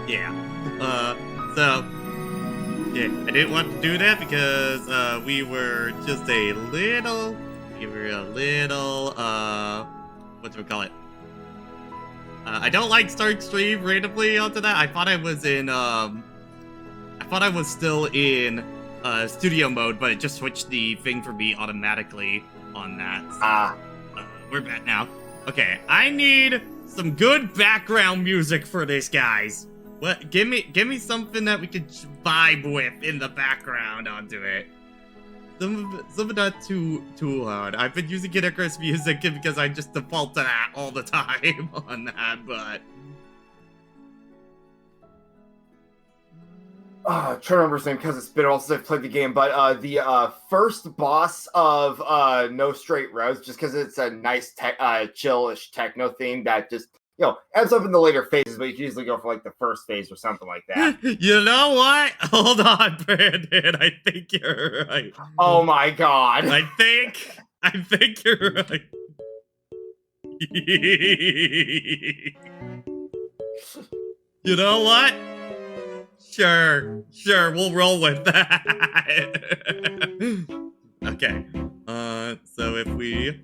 Yeah. So yeah, I didn't want to do that because we were a little, what do we call it? I don't like start stream randomly onto that. I thought I was still in studio mode, but it just switched the thing for me automatically on that. So, we're back now. Okay, I need some good background music for this, guys. What? Give me something that we could vibe with in the background onto it. Some of not too hard. I've been using Kid Icarus music because I just default to that all the time on that, but trying to remember his name because it's been a while since I've played the game, but the first boss of No Straight Roads, just because it's a nice chillish techno theme that just, ends up in the later phases, but you can usually go for like the first phase or something like that. You know what? Hold on, Brandon. I think you're right. Oh my god. I think you're right. You know what? Sure, we'll roll with that. Okay. So if we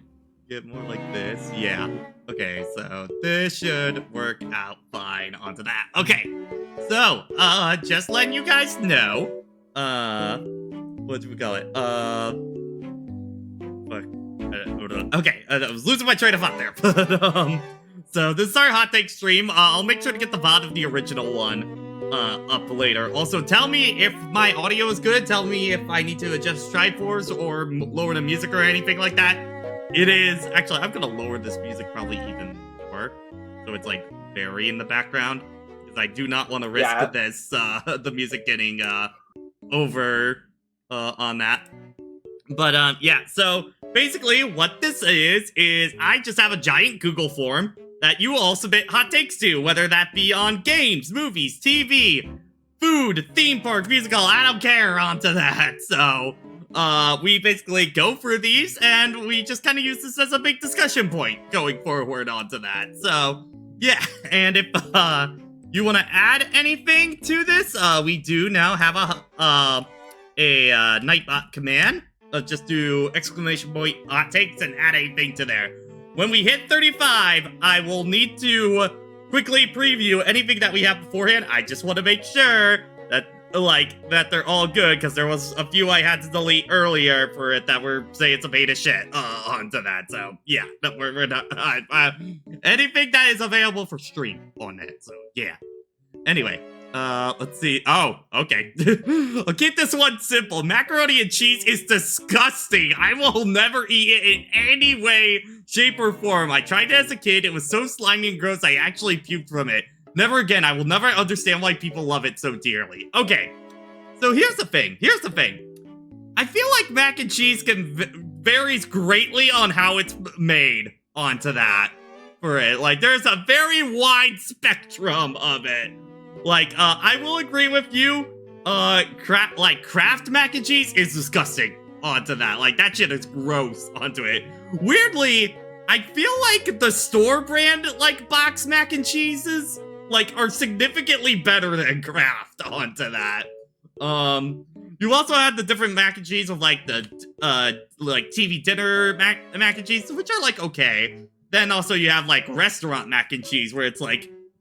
get more like this, yeah. Okay, so this should work out fine onto that. Okay. So, just letting you guys know, what do we call it? Fuck. Okay, I was losing my train of thought there. But, so this is our hot take stream. I'll make sure to get the VOD of the original one up later. Also, tell me if my audio is good. Tell me if I need to adjust Triforce or lower the music or anything like that. It is actually. I'm gonna lower this music probably even more, so it's like very in the background because I do not want to risk this the music getting over on that. But yeah. So basically, what this is I just have a giant Google form that you all submit hot takes to, whether that be on games, movies, TV, food, theme park, musical, I don't care onto that. So, we basically go through these and we just kind of use this as a big discussion point going forward onto that. So, yeah, and if, you want to add anything to this, we do now have a Nightbot command. Just do exclamation point hot takes and add anything to there. When we hit 35, I will need to quickly preview anything that we have beforehand. I just want to make sure that, that they're all good, because there was a few I had to delete earlier for it that were saying some beta shit onto that. So, yeah, we're not, anything that is available for stream on it. So, yeah. Anyway. Let's see. Oh, okay. I'll keep this one simple. Macaroni and cheese is disgusting. I will never eat it in any way, shape, or form. I tried it as a kid. It was so slimy and gross, I actually puked from it. Never again. I will never understand why people love it so dearly. Okay. So here's the thing. I feel like mac and cheese varies greatly on how it's made onto that for it. Like, there's a very wide spectrum of it. Like, I will agree with you, Kraft mac and cheese is disgusting onto that. Like, that shit is gross onto it. Weirdly, I feel like the store brand, box mac and cheeses, are significantly better than Kraft onto that. You also have the different mac and cheese of, the, TV dinner mac and cheese, which are, okay. Then also you have, restaurant mac and cheese, where it's,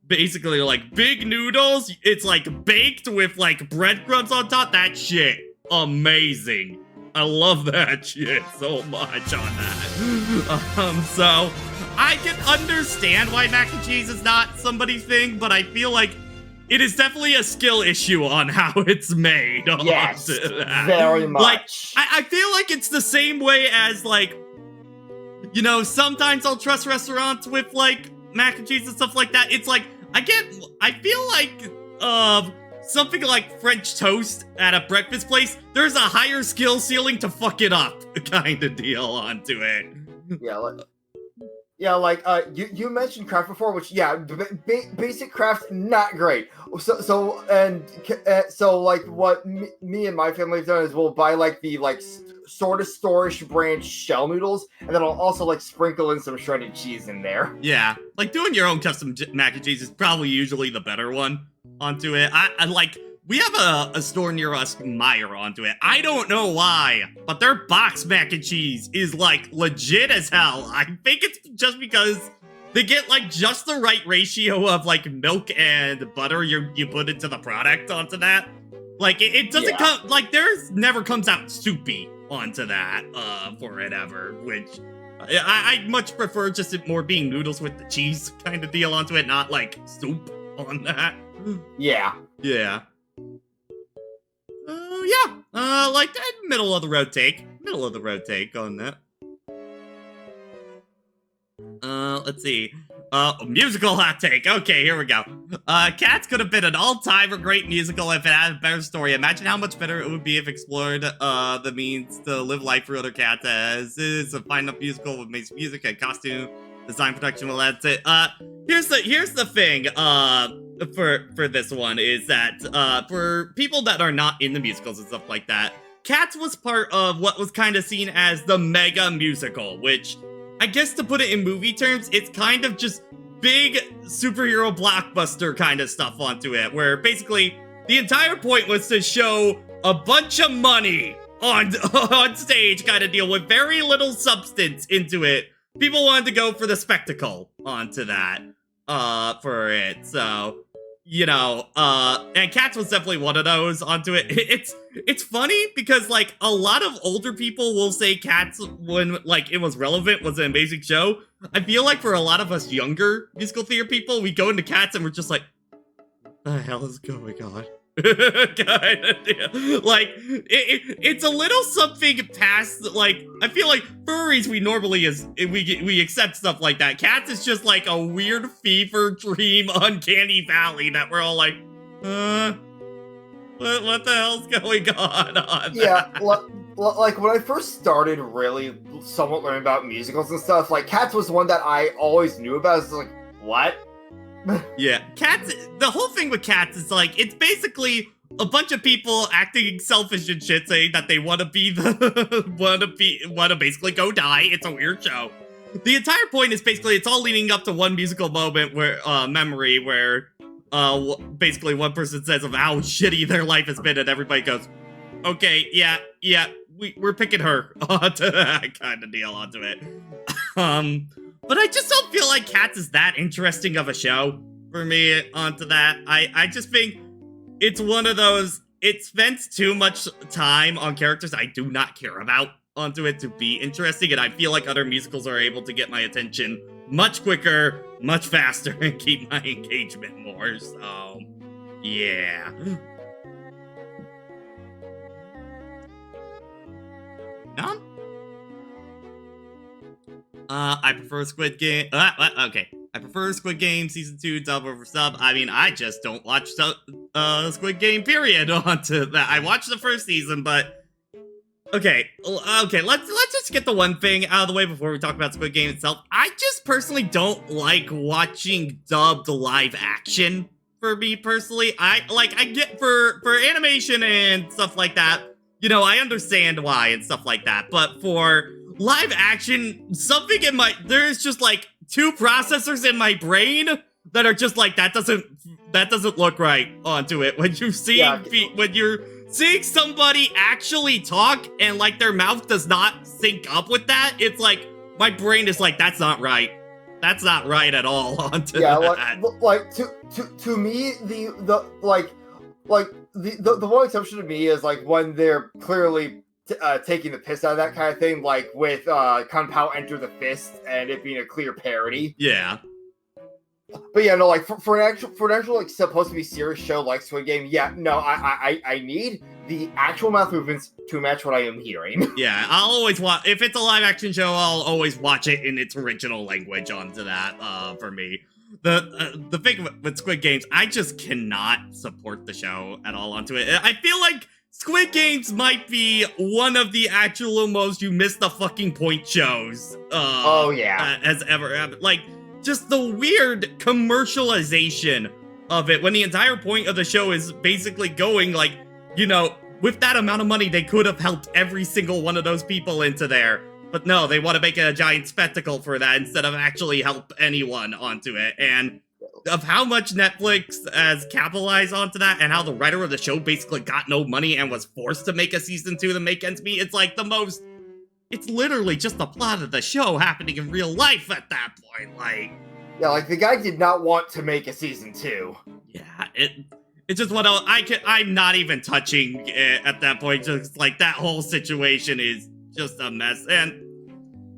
basically big noodles. It's baked with breadcrumbs on top. That shit amazing. I love that shit so much on that. So I can understand why mac and cheese is not somebody's thing, but I feel like it is definitely a skill issue on how it's made. Yes, very much. I feel like it's the same way as sometimes I'll trust restaurants with mac and cheese and stuff like that. It's I feel like something like French toast at a breakfast place, there's a higher skill ceiling to fuck it up kind of deal onto it. Yeah, like you mentioned craft before, which yeah, basic craft not great. So like what me and my family have done is we'll buy like the sort of Storish brand shell noodles, and then I'll also like sprinkle in some shredded cheese in there. Yeah, like doing your own custom mac and cheese is probably usually the better one onto it. I like, we have a store near us, Meyer, onto it. I don't know why, but their box mac and cheese is like legit as hell. I think it's just because they get like just the right ratio of like milk and butter you put into the product onto that. Like it doesn't come, like theirs never comes out soupy onto that for it ever, which I much prefer just it more being noodles with the cheese kind of deal onto it, not like soup on that. Yeah. Yeah. Yeah. Like that middle of the road take on that. Let's see. Musical hot take. Okay, here we go. Cats could have been an all-time great musical if it had a better story. Imagine how much better it would be if explored the means to live life for other cats as is a fine enough musical with amazing music and costume design, production. Well, that's it. Here's the thing. For this one is that for people that are not in the musicals and stuff like that, Cats was part of what was kind of seen as the mega musical, which I guess to put it in movie terms, it's kind of just big superhero blockbuster kind of stuff onto it, where basically the entire point was to show a bunch of money on stage kind of deal with very little substance into it. People wanted to go for the spectacle onto that for it. So, you know, and Cats was definitely one of those onto it. It's funny because like a lot of older people will say Cats when like it was relevant was an amazing show. I feel like for a lot of us younger musical theater people, we go into Cats and we're just like, what the hell is going on? Kind of deal. Like it's a little something past, like I feel like furries we normally we accept stuff like that. Cats is just like a weird fever dream uncanny valley that we're all like, what the hell's going on Yeah, like when I first started really somewhat learning about musicals and stuff, like Cats was one that I always knew about. It's like, what? Yeah, Cats, the whole thing with Cats is like, it's basically a bunch of people acting selfish and shit, saying that they want to basically go die. It's a weird show. The entire point is basically it's all leading up to one musical moment where, memory where, basically one person says of how shitty their life has been and everybody goes, okay, yeah, we're picking her onto that kind of deal onto it. But I just don't feel like Cats is that interesting of a show for me onto that. I just think it's one of those, it spends too much time on characters I do not care about onto it to be interesting, and I feel like other musicals are able to get my attention much quicker, much faster, and keep my engagement more, so yeah. None? I prefer Squid Game. Okay. I prefer Squid Game Season 2 dub over sub. I mean, I just don't watch Squid Game, period, onto that. I watched the first season, but... Okay, let's just get the one thing out of the way before we talk about Squid Game itself. I just personally don't like watching dubbed live action, for me personally. I get for animation and stuff like that, you know, I understand why and stuff like that, but for live action, something in my, there's just like two processors in my brain that are just like, that doesn't look right onto it. When you see, when you're seeing somebody actually talk and like their mouth does not sync up with that, it's like, my brain is like, that's not right. That's not right at all onto that. Like to me, the one exception to me is like when they're clearly taking the piss out of that kind of thing, like with Kung Pao Enter the Fist and it being a clear parody. Yeah. But yeah, no, like for an actual like supposed to be serious show like Squid Game, yeah, no, I need the actual mouth movements to match what I am hearing. Yeah, I'll always watch, if it's a live action show, I'll always watch it in its original language onto that, for me. The thing with Squid Games, I just cannot support the show at all onto it. I feel like Squid Games might be one of the actual most you miss the fucking point shows. Oh, yeah. Has ever happened. Like, just the weird commercialization of it when the entire point of the show is basically going like, you know, with that amount of money, they could have helped every single one of those people into there. But no, they want to make it a giant spectacle for that instead of actually help anyone onto it. And of how much Netflix has capitalized onto that and how the writer of the show basically got no money and was forced to make a season 2 to make ends meet, it's like it's literally just the plot of the show happening in real life at that point. Like, yeah, like the guy did not want to make a season 2. Yeah, it's just what I'm not even touching it at that point. Just like that whole situation is just a mess. And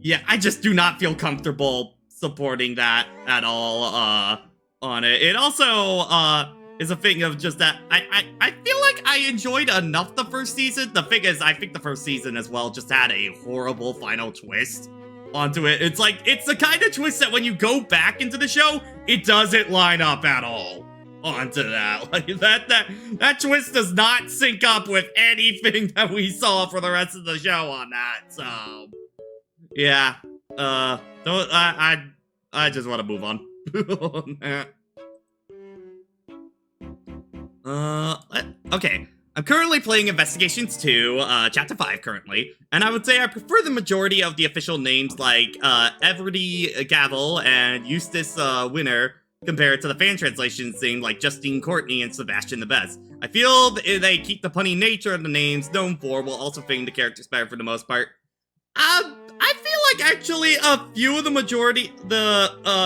yeah, I just do not feel comfortable supporting that at all on it. It also is a thing of just that I feel like I enjoyed enough the first season. The thing is, I think the first season as well just had a horrible final twist onto it. It's like, it's the kind of twist that when you go back into the show, it doesn't line up at all onto that. Like that twist does not sync up with anything that we saw for the rest of the show on that. So yeah, I just want to move on. Okay. I'm currently playing Investigations 2, Chapter 5 currently, and I would say I prefer the majority of the official names like Everdy Gavel and Eustace Winner compared to the fan translations named like Justine Courtney and Sebastian the Best. I feel they keep the punny nature of the names known for while also fitting the characters better for the most part. I feel like actually a few of the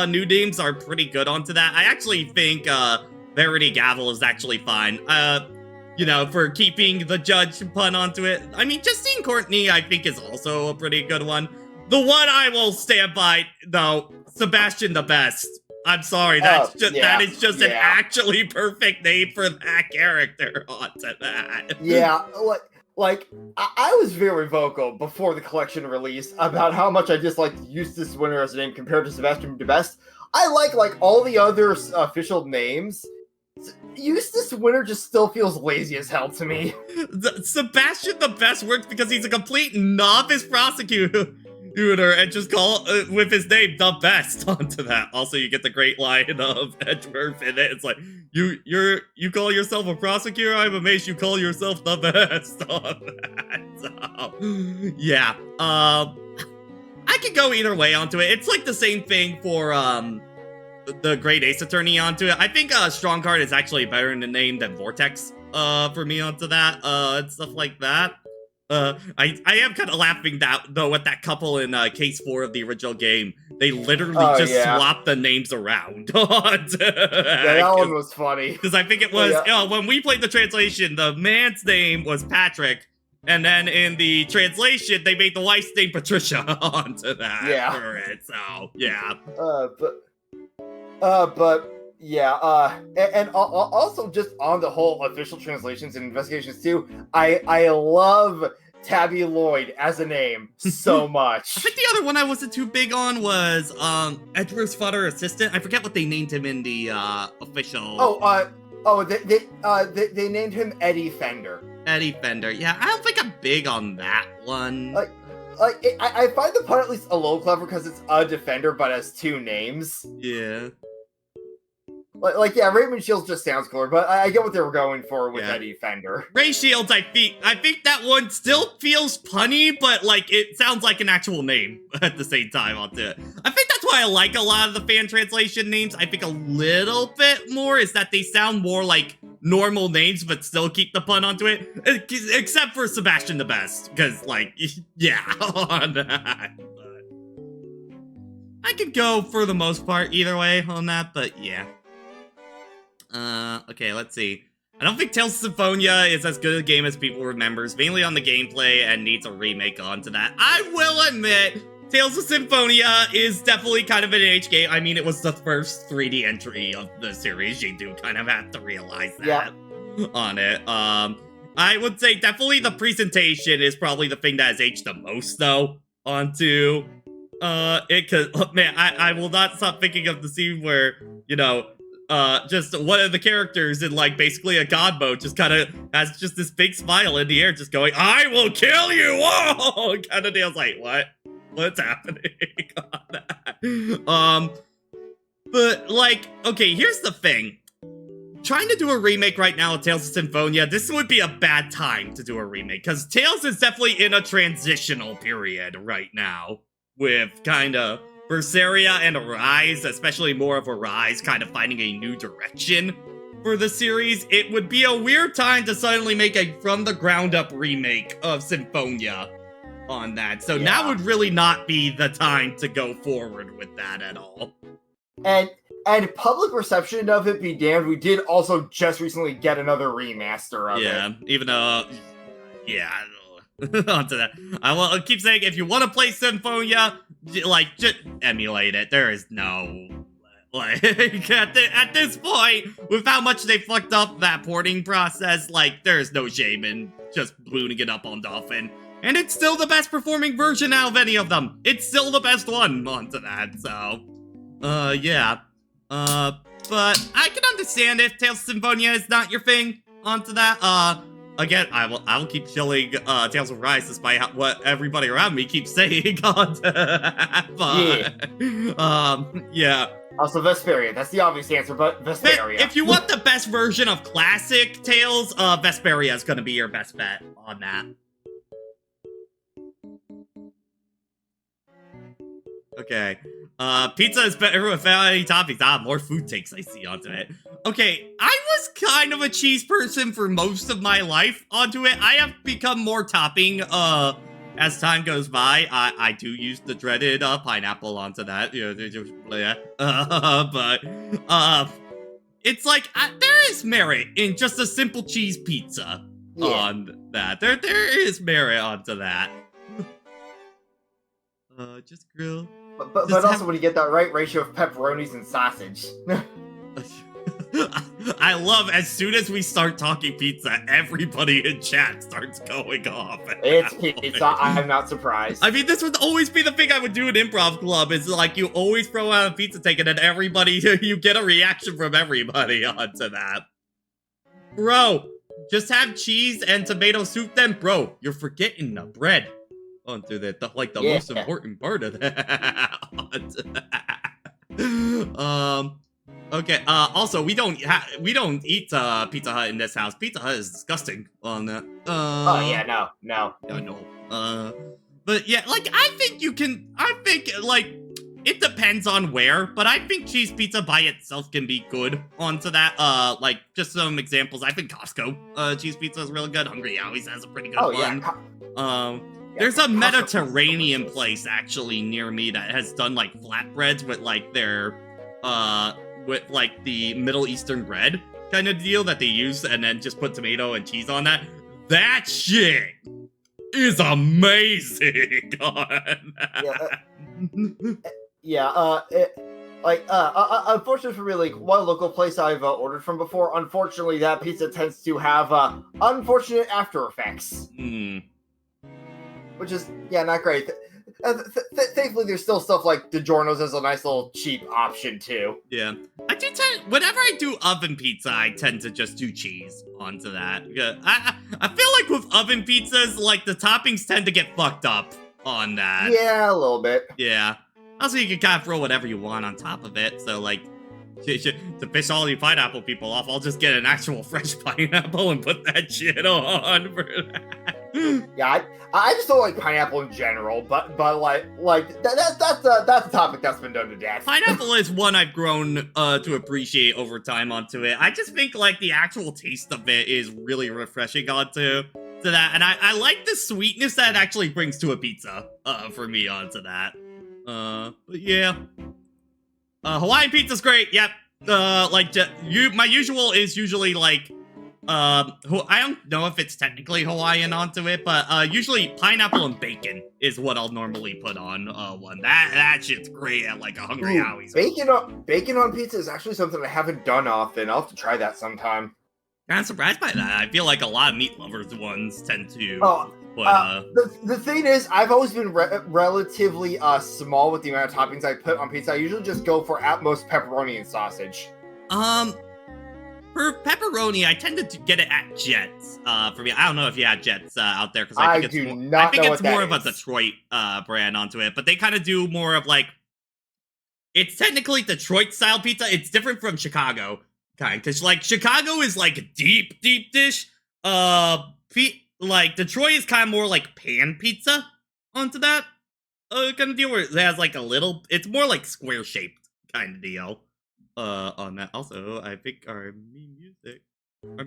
new names are pretty good onto that. I actually think Verity Gavel is actually fine. You know, for keeping the judge pun onto it. I mean, Justine Courtney, I think, is also a pretty good one. The one I will stand by, though, Sebastian the Best. I'm sorry, that is just an actually perfect name for that character onto that. Yeah, like I was very vocal before the collection release about how much I disliked Eustace Winner as a name compared to Sebastian the Best. I like all the other official names. Eustace Winner just still feels lazy as hell to me. Sebastian the Best works because he's a complete novice prosecutor and just call with his name the Best onto that. Also, you get the great line of Edgeworth in it. It's like, you call yourself a prosecutor? I'm amazed you call yourself the Best on that. So, yeah. I could go either way onto it. It's like the same thing for the Great Ace Attorney onto it. I think Strong Card is actually better in the name than Vortex for me onto that and stuff like that. I am kind of laughing though at that couple in case 4 of the original game. They literally swapped the names around. That one was funny. Because I think it was when we played the translation, the man's name was Patrick, and then in the translation they made the wife's name Patricia onto that for it. So yeah. And also just on the whole official translations and Investigations too, I love Tabby Lloyd as a name so much. I think the other one I wasn't too big on was Edward's father assistant. I forget what they named him in the official. They named him Eddie Fender. Eddie Fender. Yeah, I don't think I'm big on that one. I find the pun at least a little clever because it's a defender but has 2 names. Yeah. Raymond Shields just sounds cooler, but I get what they were going for with Eddie Fender. Ray Shields, I think that one still feels punny, but it sounds like an actual name at the same time onto it. I think that's why I like a lot of the fan translation names. I think a little bit more is that they sound more like normal names, but still keep the pun onto it. Except for Sebastian the Best, because on that. I could go for the most part either way on that, but yeah. Okay, let's see. I don't think Tales of Symphonia is as good a game as people remembers, mainly on the gameplay, and needs a remake onto that. I will admit, Tales of Symphonia is definitely kind of an age game. I mean, it was the first 3D entry of the series. You do kind of have to realize that on it. I would say definitely the presentation is probably the thing that has aged the most, though, onto it. Cause, man, I will not stop thinking of the scene where, just one of the characters in like basically a god mode just kind of has just this big smile in the air, just going, "I will kill you!" Whoa, kind of deal. Like, what's happening on that? But like, okay, here's the thing. Trying to do a remake right now of Tales of Symphonia, this would be a bad time to do a remake, because Tales is definitely in a transitional period right now, with kind of Berseria and Arise, especially more of Arise, kind of finding a new direction for the series. It would be a weird time to suddenly make a from-the-ground-up remake of Symphonia on that, so now would really not be the time to go forward with that at all. And public reception of it be damned, we did also just recently get another remaster of it. Yeah, even though, onto that. I will keep saying, if you want to play Symphonia, like, just emulate it. There is no, like, at this point, with how much they fucked up that porting process, like, there's no shame in just booting it up on Dolphin. And it's still the best performing version out of any of them. It's still the best one onto that, so, yeah. But I can understand if Tales of Symphonia is not your thing onto that. Again, I will keep killing, Tales of Rise despite what everybody around me keeps saying onto that. But, yeah. Also, Vesperia. That's the obvious answer, but Vesperia. If you want the best version of classic Tales, Vesperia is gonna be your best bet on that. Okay. Pizza is better without any toppings. More food takes I see onto it. Okay, I was kind of a cheese person for most of my life onto it. I have become more topping, as time goes by. I do use the dreaded, pineapple onto that. You know, but, it's like, there is merit in just a simple cheese pizza on that. There is merit onto that. Just grill. But also when you get that right ratio of pepperonis and sausage. I love, as soon as we start talking pizza, everybody in chat starts going off. It's pizza, I'm not surprised. I mean, this would always be the thing I would do in Improv Club, is like, you always throw out a pizza take and then everybody, you get a reaction from everybody onto that. Bro, just have cheese and tomato soup then? Bro, you're forgetting the bread. Onto that, the most important part of that. Onto that. Okay. Also, we don't eat Pizza Hut in this house. Pizza Hut is disgusting on that. Oh yeah, no. I know. But yeah, like I think like it depends on where, but I think cheese pizza by itself can be good onto that. Like just some examples. I think Costco cheese pizza is really good. Hungry Howie's has a pretty good one. Yeah. There's a Mediterranean place actually near me that has done like flatbreads with like their with like the Middle Eastern bread kind of deal that they use and then just put tomato and cheese on that. That shit is amazing. Unfortunately for me, like one local place I've ordered from before, unfortunately that pizza tends to have unfortunate after effects. Which is, not great. Thankfully, there's still stuff like DiGiorno's as a nice little cheap option, too. Yeah. I do whenever I do oven pizza, I tend to just do cheese onto that. I feel like with oven pizzas, like, the toppings tend to get fucked up on that. Yeah, a little bit. Yeah. Also, you can kind of throw whatever you want on top of it, so, like, to piss all you pineapple people off, I'll just get an actual fresh pineapple and put that shit on for that. Yeah, I just don't like pineapple in general, but that's a topic that's been done to death. Pineapple is one I've grown to appreciate over time onto it. I just think like the actual taste of it is really refreshing onto that, and I like the sweetness that it actually brings to a pizza for me onto that. But yeah, Hawaiian pizza's great. Yep. My usual is usually like. I don't know if it's technically Hawaiian onto it, but usually pineapple and bacon is what I'll normally put on one. That shit's great at like a Hungry Howie's. Bacon on pizza is actually something I haven't done often. I'll have to try that sometime. I'm surprised by that. I feel like a lot of meat lovers ones tend to. The thing is, I've always been relatively small with the amount of toppings I put on pizza. I usually just go for at most pepperoni and sausage. For pepperoni, I tend to get it at Jets. For me, I don't know if you had Jets out there because I think do it's more, not I think know it's what more that of a is. Detroit brand onto it, but they kind of do more of like it's technically Detroit style pizza. It's different from Chicago kind because like Chicago is like deep dish. Like Detroit is kind of more like pan pizza onto that kind of deal where it has like a little. It's more like square shaped kind of deal. On that. Also, I think our meme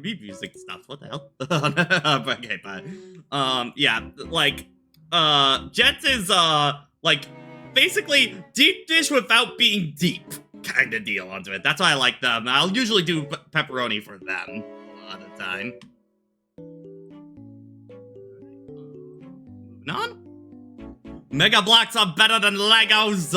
music stuff. What the hell? Okay, but yeah, like Jets is like basically deep dish without being deep kind of deal onto it. That's why I like them. I'll usually do pepperoni for them a lot of the time. Moving on. Mega blocks are better than Legos.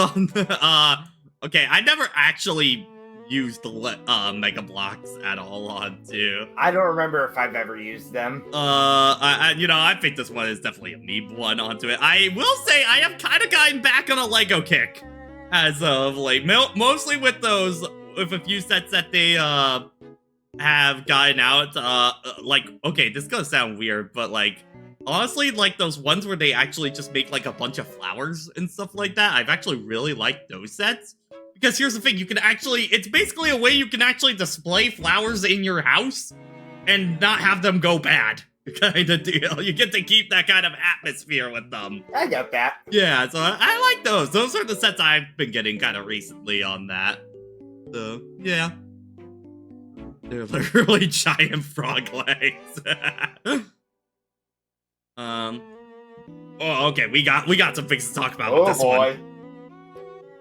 Okay, I never actually used the Mega Blocks at all onto. I don't remember if I've ever used them. I think this one is definitely a meme one onto it. I will say I have kind of gotten back on a Lego kick as of late, mostly with a few sets that they have gotten out. Like, okay, this is gonna sound weird, but like, honestly, like those ones where they actually just make like a bunch of flowers and stuff like that. I've actually really liked those sets. Because here's the thing, it's basically a way you can actually display flowers in your house and not have them go bad, kind of deal. You get to keep that kind of atmosphere with them. I got that. Yeah, so I like those. Those are the sets I've been getting kind of recently on that. So, yeah. They're literally giant frog legs. Oh, okay, we got some things to talk about with this one.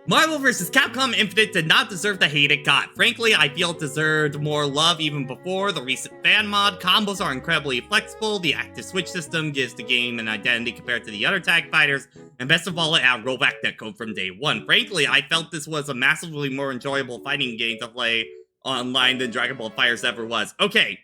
Marvel vs. Capcom Infinite did not deserve the hate it got. Frankly, I feel it deserved more love even before the recent fan mod. Combos are incredibly flexible, the active switch system gives the game an identity compared to the other tag fighters, and best of all, it had rollback netcode from day one. Frankly, I felt this was a massively more enjoyable fighting game to play online than Dragon Ball FighterZ ever was. Okay,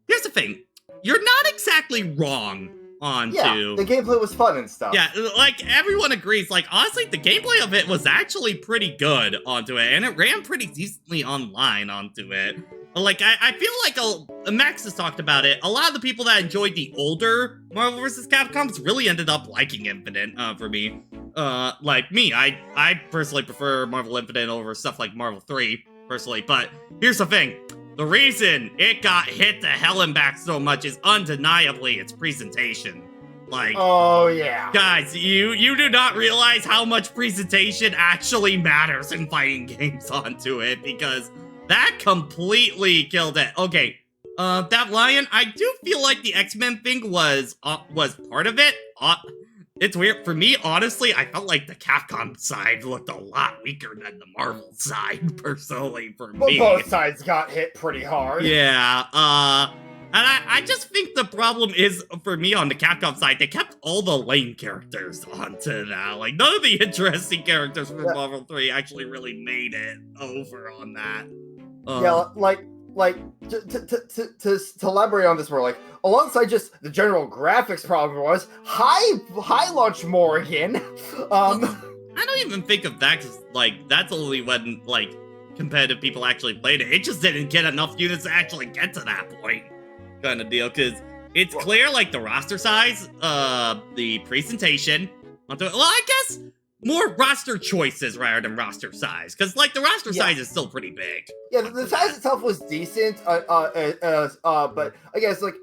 here's the thing. You're not exactly wrong. Yeah, the gameplay was fun and stuff. Yeah, like everyone agrees. Like honestly, the gameplay of it was actually pretty good onto it, and it ran pretty decently online onto it. Like I feel like Max has talked about it. A lot of the people that enjoyed the older Marvel vs. Capcoms really ended up liking Infinite. For me, like me, I personally prefer Marvel Infinite over stuff like Marvel 3 personally. But here's the thing. The reason it got hit to hell and back so much is undeniably its presentation. Like, oh yeah, guys, you do not realize how much presentation actually matters in fighting games onto it, because that completely killed it. Okay, that lion, I do feel like the X-Men thing was part of it. It's weird. For me, honestly, I felt like the Capcom side looked a lot weaker than the Marvel side, personally, for me. Both sides got hit pretty hard. Yeah, and I just think the problem is, for me, on the Capcom side, they kept all the lame characters onto that. Like, none of the interesting characters from Marvel 3 actually really made it over on that. Yeah, like to elaborate on this more, like alongside just the general graphics problem was high launch Morrigan. I don't even think of that because like that's only when like competitive people actually played it. It just didn't get enough units to actually get to that point, kind of deal. Because it's clear like the roster size, the presentation. Well, I guess more roster choices rather than roster size, because like the roster size is still pretty big. Yeah, the size itself was decent. But I guess like,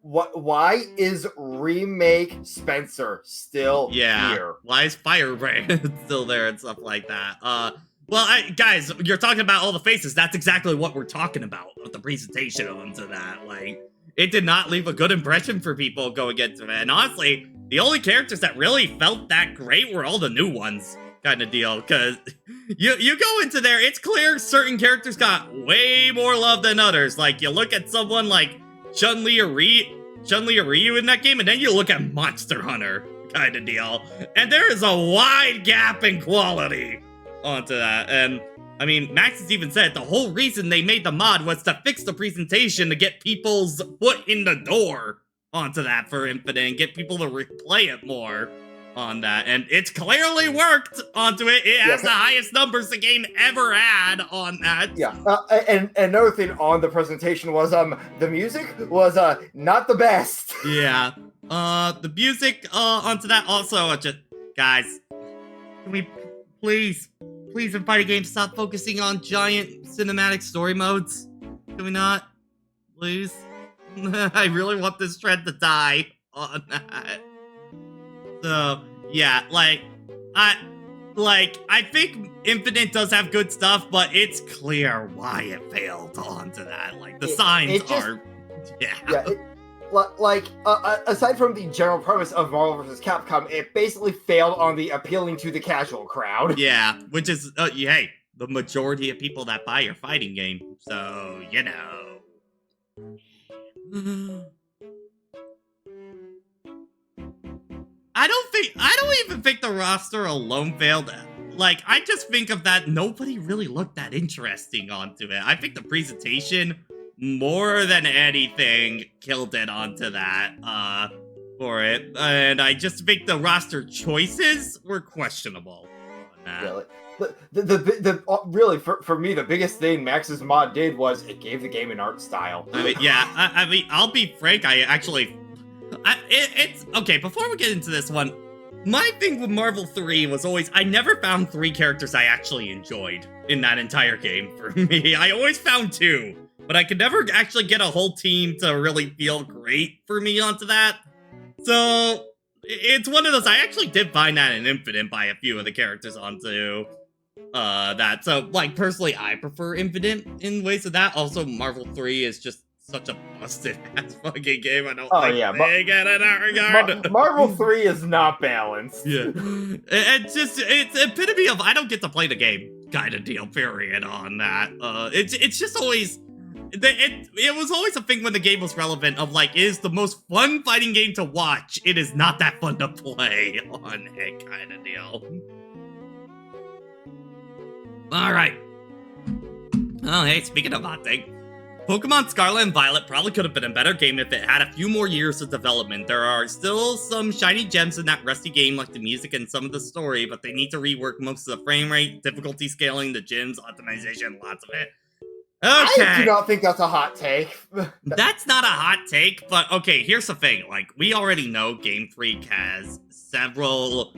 why is remake Spencer still here? Why is Firebrand still there and stuff like that? Well, guys, you're talking about all the faces. That's exactly what we're talking about with the presentation onto that. Like, it did not leave a good impression for people going into it. And honestly, the only characters that really felt that great were all the new ones, kind of deal. Because you go into there, it's clear certain characters got way more love than others. Like, you look at someone like Chun-Li or Ryu in that game, and then you look at Monster Hunter, kind of deal. And there is a wide gap in quality onto that. And I mean, Max has even said the whole reason they made the mod was to fix the presentation to get people's foot in the door onto that for Infinite and get people to replay it more. on that, and it's clearly worked onto it. It has the highest numbers the game ever had on that. Yeah, and another thing on the presentation was the music was not the best. Yeah, the music onto that also just guys, can we please in fighting games stop focusing on giant cinematic story modes? Can we not? Please? I really want this trend to die on that. So, yeah, I think Infinite does have good stuff, but it's clear why it failed onto that. Like, the signs are... Yeah. Aside from the general premise of Marvel vs. Capcom, it basically failed on the appealing to the casual crowd. Yeah, which is, hey, the majority of people that buy your fighting game. So, you know... I don't even think the roster alone failed. Like, I just think of that nobody really looked that interesting onto it. I think the presentation, more than anything, killed it onto that, for it. And I just think the roster choices were questionable on that. Really, for me, the biggest thing Max's mod did was it gave the game an art style. I mean, yeah, I mean, I'll be frank, it's okay, before we get into this one, my thing with Marvel 3 was always, I never found 3 characters I actually enjoyed in that entire game for me. I always found 2, but I could never actually get a whole team to really feel great for me onto that. So, it's one of those, I actually did find that in Infinite by a few of the characters onto that. So, like, personally, I prefer Infinite in ways of that. Also, Marvel 3 is just such a busted ass fucking game. I don't think in that regard. Marvel 3 is not balanced. Yeah. It's epitome of I don't get to play the game kind of deal, period, on that. It's just always it was always a thing when the game was relevant of like, it is the most fun fighting game to watch. It is not that fun to play on it kind of deal. Alright. Oh hey, speaking of hot thing. Pokemon Scarlet and Violet probably could have been a better game if it had a few more years of development. There are still some shiny gems in that rusty game, like the music and some of the story, but they need to rework most of the frame rate, difficulty scaling, the gyms, optimization, lots of it. Okay. I do not think that's a hot take. That's not a hot take, but okay, here's the thing. Like, we already know Game Freak has several...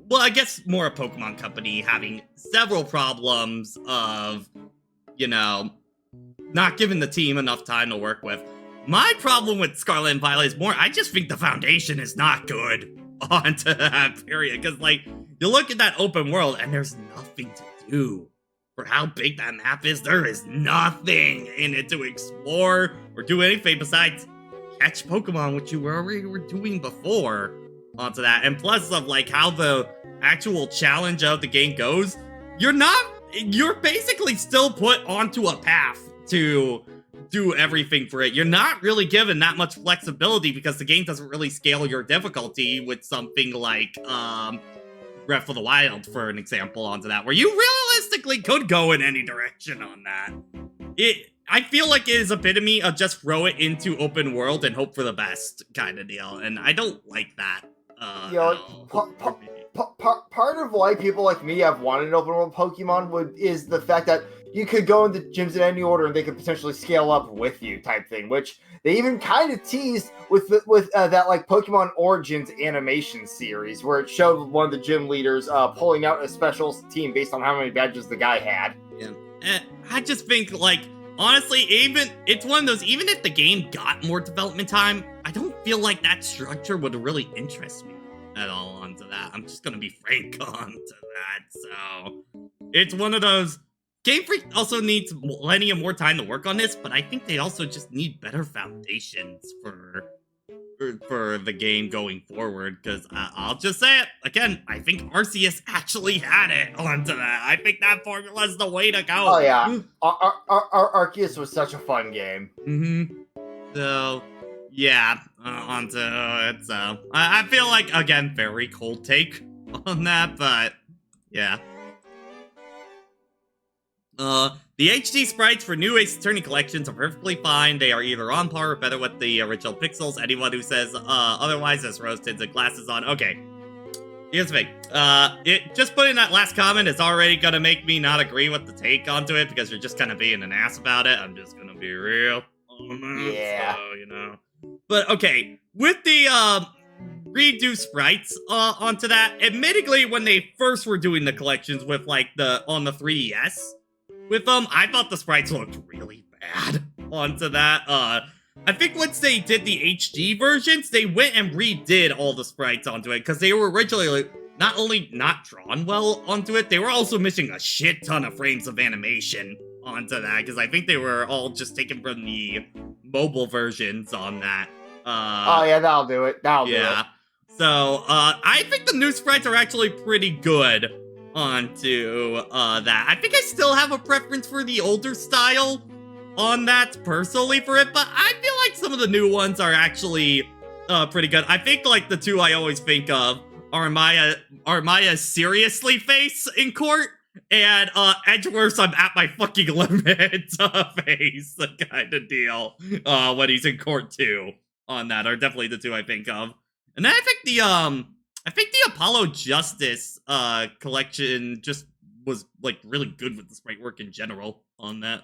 Well, I guess more a Pokemon company having several problems of, you know... not giving the team enough time to work with. My problem with Scarlet and Violet is more, I just think the foundation is not good onto that period. Because, like, you look at that open world and there's nothing to do. For how big that map is, there is nothing in it to explore or do anything besides catch Pokemon, which you already were doing before onto that. And plus of, like, how the actual challenge of the game goes, you're basically still put onto a path to do everything for it. You're not really given that much flexibility because the game doesn't really scale your difficulty with something like Breath of the Wild, for an example, onto that, where you realistically could go in any direction on that. I feel like it is epitome of just throw it into open world and hope for the best kind of deal, and I don't like that. Part of why people like me have wanted an open world Pokemon is the fact that you could go into gyms in any order and they could potentially scale up with you type thing, which they even kind of teased with that like Pokemon Origins animation series where it showed one of the gym leaders pulling out a special team based on how many badges the guy had. Yeah. I just think, like, honestly, it's one of those, even if the game got more development time, I don't feel like that structure would really interest me at all onto that. I'm just gonna be frank onto that. So it's one of those. Game Freak also needs plenty of more time to work on this, but I think they also just need better foundations for the game going forward, because I'll just say it, again, I think Arceus actually had it onto that. I think that formula is the way to go. Oh yeah, Arceus was such a fun game. So, yeah, onto it, so, I feel like, again, very cold take on that, but, yeah. The HD sprites for new Ace Attorney collections are perfectly fine. They are either on par or better with the original pixels. Anyone who says otherwise has rose tinted glasses on. Okay. Here's the thing. It just putting that last comment is already gonna make me not agree with the take onto it because you're just kind of being an ass about it. I'm just gonna be real on that. Yeah. So, you know. But okay, with the redo sprites onto that. Admittedly, when they first were doing the collections with like on the 3DS, with I thought the sprites looked really bad onto that. I think once they did the HD versions, they went and redid all the sprites onto it because they were originally not only not drawn well onto it, they were also missing a shit ton of frames of animation onto that because I think they were all just taken from the mobile versions on that. Oh yeah, that'll do it. That'll do it. So, I think the new sprites are actually pretty good onto, that. I think I still have a preference for the older style on that, personally, for it, but I feel like some of the new ones are actually, pretty good. I think, like, the two I always think of are Maya's seriously face in court, and, Edgeworth's I'm at my fucking limit, face, kind of deal, when he's in court, too, on that, are definitely the two I think of. And then I think the Apollo Justice collection just was like really good with the sprite work in general on that.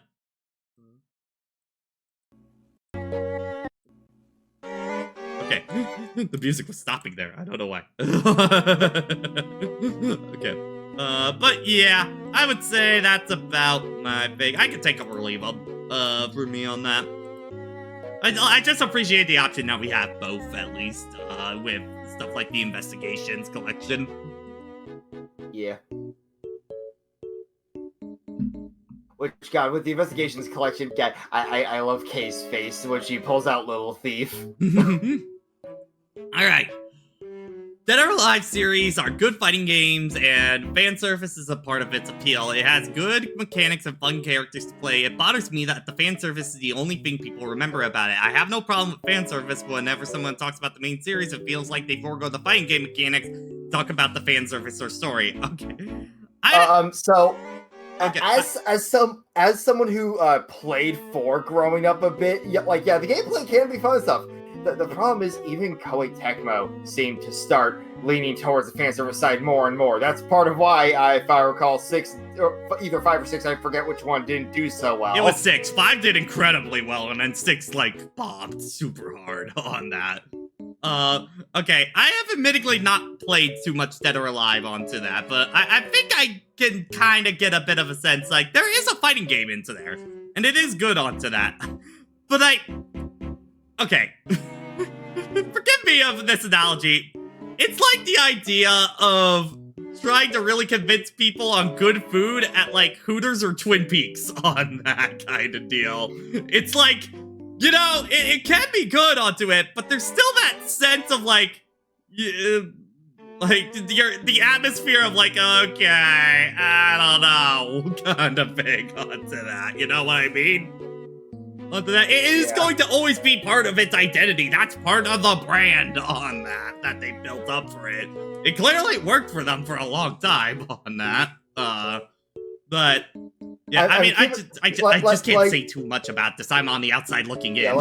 Okay, the music was stopping there. I don't know why. Okay, but yeah, I would say that's about my thing. I could take them or leave them for me on that. I just appreciate the option that we have both, at least, with stuff like the Investigations collection. Yeah. Which, God, with the Investigations collection, God, I love Kay's face when she pulls out Little Thief. Alright. Dead or Alive series are good fighting games, and fan service is a part of its appeal. It has good mechanics and fun characters to play. It bothers me that the fan service is the only thing people remember about it. I have no problem with fan service, but whenever someone talks about the main series, it feels like they forego the fighting game mechanics, talk about the fan service or story. Okay. Okay, as someone who played 4 growing up a bit, the gameplay can be fun and stuff. The problem is even Koei Tecmo seemed to start leaning towards the fan service side more and more. That's part of why, if I recall, 6, or either 5 or 6, I forget which one, didn't do so well. It was 6. 5 did incredibly well, and then 6, like, bombed super hard on that. Okay, I have admittedly not played too much Dead or Alive onto that, but I think I can kind of get a bit of a sense, like, there is a fighting game into there, and it is good onto that. But okay. Forgive me of this analogy. It's like the idea of trying to really convince people on good food at, like, Hooters or Twin Peaks on that kind of deal. It's like, you know, it can be good onto it, but there's still that sense of, like, the atmosphere of, like, okay, I don't know, kind of thing onto that. You know what I mean? Onto that. It is going to always be part of its identity. That's part of the brand on that they built up for it. It clearly worked for them for a long time on that. But yeah, I just can't say too much about this. I'm on the outside looking in.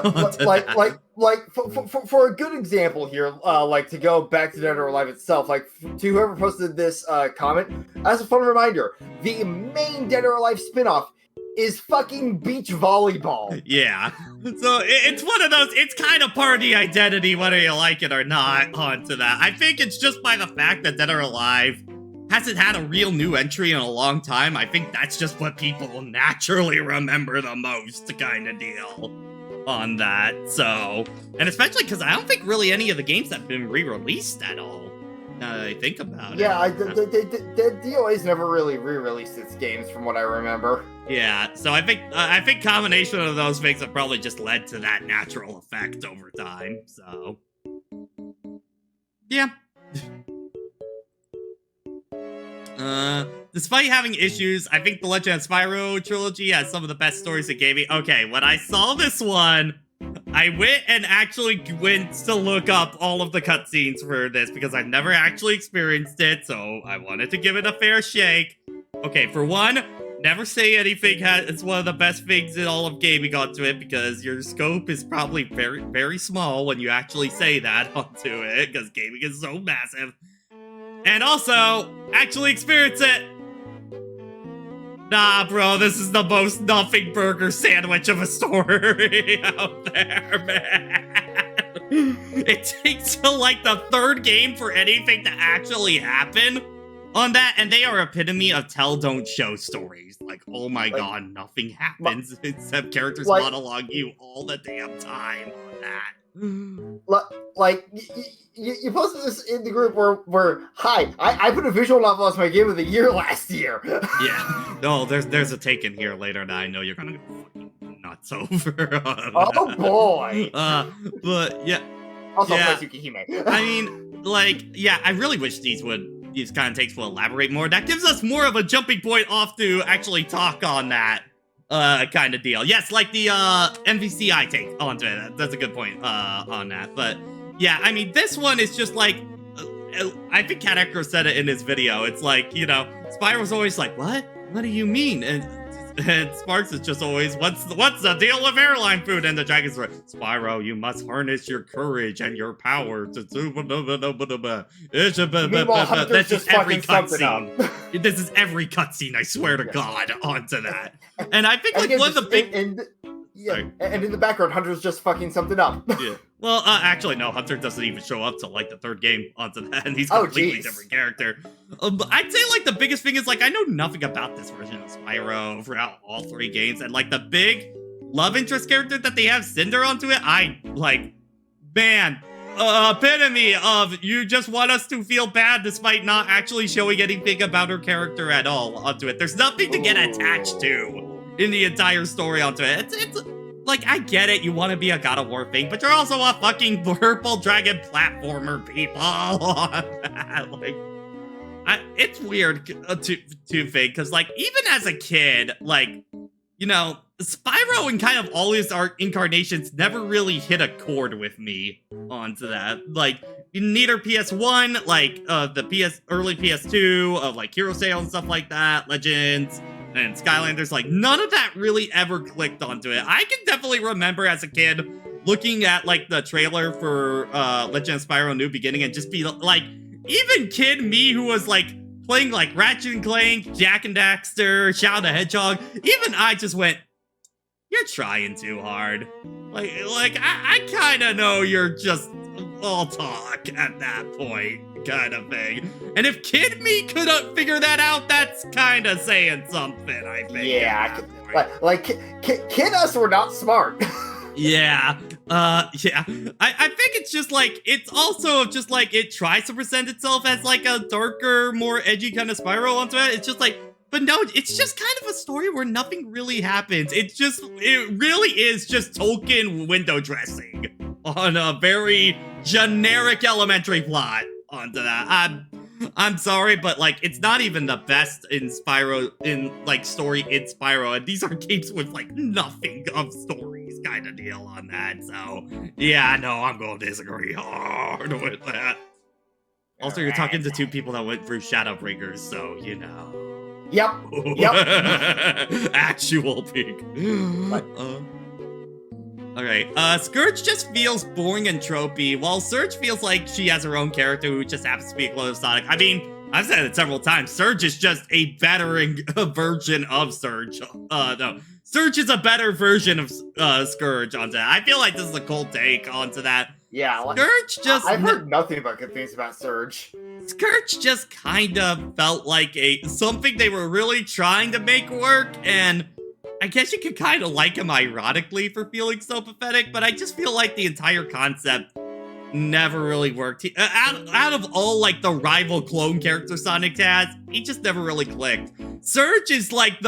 For a good example here, to go back to Dead or Alive itself, to whoever posted this comment, as a fun reminder, the main Dead or Alive spinoff is fucking beach volleyball. Yeah. So it's one of those, it's kind of part of the identity, whether you like it or not, onto that. I think it's just by the fact that Dead or Alive hasn't had a real new entry in a long time. I think that's just what people naturally remember the most, kind of deal on that. So, and especially because I don't think really any of the games have been re-released at all. Now that I think about it. Yeah, the DOA's never really re-released its games, from what I remember. Yeah, so I think combination of those things have probably just led to that natural effect over time. So, yeah. Despite having issues, I think the Legend of Spyro trilogy has some of the best stories it gave me. Okay, when I saw this one, I went to look up all of the cutscenes for this because I've never actually experienced it, so I wanted to give it a fair shake. Okay, for one, never say anything it's one of the best things in all of gaming onto it because your scope is probably very, very small when you actually say that onto it because gaming is so massive. and also actually experience it. Nah, bro, this is the most nothing burger sandwich of a story out there, man. It takes till like the third game for anything to actually happen on that, and they are epitome of tell don't show stories. Like, oh my god, nothing happens except characters monologue you all the damn time on that. Like, you posted this in the group where hi, I put a visual novel as my game of the year last year. Yeah, no, there's a take in here later that I know you're gonna go fucking nuts over. Oh boy. But yeah. Also, yeah. Tsukihime. I mean, like, yeah, I really wish these kind of takes would elaborate more. That gives us more of a jumping point off to actually talk on that kind of deal. Yes, like the MVCI take onto it. That's a good point on that. But yeah, I mean, this one is just like, I think Cat Echo said it in his video. It's like, you know, Spyro's always like, what? What do you mean? And Sparks is just always, what's the deal with airline food? And the Dragon's like, Spyro, you must harness your courage and your power to do. This is every cutscene. This is every cutscene. I swear to God, onto that. And I think like one of the big. And in the background, Hunter's just fucking something up. Yeah. Well, actually, no. Hunter doesn't even show up till like the third game onto that, and he's a completely different character. But I'd say like the biggest thing is like I know nothing about this version of Spyro throughout all three games, and like the big love interest character that they have Cinder onto it, I like, man, epitome of you just want us to feel bad despite not actually showing anything about her character at all onto it. There's nothing to get attached to in the entire story onto it. It's like, I get it, you want to be a God of War thing, but you're also a fucking purple dragon platformer, people. Like, it's weird to think, because, like, even as a kid, like, you know, Spyro and kind of all his incarnations never really hit a chord with me onto that. Like, neither PS1, like, the early PS2 of, like, Hero Sale and stuff like that, Legends, and Skylanders, like, none of that really ever clicked onto it. I can definitely remember as a kid looking at, like, the trailer for Legend of Spyro New Beginning and just be like, even kid me who was, like, playing, like, Ratchet and Clank, Jak and Daxter, Shadow the Hedgehog, even I just went, you're trying too hard. Like I kind of know you're just all talk at that point, kind of thing. And if kid me couldn't figure that out, that's kind of saying something, I think. Yeah, like kid us were not smart. Yeah, yeah. I think it's just like, it's also just like, it tries to present itself as like a darker, more edgy kind of Spyro onto it. It's just like, but no, it's just kind of a story where nothing really happens. It really is just Tolkien window dressing on a very generic elementary plot onto that. I'm sorry, but like, it's not even the best in Spyro, in like story in Spyro, and these are games with like nothing of stories kind of deal on that. So yeah, no, I'm going to disagree hard with that. Also, you're talking to two people that went through Shadowbringers, so you know. Yep. Actual pig. Alright, Scourge just feels boring and tropey, while Surge feels like she has her own character who just happens to be a clone of Sonic. I mean, I've said it several times, Surge is just a bettering version of Surge. No, Surge is a better version of Scourge onto that. I feel like this is a cold take onto that. Yeah, like, Scourge just... I've heard nothing but good things about Surge. Scourge just kind of felt like something they were really trying to make work, and I guess you could kind of like him ironically for feeling so pathetic, but I just feel like the entire concept never really worked. Out of all, like, the rival clone character Sonic has, he just never really clicked. Surge is like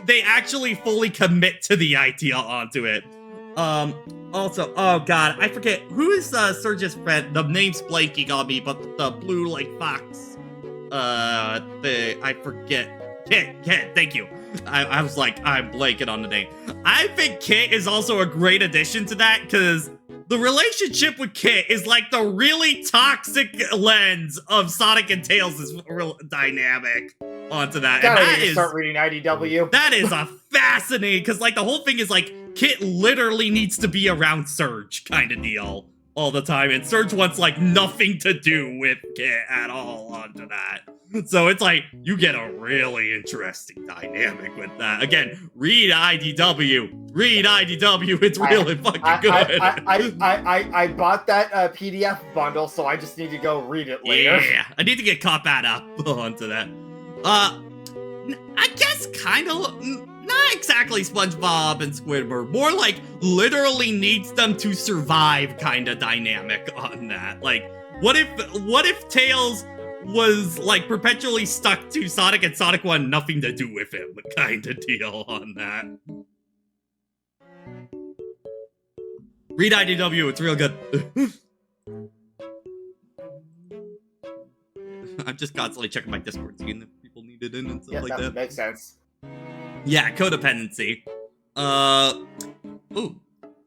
they actually fully commit to the idea onto it. Also, oh god, I forget, who is Surge's friend? The name's blanking on me, but the blue, like, fox. I forget. Kit, thank you. I was like, I'm blanking on the name. I think Kit is also a great addition to that, because the relationship with Kit is like the really toxic lens of Sonic and Tails' real dynamic onto that. And that is, start reading IDW. That is a fascinating, because like the whole thing is like, Kit literally needs to be around Surge kind of deal all the time, and Surge wants like nothing to do with Kit at all onto that. So it's like you get a really interesting dynamic with that. Again, read IDW. It's really fucking good. I bought that PDF bundle, so I just need to go read it later. Yeah, I need to get caught back up onto that. I guess kind of not exactly SpongeBob and Squidward, more like literally needs them to survive kind of dynamic on that. Like, what if Tails was like perpetually stuck to Sonic and Sonic wanted nothing to do with him kind of deal on that. Read IDW, it's real good. I'm just constantly checking my Discord, seeing if people need it in and stuff like that. Makes sense. Yeah, codependency. Ooh.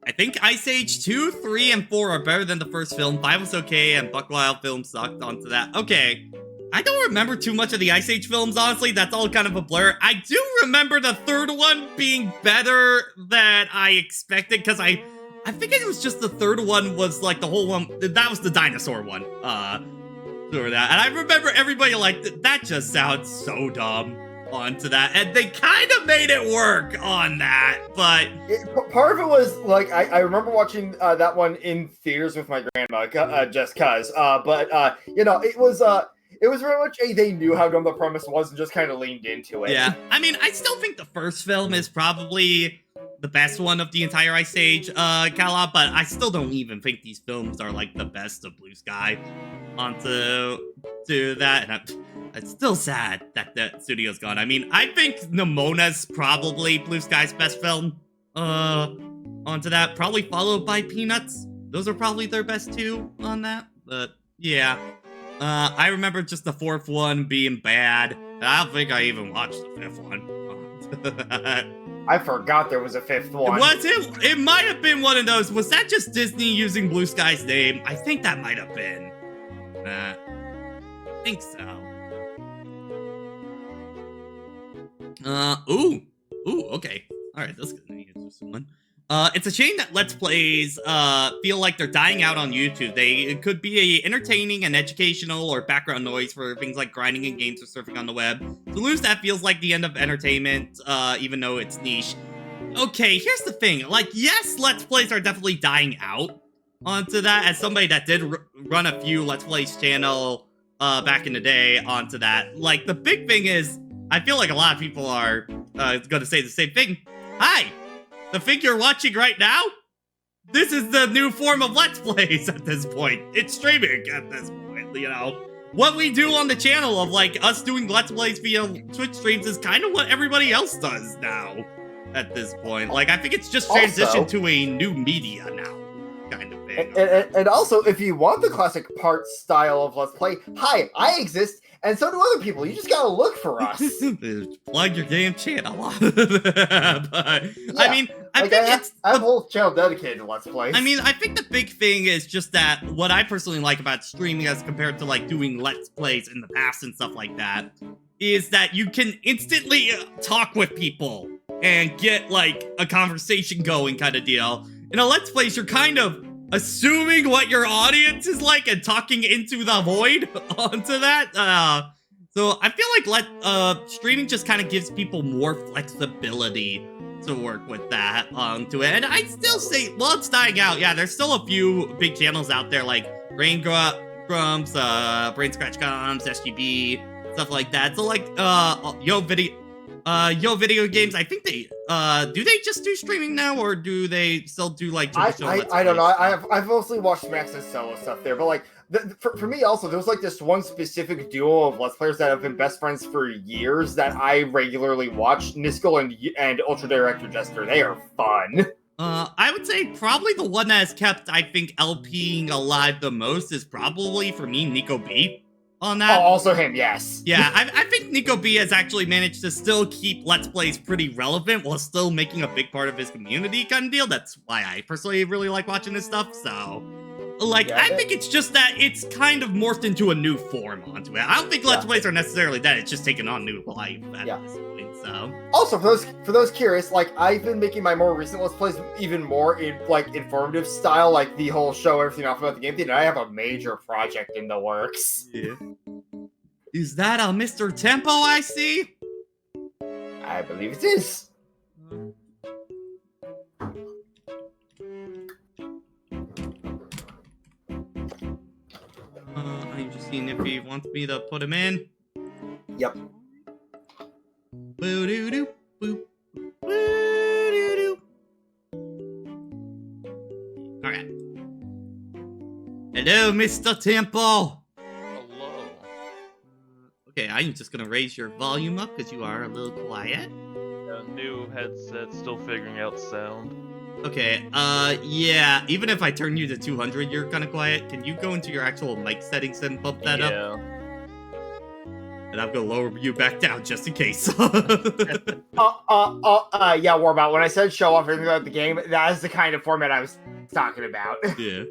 I think Ice Age 2, 3, and 4 are better than the first film. 5 was okay, and Buck Wild film sucked onto that. Okay. I don't remember too much of the Ice Age films, honestly. That's all kind of a blur. I do remember the third one being better than I expected, because I figured it was just the third one was like the whole one. That was the dinosaur one. Sure that. And I remember everybody like, that just sounds so dumb onto that. And they kind of made it work on that, but... part of it was, like, I remember watching that one in theaters with my grandma, just cause. You know, it was very much they knew how dumb the premise was and just kind of leaned into it. Yeah. I mean, I still think the first film is probably the best one of the entire Ice Age catalog, but I still don't even think these films are like the best of Blue Sky onto that. And it's still sad that the studio's gone. I mean, I think Nemona's probably Blue Sky's best film onto that, probably followed by Peanuts. Those are probably their best two on that, but yeah. I remember just the fourth one being bad. I don't think I even watched the fifth one. I forgot there was a fifth one. Was it? It might have been one of those. Was that just Disney using Blue Sky's name? I think that might have been. I think so. Ooh, okay. Alright, that's gonna be an interesting one. It's a shame that Let's Plays, feel like they're dying out on YouTube. It could be entertaining and educational or background noise for things like grinding in games or surfing on the web. To lose that feels like the end of entertainment, even though it's niche. Okay, here's the thing. Like, yes, Let's Plays are definitely dying out onto that. As somebody that did run a few Let's Plays channel, back in the day onto that. Like, the big thing is, I feel like a lot of people are, gonna say the same thing. Hi! The thing you're watching right now? This is the new form of Let's Plays at this point. It's streaming at this point, you know? What we do on the channel of, like, us doing Let's Plays via Twitch streams is kind of what everybody else does now at this point. Like, I think it's just transitioned to a new media now, kind of thing. And also, if you want the classic part style of Let's Play, hi, I exist, and so do other people. You just gotta look for us. Plug your damn channel. But, yeah, I mean, I think I have a whole channel dedicated to Let's Plays. I mean, I think the big thing is just that what I personally like about streaming as compared to, like, doing Let's Plays in the past and stuff like that is that you can instantly talk with people and get, like, a conversation going kind of deal. In a Let's Plays, you're kind of assuming what your audience is like and talking into the void onto that. So I feel like streaming just kind of gives people more flexibility to work with that onto it. And I'd still say, well, it's dying out. Yeah, there's still a few big channels out there like Brain Grumps, Brain Scratch Comms, SGB, stuff like that. So like, Yo Video Games, I think they, do they just do streaming now, or do they still do, like, traditional Let's I don't know. Plays? I've mostly watched Max and solo stuff there, but, like, for me also, there was, like, this one specific duo of Let's Players that have been best friends for years that I regularly watch, Niskel and Ultra Director Jester. They are fun. I would say probably the one that has kept, I think, LPing alive the most is probably, for me, Nico B. On that. Oh, also him, yes. Yeah, I think Nico B has actually managed to still keep Let's Plays pretty relevant while still making a big part of his community kind of deal. That's why I personally really like watching this stuff, so... Like, Yeah, I think it's just that it's kind of morphed into a new form onto it. I don't think Let's Plays are necessarily that. It's just taken on new life at this point, so. Also, for those curious, like, I've been making my more recent Let's Plays even more in, like, informative style, like the whole show everything off about the game thing, and I have a major project in the works. Yeah. Is that a Mr. Tempo I see? I believe it is. I'm just seeing if he wants me to put him in. Yep. Boo doo doo boop. Boo doo doo. Alright. Hello, Mr. Tempo. Hello. Okay, I'm just gonna raise your volume up because you are a little quiet. New headset, still figuring out sound. Okay, yeah, even if I turn you to 200, you're kind of quiet. Can you go into your actual mic settings and bump that up? Yeah. And I'm gonna lower you back down just in case. Yeah, Warbot, when I said show off everything about the game, that is the kind of format I was talking about. Yeah.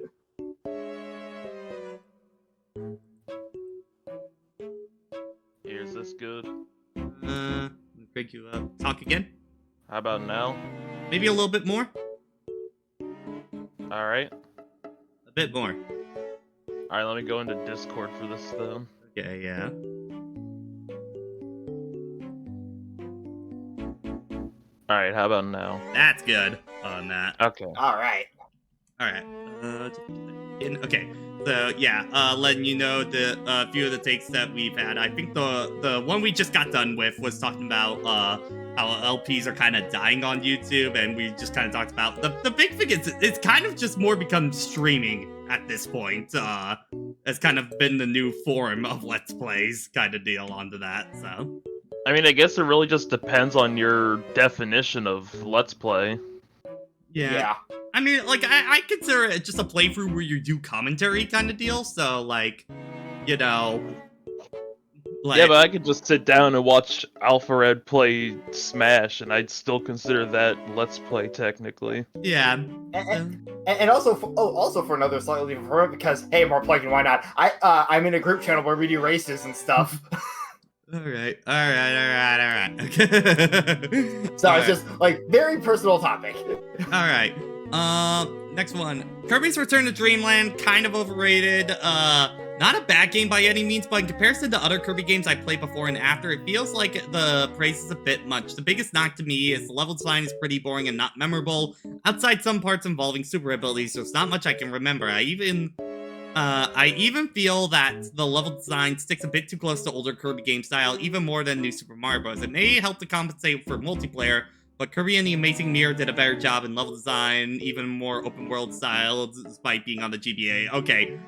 Is this good? Let me break you up. Talk again? How about now? Maybe a little bit more? Alright. A bit more. Alright, let me go into Discord for this then. Okay, yeah. Alright, how about now? That's good on that. Okay. Alright. Alright. Okay. So yeah, letting you know the few of the takes that we've had. I think the one we just got done with was talking about how LPs are kind of dying on YouTube, and we just kind of talked about the big thing is it's kind of just more become streaming at this point. Has kind of been the new form of Let's Plays kind of deal onto that. So I mean, I guess it really just depends on your definition of Let's Play. yeah. I mean, like, I consider it just a playthrough where you do commentary kind of deal, so, like, you know... Like, Yeah, but I could just sit down and watch Alpha Red play Smash, and I'd still consider that Let's Play, technically. yeah. And also, for another slightly different format, because, hey, more plugging, why not? I'm in a group channel where we do races and stuff. Alright. Okay. So it's just, like, very personal topic. Alright. Next one. Kirby's Return to Dreamland, kind of overrated. Not a bad game by any means, but in comparison to other Kirby games I played before and after, it feels like the praise is a bit much. The biggest knock to me is the level design is pretty boring and not memorable. Outside some parts involving super abilities, there's not much I can remember. I even feel that the level design sticks a bit too close to older Kirby game style, even more than New Super Mario Bros. It may help to compensate for multiplayer, but Kirby and the Amazing Mirror did a better job in level design, even more open world style, despite being on the GBA. Okay,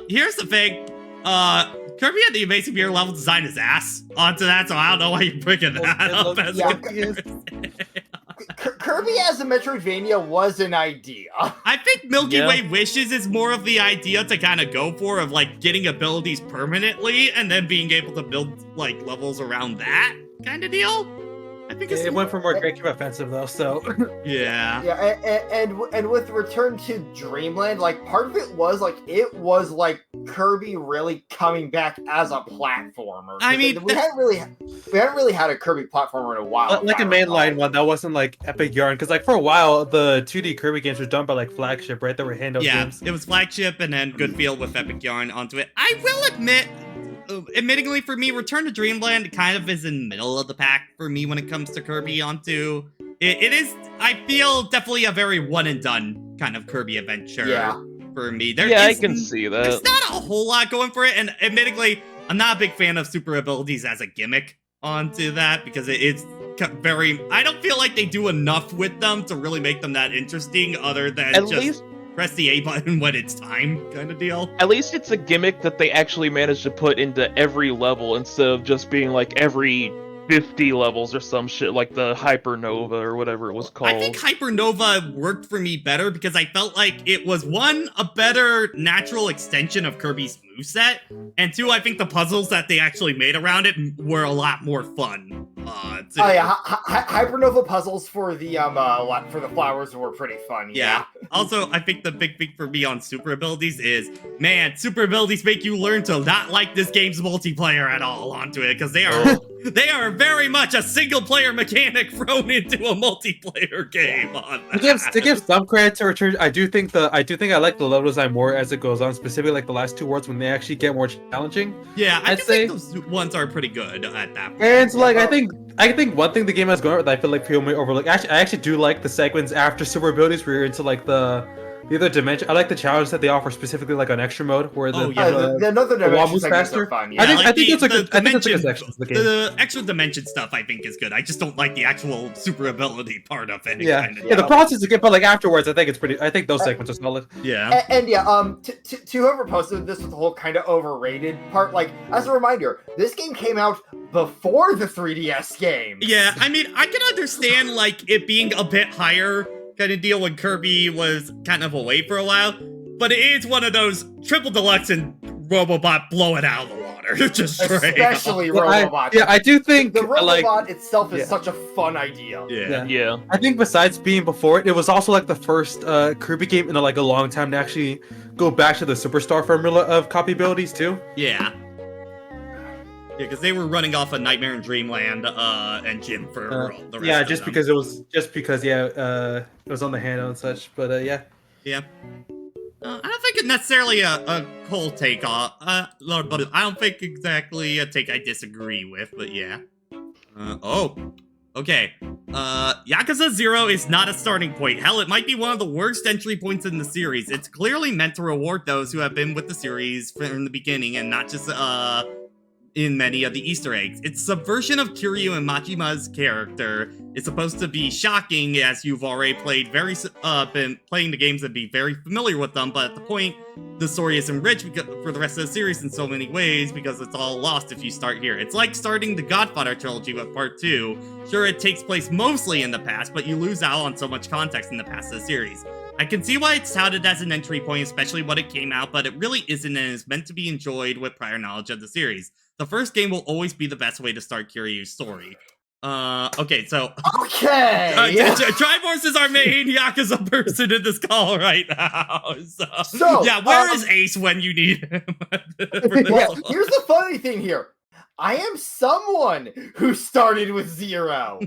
here's the thing. Kirby and the Amazing Mirror level design is ass onto that, so I don't know why you're bringing that up as a comparison. Kirby as a Metroidvania was an idea. I think Milky Way Wishes is more of the idea to kind of go for, of like getting abilities permanently and then being able to build like levels around that kind of deal. I think it went for more GameCube offensive though, so yeah. And with Return to Dreamland, like part of it was like Kirby really coming back as a platformer. I mean, we haven't really had a Kirby platformer in a while. like a mainline one that wasn't like Epic Yarn, because like for a while the 2D Kirby games were done by like Flagship, right? That were handheld games. It was Flagship and then Goodfield with Epic Yarn onto it. I will admit, admittingly for me, Return to Dreamland kind of is in middle of the pack for me when it comes to Kirby onto. It is, I feel, definitely a very one and done kind of Kirby adventure for me. I can see that. There's not a whole lot going for it, and admittingly, I'm not a big fan of super abilities as a gimmick onto that, because it's very, I don't feel like they do enough with them to really make them that interesting, other than At least press the A button when it's time kind of deal. At least it's a gimmick that they actually managed to put into every level instead of just being like every 50 levels or some shit, like the Hypernova or whatever it was called. I think Hypernova worked for me better because I felt like it was, one, a better natural extension of Kirby's moveset, and two, I think the puzzles that they actually made around it were a lot more fun. Hypernova puzzles for the flowers were pretty fun. Yeah. Also, I think the big thing for me on super abilities is, man, super abilities make you learn to not like this game's multiplayer at all onto it, because they are very much a single player mechanic thrown into a multiplayer game. To give some credit to Richard, I do think I like the level design more as it goes on, specifically like the last two worlds when they actually get more challenging. Yeah, I'd say think those ones are pretty good at that point. And like I think one thing the game has going that I feel like people may overlook. Actually, I actually do like the segments after super abilities where you're into like the other dimension. I like the challenge that they offer specifically like on extra mode where the another dimension segments faster. are fun. Yeah, I think it's a good section of the game. The extra dimension stuff I think is good. I just don't like the actual super ability part of it. Yeah, the process is good, but like afterwards, I think those segments are solid. Yeah, and to whoever posted this with the whole kind of overrated part, like as a reminder, this game came out before the 3DS game. Yeah, I mean, I can understand like it being a bit higher kind of deal when Kirby was kind of away for a while, but it is one of those triple deluxe and Robobot blow it out of the water, just straight especially up. Robobot. I do think the Robobot itself is such a fun idea. Yeah. I think besides being before it was also like the first Kirby game in like a long time to actually go back to the Superstar formula of copy abilities too. Yeah. Yeah, because they were running off a Nightmare in Dreamland engine for the rest of them. Because it was it was on the handle and such. But yeah. Yeah. I don't think it's necessarily a cold take but I don't think exactly a take I disagree with, but yeah. Okay. Yakuza 0 is not a starting point. Hell, it might be one of the worst entry points in the series. It's clearly meant to reward those who have been with the series from the beginning and not just, in many of the Easter eggs. Its subversion of Kiryu and Machima's character is supposed to be shocking as you've already been playing the games and be very familiar with them, but at the point, the story is enriched for the rest of the series in so many ways because it's all lost if you start here. It's like starting the Godfather trilogy with part 2. Sure, it takes place mostly in the past, but you lose out on so much context in the past of the series. I can see why it's touted as an entry point, especially when it came out, but it really isn't and is meant to be enjoyed with prior knowledge of the series. The first game will always be the best way to start Kiryu's story. Okay, so... Okay! Triforce is our main Yakuza person in this call right now. So yeah, where is Ace when you need him? Well, here's the funny thing here. I am someone who started with 0.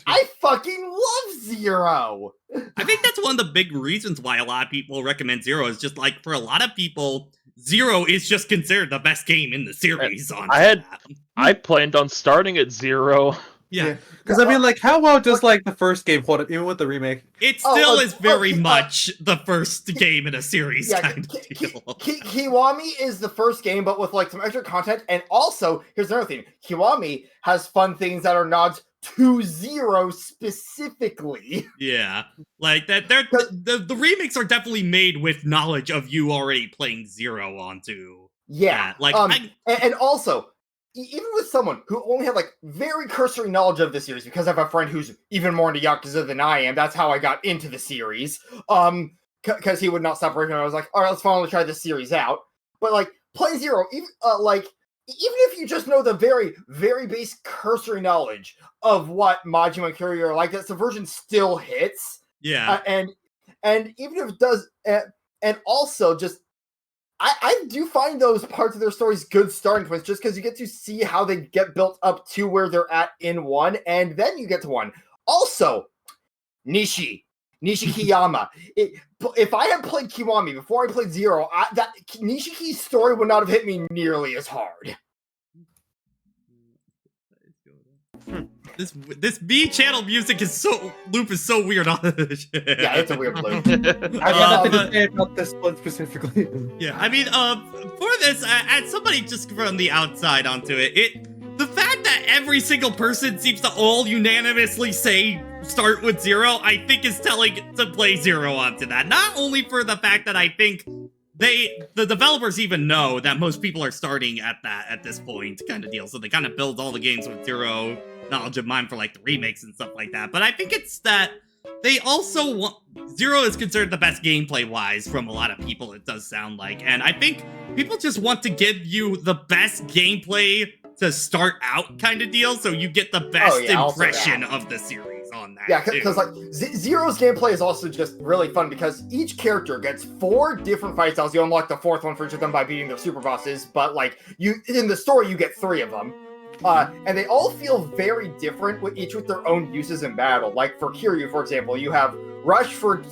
I fucking love 0. I think that's one of the big reasons why a lot of people recommend 0 is just like, for a lot of people... 0 is just considered the best game in the series. I planned on starting at 0. Yeah, because I mean, like, how well does like the first game hold up, even with the remake? It still is very much the first game in a series kind of deal. Kiwami is the first game, but with like some extra content, and also here's another thing: Kiwami has fun things that are nods to 0 specifically. Yeah, like that. The remakes are definitely made with knowledge of you already playing 0 onto. Yeah, that. Like, and also. Even with someone who only had like very cursory knowledge of the series, because I have a friend who's even more into Yakuza than I am. That's how I got into the series. Because he would not stop working. I was like, all right, let's finally try this series out. But like, play 0, even if you just know the very, very base cursory knowledge of what Majima and Kiryu are like, that subversion still hits. Yeah, and even if it does, and also just. I do find those parts of their stories good starting points just because you get to see how they get built up to where they're at in 1, and then you get to 1. Also, Nishi Kiyama. If I had played Kiwami before I played 0, that Nishiki's story would not have hit me nearly as hard. This B channel music is so weird on this shit. Yeah, it's a weird loop. I got nothing to say about this one specifically. Yeah, I mean, for this, as somebody just from the outside onto it, the fact that every single person seems to all unanimously say start with 0, I think is telling to play 0 onto that. Not only for the fact that I think the developers even know that most people are starting at this point kind of deal, so they kind of build all the games with 0 knowledge of mine for like the remakes and stuff like that. But I think it's that they also want Zero is considered the best gameplay wise from a lot of people. It does sound like, and I think people just want to give you the best gameplay to start out kind of deal, so you get the best impression of the series on that. Yeah, because like Zero's gameplay is also just really fun because each character gets 4 different fight styles. You unlock the 4th one for each of them by beating their super bosses, but like you in the story you get 3 of them. And they all feel very different, with each with their own uses in battle. Like for Kiryu, for example, you have Rush for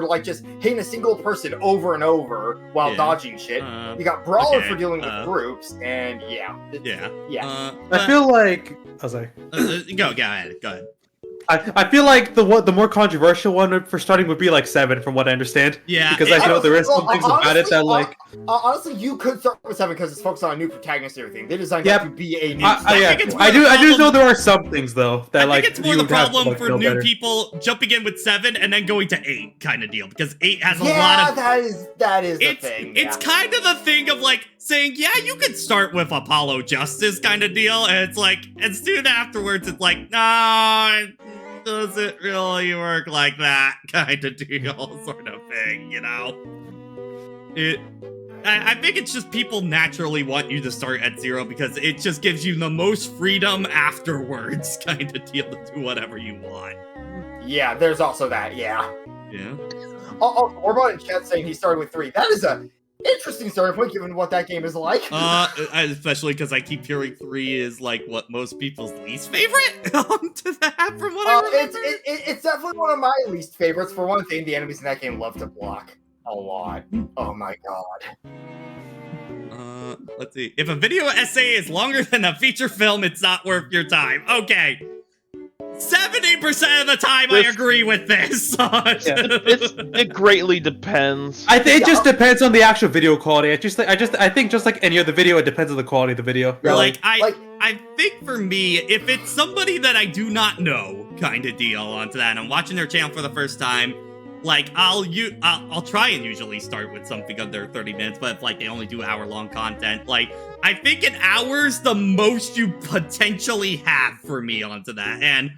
like just hitting a single person over and over while dodging shit. You got Brawler for dealing with groups, and I feel like I was like, go ahead. I feel like the more controversial one for starting would be like 7, from what I understand. Yeah, because I know there is some things about it that like. Honestly, you could start with 7 because it's focused on a new protagonist and everything. They designed it to be a new. I do know there are some things though that I think it's more the problem for new people jumping in with 7 and then going to 8 kind of deal, because 8 has a lot of. that is the thing. It's kind of the thing of like saying, yeah, you could start with Apollo Justice kind of deal, and it's like, and soon afterwards it's like, no, it doesn't really work like that kind of deal, sort of thing, you know? I think it's just people naturally want you to start at 0 because it just gives you the most freedom afterwards kind of deal to do whatever you want. Yeah, there's also that, yeah. Yeah. Orbot in chat saying he started with 3. That is a interesting starting point given what that game is like. Especially because I keep hearing 3 is like what most people's least favorite to that, from what I remember. It's definitely one of my least favorites. For one thing, the enemies in that game love to block a lot. Oh my god. Let's see. If a video essay is longer than a feature film, it's not worth your time. Okay. 70% of the time I agree with this. It greatly depends. I think it just depends on the actual video quality. I think just like any other video, it depends on the quality of the video. Really. I think for me, if it's somebody that I do not know kind of deal onto that, and I'm watching their channel for the first time, like I'll try and usually start with something under 30 minutes, but if like they only do hour-long content, like I think an hour's the most you potentially have for me onto that. And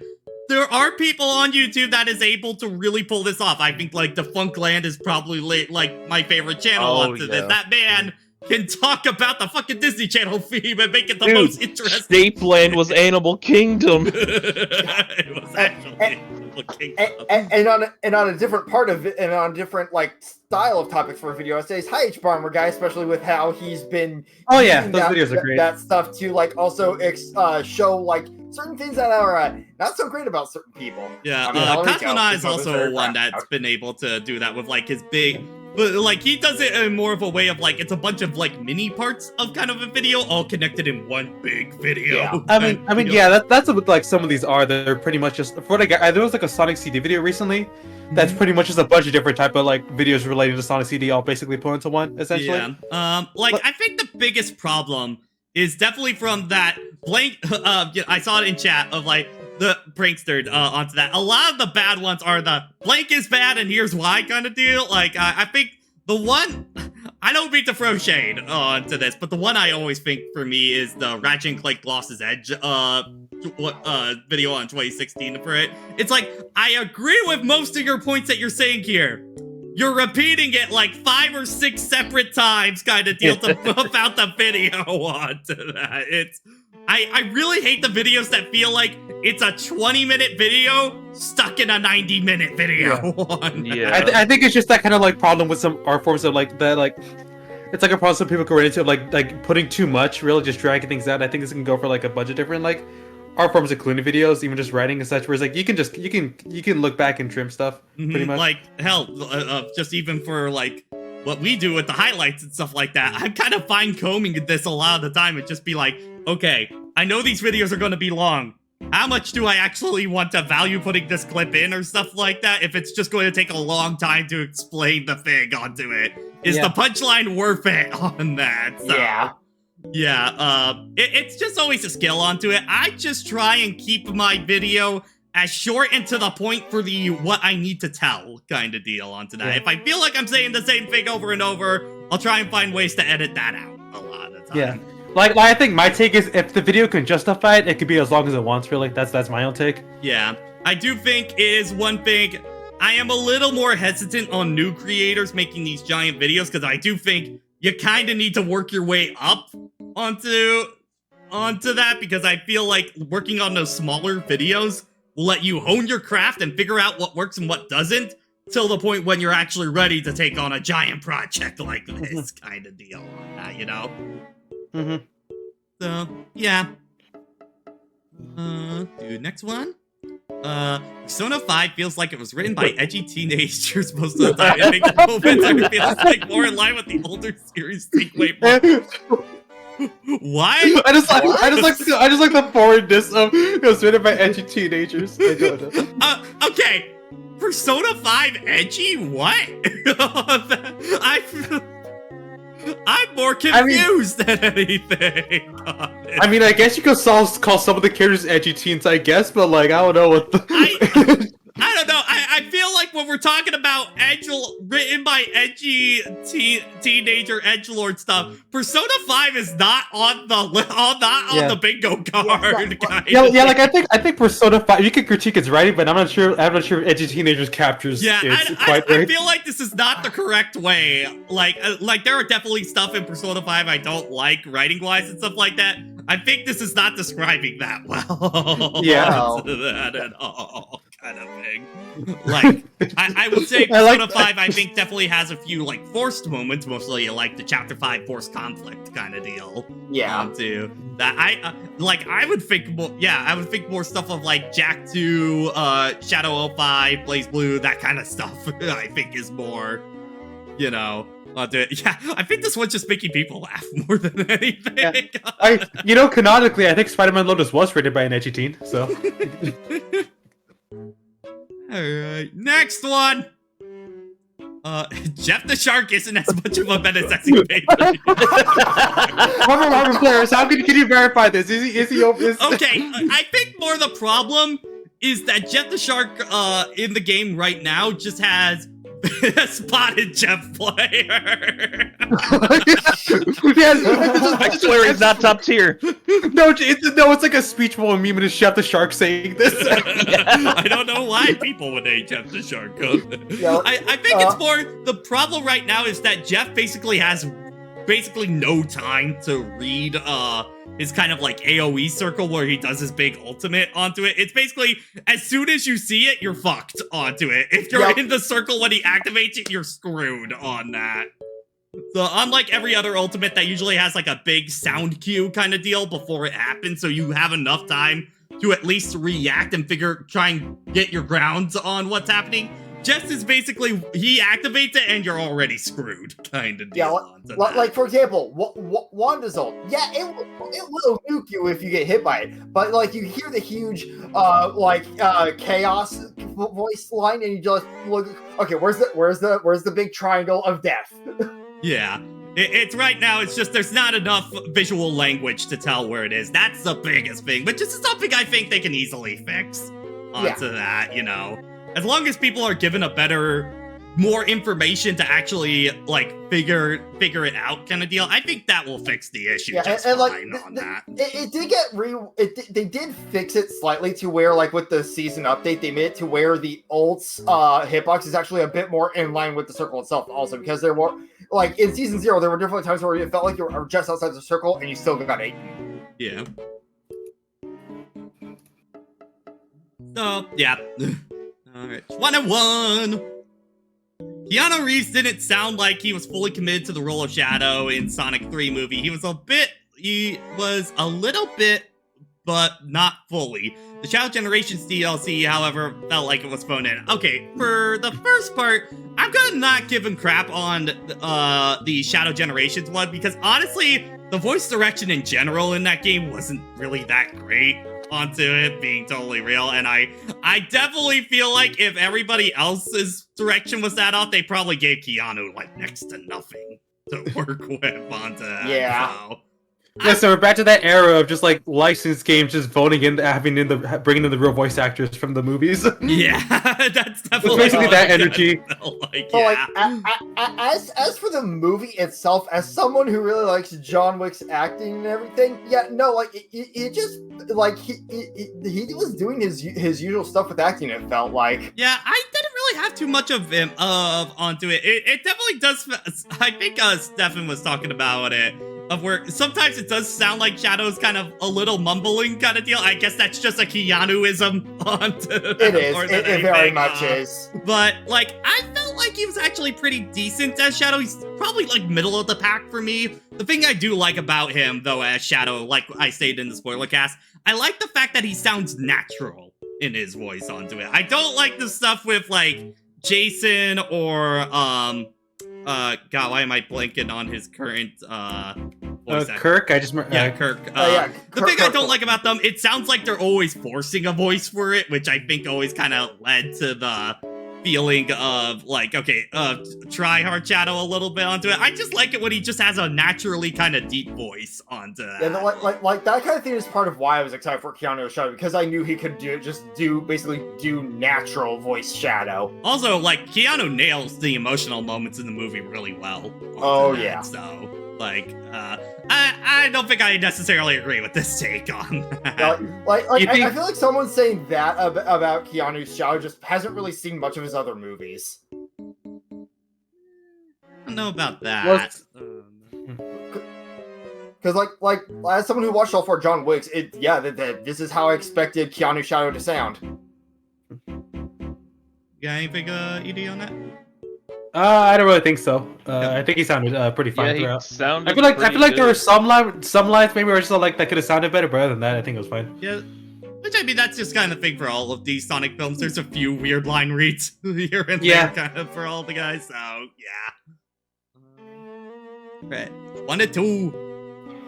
there are people on YouTube that is able to really pull this off. I think like Defunctland is probably like my favorite channel onto this. That man can talk about the fucking Disney Channel theme and make it the most interesting. Stapeland was Animal Kingdom. It was actually Animal Kingdom. And on a different part of it, and on a different like style of topics for video essays, hi H-Bomber guy, especially with how he's been those videos are great. That stuff to like also show like certain things that are not so great about certain people. Yeah, Cosmonaut is also one that's been able to do that with like his big. But, like, he does it in more of a way of, like, it's a bunch of, like, mini parts of kind of a video all connected in one big video. Yeah. I mean, yeah, that's what, like, some of these are. They're pretty much just, for what I got, there was, like, a Sonic CD video recently that's pretty much just a bunch of different type of, like, videos relating to Sonic CD all basically put into one, essentially. Yeah. I think the biggest problem is definitely from that blank, I saw it in chat of, like, the prankster onto that. A lot of the bad ones are the blank is bad and here's why kind of deal. Like, I think the one, I don't mean to throw shade onto this, but the one I always think for me is the Ratchet and Clank Lost Edge video on 2016 for it. It's like, I agree with most of your points that you're saying here. You're repeating it like 5 or 6 separate times kind of deal to buff out the video onto that. I really hate the videos that feel like it's a 20-minute video stuck in a 90-minute video. Yeah. I think it's just that kind of like problem with some art forms of like that, like it's like a problem some people can run into of like putting too much, really just dragging things out. I think this can go for like a bunch of different like art forms, including videos, even just writing and such. Where it's like you can look back and trim stuff pretty much. Like hell, just even for like what we do with the highlights and stuff like that. I'm kind of fine combing this a lot of the time and just be like, okay, I know these videos are going to be long. How much do I actually want to value putting this clip in or stuff like that? If it's just going to take a long time to explain the thing onto it, is the punchline worth it on that? So, it's just always a skill onto it. I just try and keep my video as short and to the point for the what I need to tell kind of deal onto that. If I feel like I'm saying the same thing over and over, I'll try and find ways to edit that out a lot of the time. Yeah. Like I think my take is if the video can justify it, it could be as long as it wants. Really, that's my own take. Yeah, I do think it is one thing. I am a little more hesitant on new creators making these giant videos because I do think you kind of need to work your way up onto that, because I feel like working on those smaller videos will let you hone your craft and figure out what works and what doesn't till the point when you're actually ready to take on a giant project like this kind of deal, you know? Mm-hmm. So, yeah. Dude, next one. Persona 5 feels like it was written by edgy teenagers most of the time. It makes moments where it feels like more in line with the older series take way more. Why? I just like the forwardness of it was written by edgy teenagers. I don't know. Okay. Persona 5 edgy? What? I'm more confused than anything. I mean, I guess you could call some of the characters edgy teens, I guess, but like, I don't know what the... I don't know. I feel like when we're talking about written by edgy teenager edgelord stuff, Persona 5 is not on the bingo card. Yeah, like I think Persona 5. You can critique its writing, but I'm not sure if edgy teenagers captures. Yeah, I feel like this is not the correct way. Like there are definitely stuff in Persona 5 I don't like writing wise and stuff like that. I think this is not describing that well. Yeah. That at all. Kind of thing. Like, I would say Persona 5, I think, definitely has a few, like, forced moments, mostly, like, the Chapter 5 forced conflict kind of deal. Yeah. Too. That, I would think more stuff of, like, Jack 2, Shadow 05, Blaze Blue, that kind of stuff, I think is more, you know, yeah, I think this one's just making people laugh more than anything. Yeah. Canonically, I think Spider-Man Lotus was written by an edgy teen, so... Alright, next one! Jeff the Shark isn't as much of a menace as he paid. Robert Players, how can you verify this? Is he open? Okay, I think more the problem is that Jeff the Shark in the game right now just has a spotted Jeff player. I swear he's not top tier. No, it's like a speech bubble meme and it's Jeff the Shark saying this. I don't know why people would hate Jeff the Shark. I think it's more the problem right now is that Jeff basically has no time to read his kind of like AoE circle where he does his big ultimate onto it. It's basically as soon as you see it, you're fucked onto it. If you're in the circle when he activates it, you're screwed on that. So unlike every other ultimate that usually has like a big sound cue kind of deal before it happens, so you have enough time to at least react and try and get your grounds on what's happening. Just is basically, he activates it and you're already screwed, kind of deal. Yeah, like for example, Wanda's ult. Yeah, it will nuke you if you get hit by it. But like you hear the huge chaos voice line, and you just look. Okay, where's the big triangle of death? Yeah. It's right now, it's just there's not enough visual language to tell where it is. That's the biggest thing, but just something I think they can easily fix onto that, you know. As long as people are given more information to actually like figure it out kind of deal, I think that will fix the issue just fine on that. It did get they did fix it slightly to where like with the season update they made it to where the ult's hitbox is actually a bit more in line with the circle itself also, because there were like in season 0 there were different times where it felt like you were just outside the circle and you still got 8. Yeah. So yeah. Alright, 1-1! Keanu Reeves didn't sound like he was fully committed to the role of Shadow in Sonic 3 movie. He was a little bit, but not fully. The Shadow Generations DLC, however, felt like it was phoned in. Okay, for the first part, I'm gonna not give him crap on the Shadow Generations one, because honestly, the voice direction in general in that game wasn't really that great. Onto it being totally real, and I definitely feel like if everybody else's direction was that off, they probably gave Keanu like next to nothing to work with onto that. Yeah. So. Yeah, so we're back to that era of just like licensed games, just voting in, bringing in the real voice actors from the movies. Yeah, that's definitely basically what that it energy. kinda felt like, But yeah. as for the movie itself, as someone who really likes John Wick's acting and everything, yeah, no, like it just like he was doing his usual stuff with acting. It felt like. Yeah, I didn't really have too much of him onto it. It definitely does. I think Stefan was talking about it. Of where sometimes it does sound like Shadow's kind of a little mumbling kind of deal. I guess that's just a Keanu-ism onto It is. It very much is. But like, I felt like he was actually pretty decent as Shadow. He's probably like middle of the pack for me. The thing I do like about him, though, as Shadow, like I stated in the spoiler cast, I like the fact that he sounds natural in his voice onto it. I don't like the stuff with like Jason or God, why am I blanking on his current voice actor? Kirk, I just Kirk. The thing I don't like about them, it sounds like they're always forcing a voice for it, which I think always kind of led to the feeling of like, okay, try hard Shadow a little bit onto it. I just like it when he just has a naturally kind of deep voice onto that. Yeah, like that kind of thing is part of why I was excited for Keanu Shadow, because I knew he could basically do natural voice Shadow. Also, like, Keanu nails the emotional moments in the movie really well. Oh, yeah. So, like, I don't think I necessarily agree with this take on that. I feel like someone saying that about Keanu Shadow just hasn't really seen much of his other movies. I don't know about that. Because like as someone who watched all four John Wicks, this is how I expected Keanu Shadow to sound. You got anything, ED, on that? I don't really think so. I think he sounded pretty fine throughout. Sounded I feel like good. there were some lines maybe were just like that could have sounded better, but other than that, I think it was fine. Yeah. Which, I mean, that's just kind of thing for all of these Sonic films. There's a few weird line reads here and there kind of for all the guys, so yeah. Right. 1 to 2.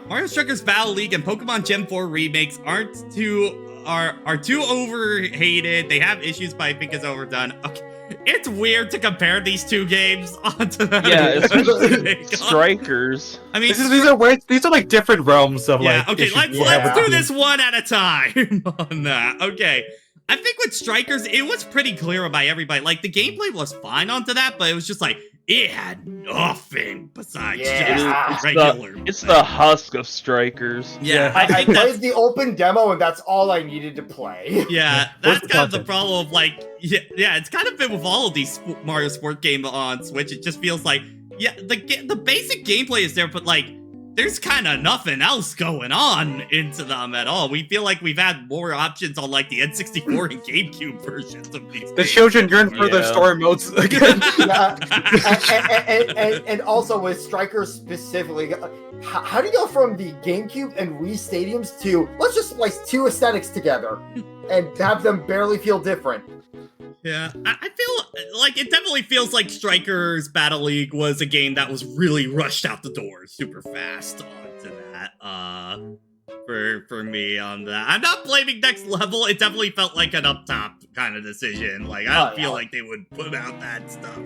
Mario Strikers Battle League and Pokemon Gen 4 remakes are too overhated. They have issues, but I think it's overdone. Okay. It's weird to compare these two games onto that. Yeah, especially Strikers. I mean, these are weird. These are like different realms of like. Okay, let's do this one at a time on that. Okay. I think with Strikers, it was pretty clear by everybody. Like, the gameplay was fine onto that, but it was just like, it had nothing besides just regular. It's the husk of Strikers. Yeah, I played the open demo, and that's all I needed to play. Yeah, that's kind of the problem of like, yeah, it's kind of been with all of these Mario Sport games on Switch. It just feels like, yeah, the basic gameplay is there, but like, there's kind of nothing else going on into them at all. We feel like we've had more options on like the N64 and GameCube versions of these. The children yearn for their story modes again. and also with Strikers specifically, how do you go from the GameCube and Wii stadiums to let's just splice two aesthetics together and have them barely feel different? Yeah, I feel like it definitely feels like Strikers Battle League was a game that was really rushed out the door super fast onto that. For me on that. I'm not blaming Next Level. It definitely felt like an up top kind of decision. Like, I don't feel like they would put out that stuff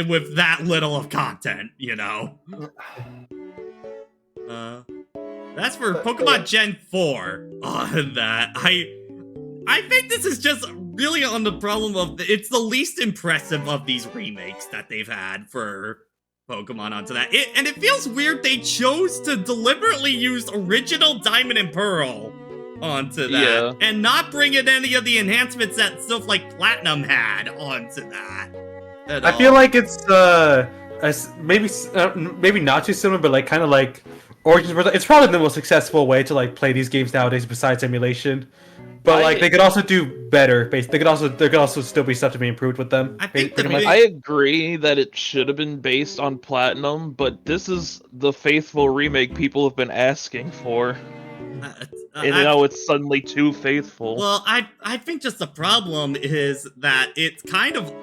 with that little of content, you know? That's for Pokemon Gen 4 on that. I think this is just really on the problem of it's the least impressive of these remakes that they've had for Pokemon onto that. And it feels weird they chose to deliberately use original Diamond and Pearl onto that and not bring in any of the enhancements that stuff like Platinum had onto that. I feel like it's maybe not too similar, but like kind of like Origins. It's probably the most successful way to like play these games nowadays besides emulation. But like they could also do better. There could also still be stuff to be improved with them. I agree that it should have been based on Platinum, but this is the faithful remake people have been asking for. And now it's suddenly too faithful. Well, I think just the problem is that it's kind of.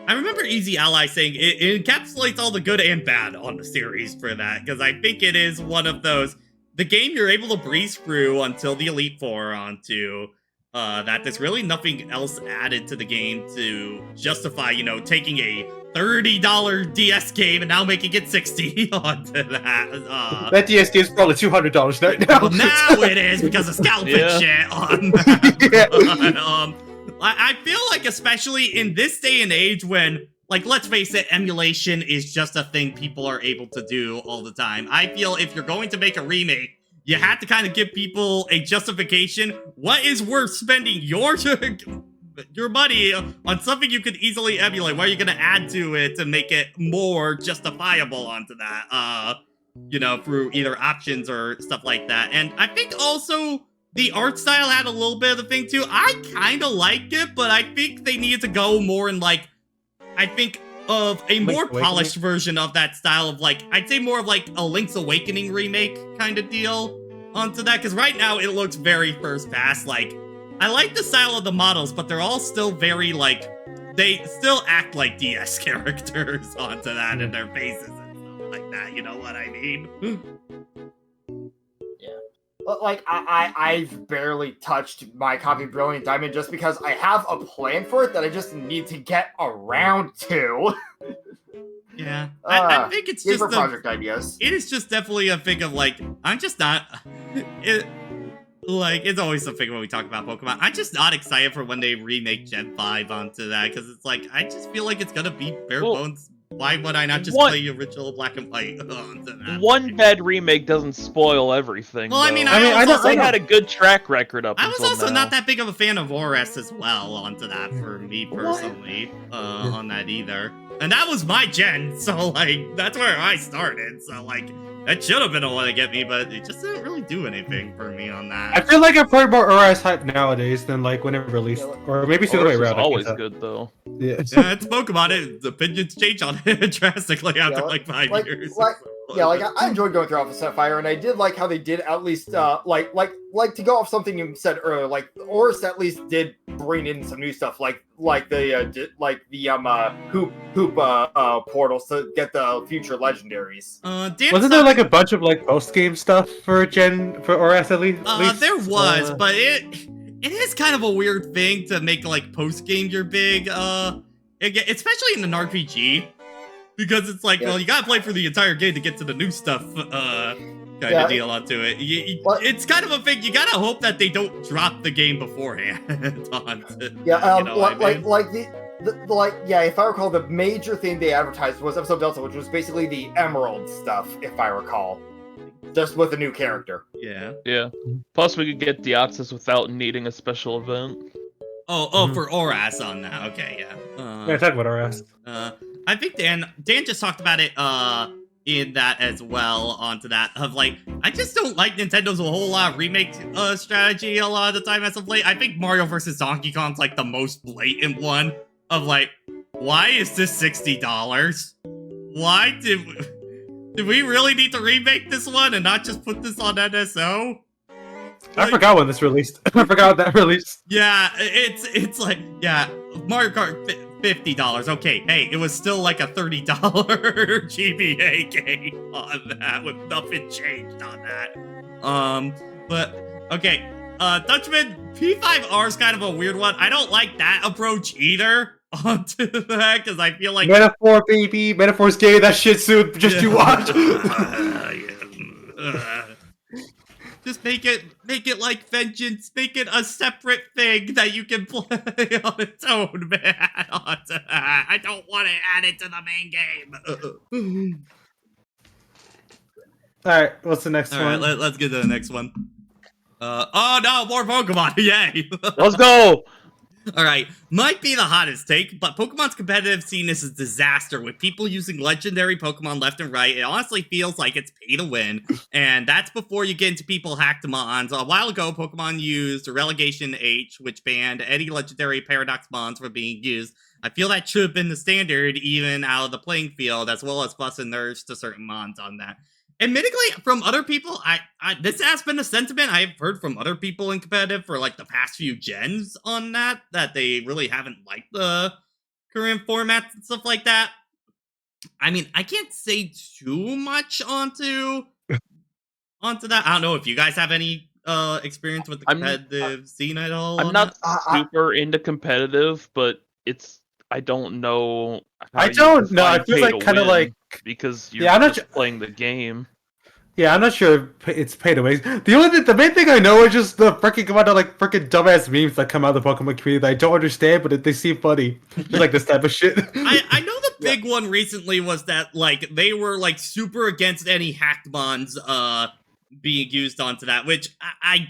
I remember Easy Ally saying it encapsulates all the good and bad on the series for that, because I think it is one of those. The game you're able to breeze through until the Elite Four onto. That there's really nothing else added to the game to justify, taking a $30 DS game and now making it $60 onto that. That DS game is probably $200 right now. Well, now it is because of scalping shit on that. I feel like, especially in this day and age when, like, let's face it, emulation is just a thing people are able to do all the time. I feel if you're going to make a remake, you have to kind of give people a justification. What is worth spending your money on something you could easily emulate? What are you going to add to it to make it more justifiable onto that? You know, through either options or stuff like that. And I think also the art style had a little bit of the thing too. I kind of liked it, but I think they needed to go more in like, I think of a more polished version of that style of like, I'd say more of like a Link's Awakening remake kind of deal onto that. Because right now it looks very first pass. Like, I like the style of the models, but they're all still very like, they still act like DS characters onto that in their faces and stuff like that. You know what I mean? Like, I've barely touched my copy of Brilliant Diamond just because I have a plan for it that I just need to get around to. Yeah, I think it's just project ideas. It is just definitely a thing of like, I'm just not. Like, it's always something when we talk about Pokemon. I'm just not excited for when they remake Gen 5 onto that, because it's like, I just feel like it's gonna be bare bones. Why would I not just play the original Black and White onto that? One bad remake doesn't spoil everything. Well, though. I mean, I know they had a good track record up I was until also now. not that big of a fan of ORS as well onto that for me personally, on that either. And that was my gen, so like, that's where I started, so like, that should have been the one to get me, but it just didn't really do anything for me on that. I feel like I'm probably more ORS hype nowadays than like when it released, or maybe it's the other way around. Always good though. Yeah, it's Pokemon. The opinions change on it drastically after like 5 years. I enjoyed going through Alpha Sapphire, and I did like how they did at least like to go off something you said earlier. Like Oris at least did bring in some new stuff, like the hoop portals to get the future legendaries. Wasn't there like a bunch of like post game stuff for ORS at least? There was, but it is kind of a weird thing to make like post game your big especially in an RPG. Because it's like, well, you gotta play for the entire game to get to the new stuff, kind of deal onto it. It's kind of a thing. You gotta hope that they don't drop the game beforehand. If I recall, the major thing they advertised was Episode Delta, which was basically the Emerald stuff, if I recall, just with a new character. Yeah. Yeah. Plus, we could get Deoxys without needing a special event. For ORAS on that. Okay, yeah. Yeah, talk about ORAS. I think Dan just talked about it in that as well onto that of like, I just don't like Nintendo's a whole lot of remake strategy a lot of the time as of late. I think Mario vs. Donkey Kong's like the most blatant one of like, why is this $60? Why did we really need to remake this one and not just put this on NSO? I forgot when this released. I forgot that released. Yeah, it's like, yeah, Mario Kart $50. Okay, hey, it was still like a $30 GBA game on that with nothing changed on that. But okay, Dutchman, P5R is kind of a weird one. I don't like that approach either onto that because I feel like Metaphor, baby, Metaphor's gay. That shit soon. Just you watch. Just make it like Vengeance. Make it a separate thing that you can play on its own, man. I don't want to add it to the main game. Alright, what's the next one? Alright, let's get to the next one. Oh no, more Pokemon. Yay. Let's go. Alright, might be the hottest take, but Pokemon's competitive scene is a disaster with people using legendary Pokemon left and right. It honestly feels like it's pay to win, and that's before you get into people hacked mons. A while ago, Pokemon used a Relegation H, which banned any legendary Paradox mons from being used. I feel that should have been the standard, even out of the playing field, as well as buffs and nerfs to certain mons on that. Admittedly, from other people, this has been a sentiment I've heard from other people in competitive for like the past few gens on that they really haven't liked the current formats and stuff like that. I mean, I can't say too much onto that. I don't know if you guys have any experience with the competitive scene at all. I'm not super into competitive, but it's I don't know. I don't know. It feels like kind of like because you're I'm not just playing the game. Yeah, I'm not sure it's pay to win. The main thing I know is just the freaking amount of like freaking dumbass memes that come out of the Pokemon community that I don't understand, but they seem funny. Just like this type of shit. I know the big one recently was that like they were like super against any hacked mons being used onto that, which I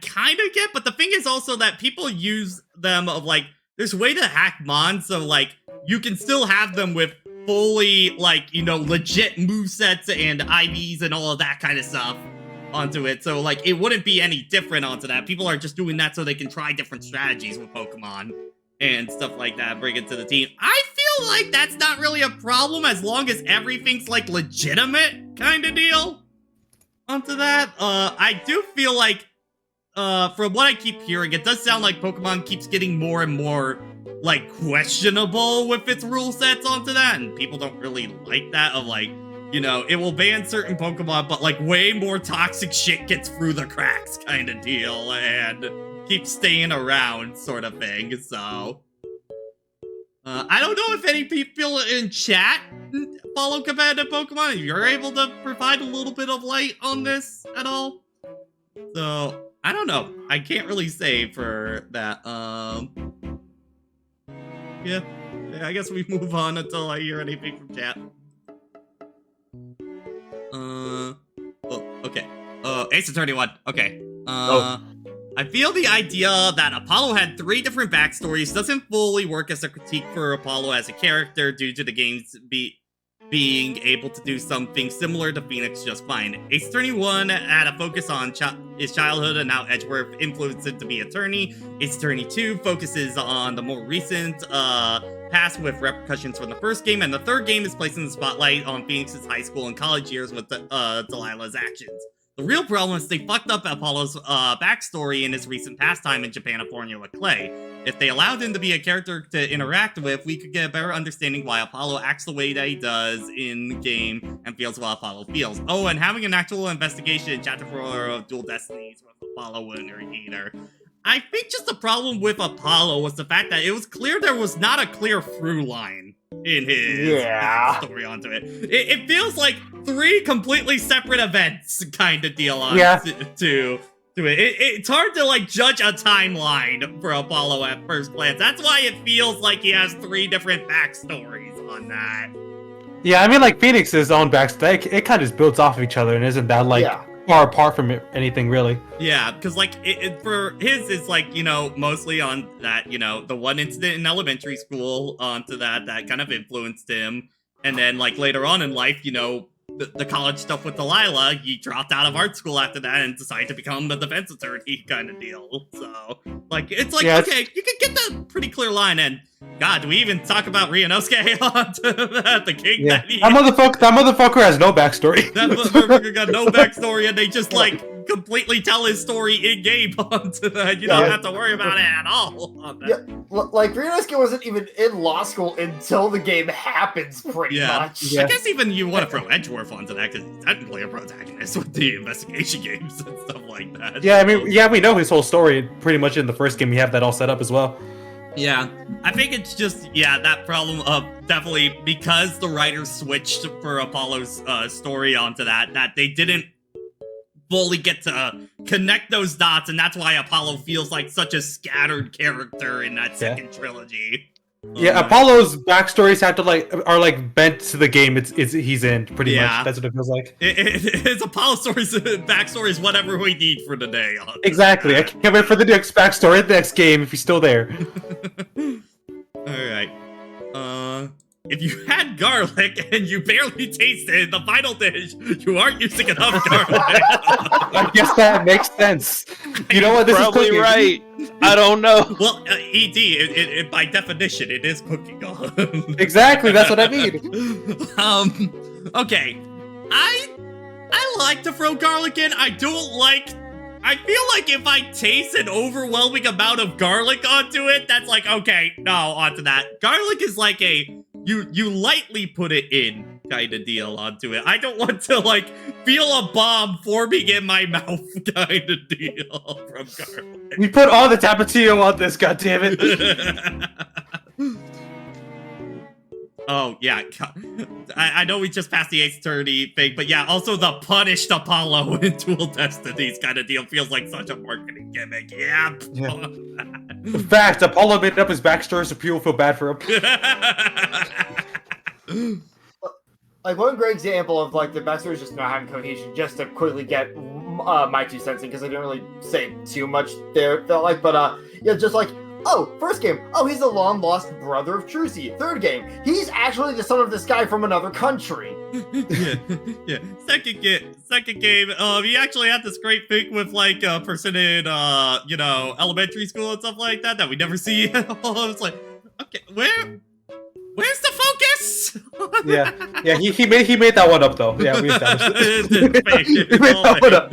kind of get, but the thing is also that people use them of like there's a way to hack mons, so like you can still have them with fully, like, you know, legit movesets and IVs and all of that kind of stuff onto it. So, like, it wouldn't be any different onto that. People are just doing that so they can try different strategies with Pokemon and stuff like that, bring it to the team. I feel like that's not really a problem as long as everything's, like, legitimate kind of deal onto that. I do feel like, from what I keep hearing, it does sound like Pokemon keeps getting more and more like questionable with its rule sets onto that, and people don't really like that of like, you know, it will ban certain Pokemon, but like way more toxic shit gets through the cracks kind of deal and keeps staying around sort of thing. So I don't know if any people in chat follow competitive Pokemon, if you're able to provide a little bit of light on this at all. So I don't know, I can't really say for that. Yeah, I guess we move on until I hear anything from chat. Oh, okay. Ace Attorney 1. Okay. I feel the idea that Apollo had 3 different backstories doesn't fully work as a critique for Apollo as a character due to the game's being able to do something similar to Phoenix just fine. Ace Attorney 1 had a focus on his childhood and how Edgeworth influenced him to be attorney. Ace Attorney 2 focuses on the more recent past with repercussions from the first game, and the third game is placing the spotlight on Phoenix's high school and college years with Delilah's actions. The real problem is they fucked up Apollo's backstory in his recent pastime in Japan of Formula Clay. If they allowed him to be a character to interact with, we could get a better understanding why Apollo acts the way that he does in the game and feels what Apollo feels. Oh, and having an actual investigation in Chapter 4 of Dual Destinies with Apollo winner either. I think just the problem with Apollo was the fact that it was clear there was not a clear through line in his story onto it. It feels like 3 completely separate events kind of deal on to it. It's hard to like judge a timeline for Apollo at first glance. That's why it feels like he has 3 different backstories on that. Yeah, I mean, like Phoenix's own backstory, it kind of just builds off of each other and isn't that like far apart from anything really. Yeah, because like for his, it's like, you know, mostly on that, you know, the one incident in elementary school onto that kind of influenced him, and then like later on in life, you know, the college stuff with Delilah, he dropped out of art school after that and decided to become the defense attorney kind of deal. So, like, it's like, okay, you can get the pretty clear line, and God, do we even talk about Ryunosuke onto that? The king that he... That motherfucker has no backstory. That motherfucker got no backstory, and they just, like, completely tell his story in-game onto that. You don't have to worry about it at all. On that. Yeah, like, Ryunosuke wasn't even in law school until the game happens, pretty much. Yeah. I guess even you want to throw Edgeworth onto that, because he's technically a protagonist with the investigation games and stuff like that. Yeah, I mean, we know his whole story pretty much in the first game. We have that all set up as well. Yeah, I think it's just, that problem of definitely because the writers switched for Apollo's story onto that they didn't fully get to connect those dots, and that's why Apollo feels like such a scattered character in that second trilogy. Yeah, Apollo's backstories have to are bent to the game he's in pretty much. That's what it feels like. His Apollo story's backstory is whatever we need for the day. Exactly. I can't wait for the next backstory in the next game if he's still there. Alright. If you had garlic and you barely tasted the final dish, you aren't using enough garlic. I guess that makes sense. You know what? This probably is cooking. Right. I don't know. Well, ED, by definition, it is cooking. Exactly. That's what I mean. Okay. I like to throw garlic in. I feel like if I taste an overwhelming amount of garlic onto it, that's like, okay, no, onto that. Garlic is like you lightly put it in kind of deal onto it. I don't want to feel a bomb forming in my mouth kind of deal from garlic. We put all the Tapatio on this, goddammit. Oh, yeah. I know we just passed the Ace Attorney thing, but yeah, also the punished Apollo in Dual Destinies kind of deal feels like such a marketing gimmick. Yeah. In fact, Apollo made up his backstory so people feel bad for him. Like, one great example of, like, the backstory is just not having cohesion, just to quickly get my 2 cents in, because I didn't really say too much there, felt like, but, yeah, just like, oh, first game, oh, he's the long-lost brother of Trucy. Third game, he's actually the son of this guy from another country. yeah. Second game, he actually had this great thing with, like, a person in, elementary school and stuff like that we never see at all. I was like, okay, where's the focus? yeah. He made that one up though. Yeah, we established it. He made that one up.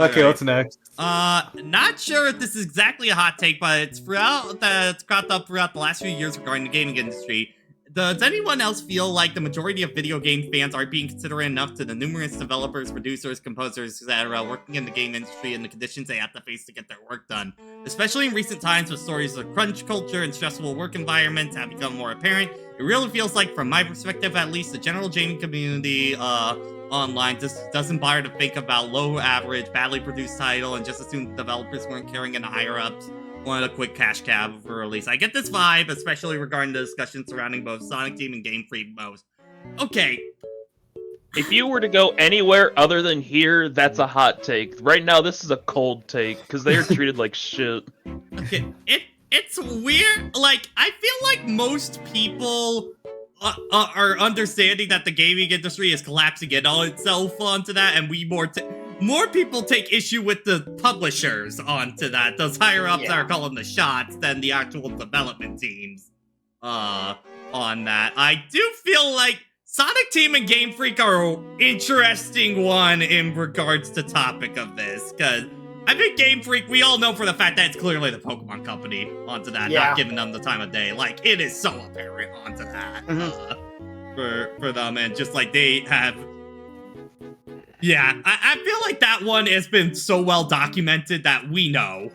Okay, what's next? Not sure if this is exactly a hot take, but it's cropped up throughout the last few years regarding the gaming industry. Does anyone else feel like the majority of video game fans aren't being considerate enough to the numerous developers, producers, composers that are working in the game industry and the conditions they have to face to get their work done? Especially in recent times with stories of crunch culture and stressful work environments have become more apparent, it really feels like, from my perspective at least, the general gaming community online just doesn't bother to think about low average, badly produced title and just assume developers weren't caring and the higher-ups wanted a quick cash cab for release. I get this vibe, especially regarding the discussion surrounding both Sonic Team and Game Freak most. Okay. If you were to go anywhere other than here, that's a hot take. Right now, this is a cold take, because they are treated like shit. Okay, it's weird. Like, I feel like most people are understanding that the gaming industry is collapsing in on itself onto that, and more people take issue with the publishers onto that. Those higher-ups that are calling the shots than the actual development teams on that. I do feel like Sonic Team and Game Freak are an interesting one in regards to topic of this, because I think Game Freak, we all know for the fact that it's clearly the Pokemon company onto that, not giving them the time of day. Like, it is so apparent onto that for them, and just like they have... Yeah, I feel like that one has been so well documented that we know.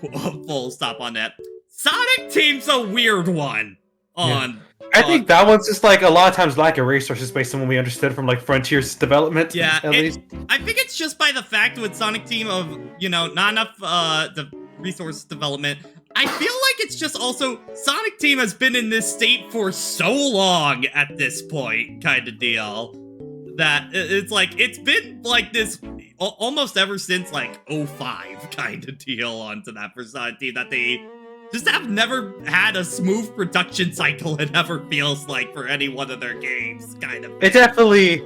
Full stop on that. Sonic Team's a weird one. I think that one's just like a lot of times lack of resources based on what we understood from like Frontier's development. Yeah, at least. I think it's just by the fact with Sonic Team of, not enough the resource development. I feel like it's just also Sonic Team has been in this state for so long at this point, kind of deal. That it's like, it's been like this almost ever since like 05 kind of deal onto that for Sonic Team, that they just have never had a smooth production cycle, it ever feels like, for any one of their games, kind of. I definitely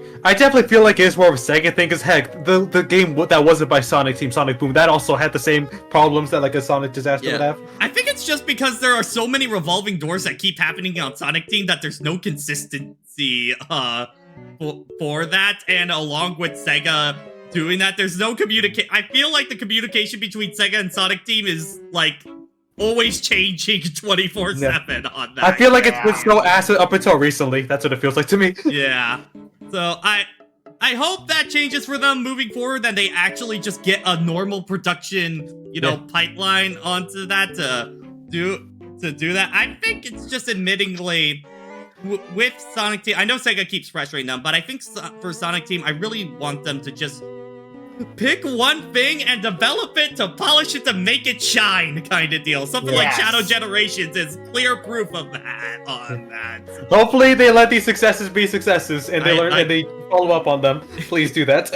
feel like it's more of a Sega thing, because heck, the game that wasn't by Sonic Team, Sonic Boom, that also had the same problems that like a Sonic Disaster would have. I think it's just because there are so many revolving doors that keep happening on Sonic Team that there's no consistency, for that, and along with Sega doing that, there's no communication. I feel like the communication between Sega and Sonic Team is like always changing 24/7 on that. I feel like it's been so acid up until recently. That's what it feels like to me. Yeah. So I hope that changes for them moving forward, and they actually just get a normal production, pipeline onto that to do that. I think it's just admittingly with Sonic Team, I know Sega keeps pressuring them, but I think for Sonic Team, I really want them to just pick one thing and develop it to polish it to make it shine, kind of deal. Something like Shadow Generations is clear proof of that on that. Hopefully they let these successes be successes, and they learn and they follow up on them. Please do that.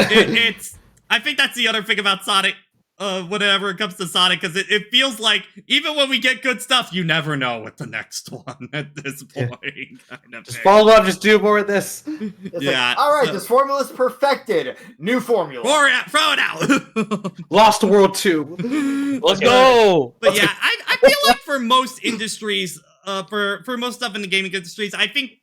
I think that's the other thing about Sonic, whenever it comes to Sonic, because it feels like even when we get good stuff, you never know with the next one at this point. Kind of just follow up, just do more of this. All right, this formula's perfected. New formula. Throw it out. Lost World 2. Let's go. But yeah, I feel like for most industries, for most stuff in the gaming industries, I think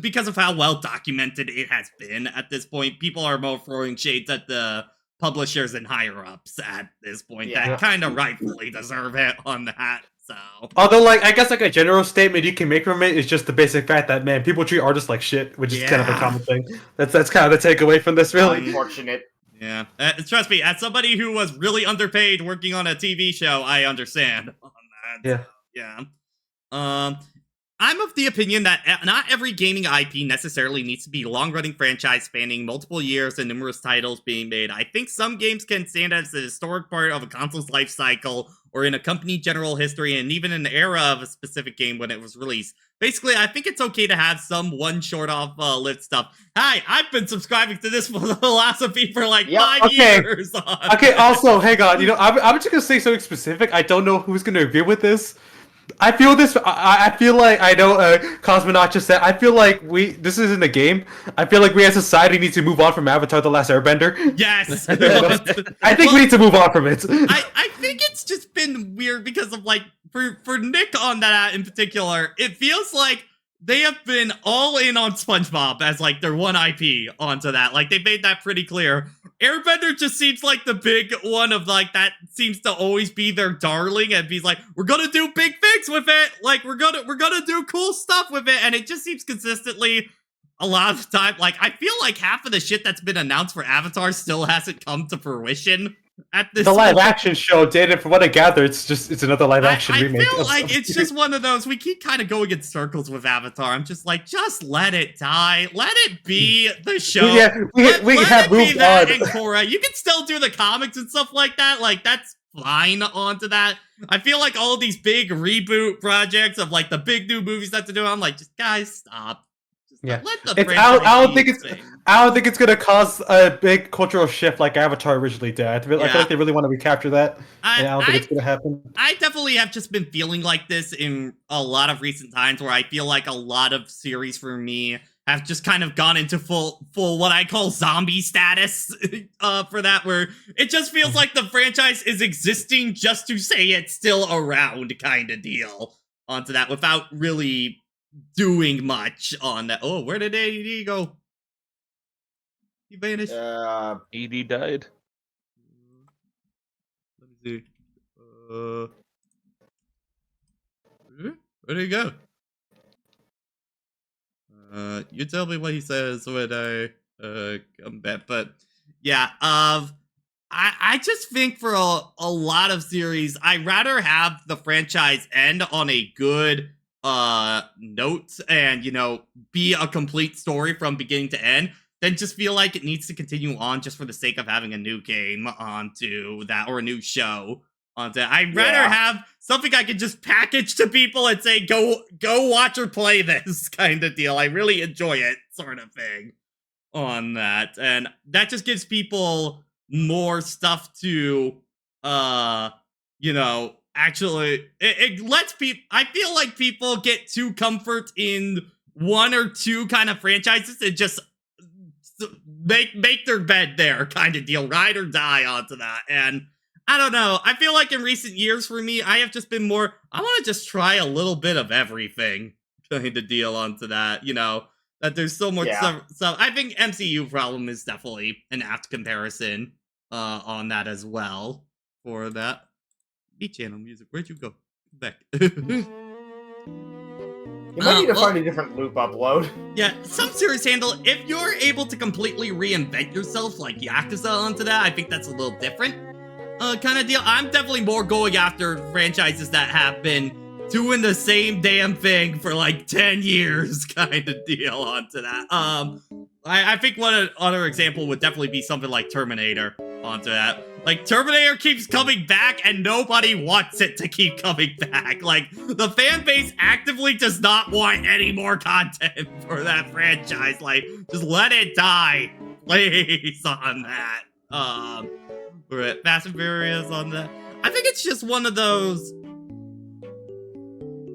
because of how well documented it has been at this point, people are more throwing shades at the publishers and higher-ups at this point that kind of rightfully deserve it on that. So, although, like, I guess like a general statement you can make from it is just the basic fact that, man, people treat artists like shit, which is kind of a common thing. That's kind of the takeaway from this, really. Unfortunate. Yeah, trust me, as somebody who was really underpaid working on a TV show, I understand on that. Yeah. So, yeah. I'm of the opinion that not every gaming IP necessarily needs to be long-running franchise spanning multiple years and numerous titles being made. I think some games can stand as a historic part of a console's life cycle or in a company general history and even an era of a specific game when it was released. Basically, I think it's okay to have some one short off lived stuff. Hi, I've been subscribing to this philosophy for like 5 years. Okay, also, hang on. You know, I'm just gonna say something specific. I don't know who's gonna agree with this. I feel this. I feel like I know. Cosmonaut just said. I feel like this isn't a game. I feel like we as society need to move on from Avatar: The Last Airbender. Yes. I think we need to move on from it. I think it's just been weird because of like for Nick on that in particular. It feels like they have been all in on SpongeBob as like their one IP onto that. Like they made that pretty clear. Airbender just seems like the big one of like that seems to always be their darling and be like, we're gonna do big things with it. Like we're gonna do cool stuff with it. And it just seems consistently a lot of the time. Like I feel like half of the shit that's been announced for Avatar still hasn't come to fruition. At this live action show did, and from what I gather, it's another live action remake. I feel like it's just one of those. We keep kind of going in circles with Avatar. I'm just like, just let it die. Let it be the show. Yeah, we have moved on. And Korra. You can still do the comics and stuff like that. Like that's fine onto that. I feel like all these big reboot projects of like the big new movies that they're doing. I'm like, just guys, stop. Yeah, let the I don't think it's gonna cause a big cultural shift like Avatar originally did. I feel like they really want to recapture that. And I don't think it's gonna happen. I definitely have just been feeling like this in a lot of recent times, where I feel like a lot of series for me have just kind of gone into full what I call zombie status for that, where it just feels like the franchise is existing just to say it's still around, kind of deal onto that, without really doing much on that. Oh, where did AD go? He vanished. AD died. Let me see. Where did he go? You tell me what he says when I come back. But yeah, I just think for a lot of series, I'd rather have the franchise end on a good note and, you know, be a complete story from beginning to end than just feel like it needs to continue on just for the sake of having a new game onto that or a new show onto that. I'd rather have something I can just package to people and say, go watch or play this kind of deal. I really enjoy it, sort of thing on that. And that just gives people more stuff to, you know, actually, it lets people. I feel like people get too comfort in one or two kind of franchises and just make their bed there, kind of deal, ride or die onto that. And I don't know. I feel like in recent years for me, I have just been more. I want to just try a little bit of everything, kind of deal onto that. You know, that there's so much stuff. So I think MCU problem is definitely an apt comparison on that as well. For that. B-channel music, where'd you go? Come back. You might need to find a different loop upload. Yeah, some series handle, if you're able to completely reinvent yourself like Yakuza onto that, I think that's a little different kind of deal. I'm definitely more going after franchises that have been doing the same damn thing for like 10 years kind of deal onto that. I think one other example would definitely be something like Terminator onto that. Like, Terminator keeps coming back and nobody wants it to keep coming back. Like, the fan base actively does not want any more content for that franchise. Like, just let it die, please, on that. We're at Fast and Furious on that. I think it's just one of those.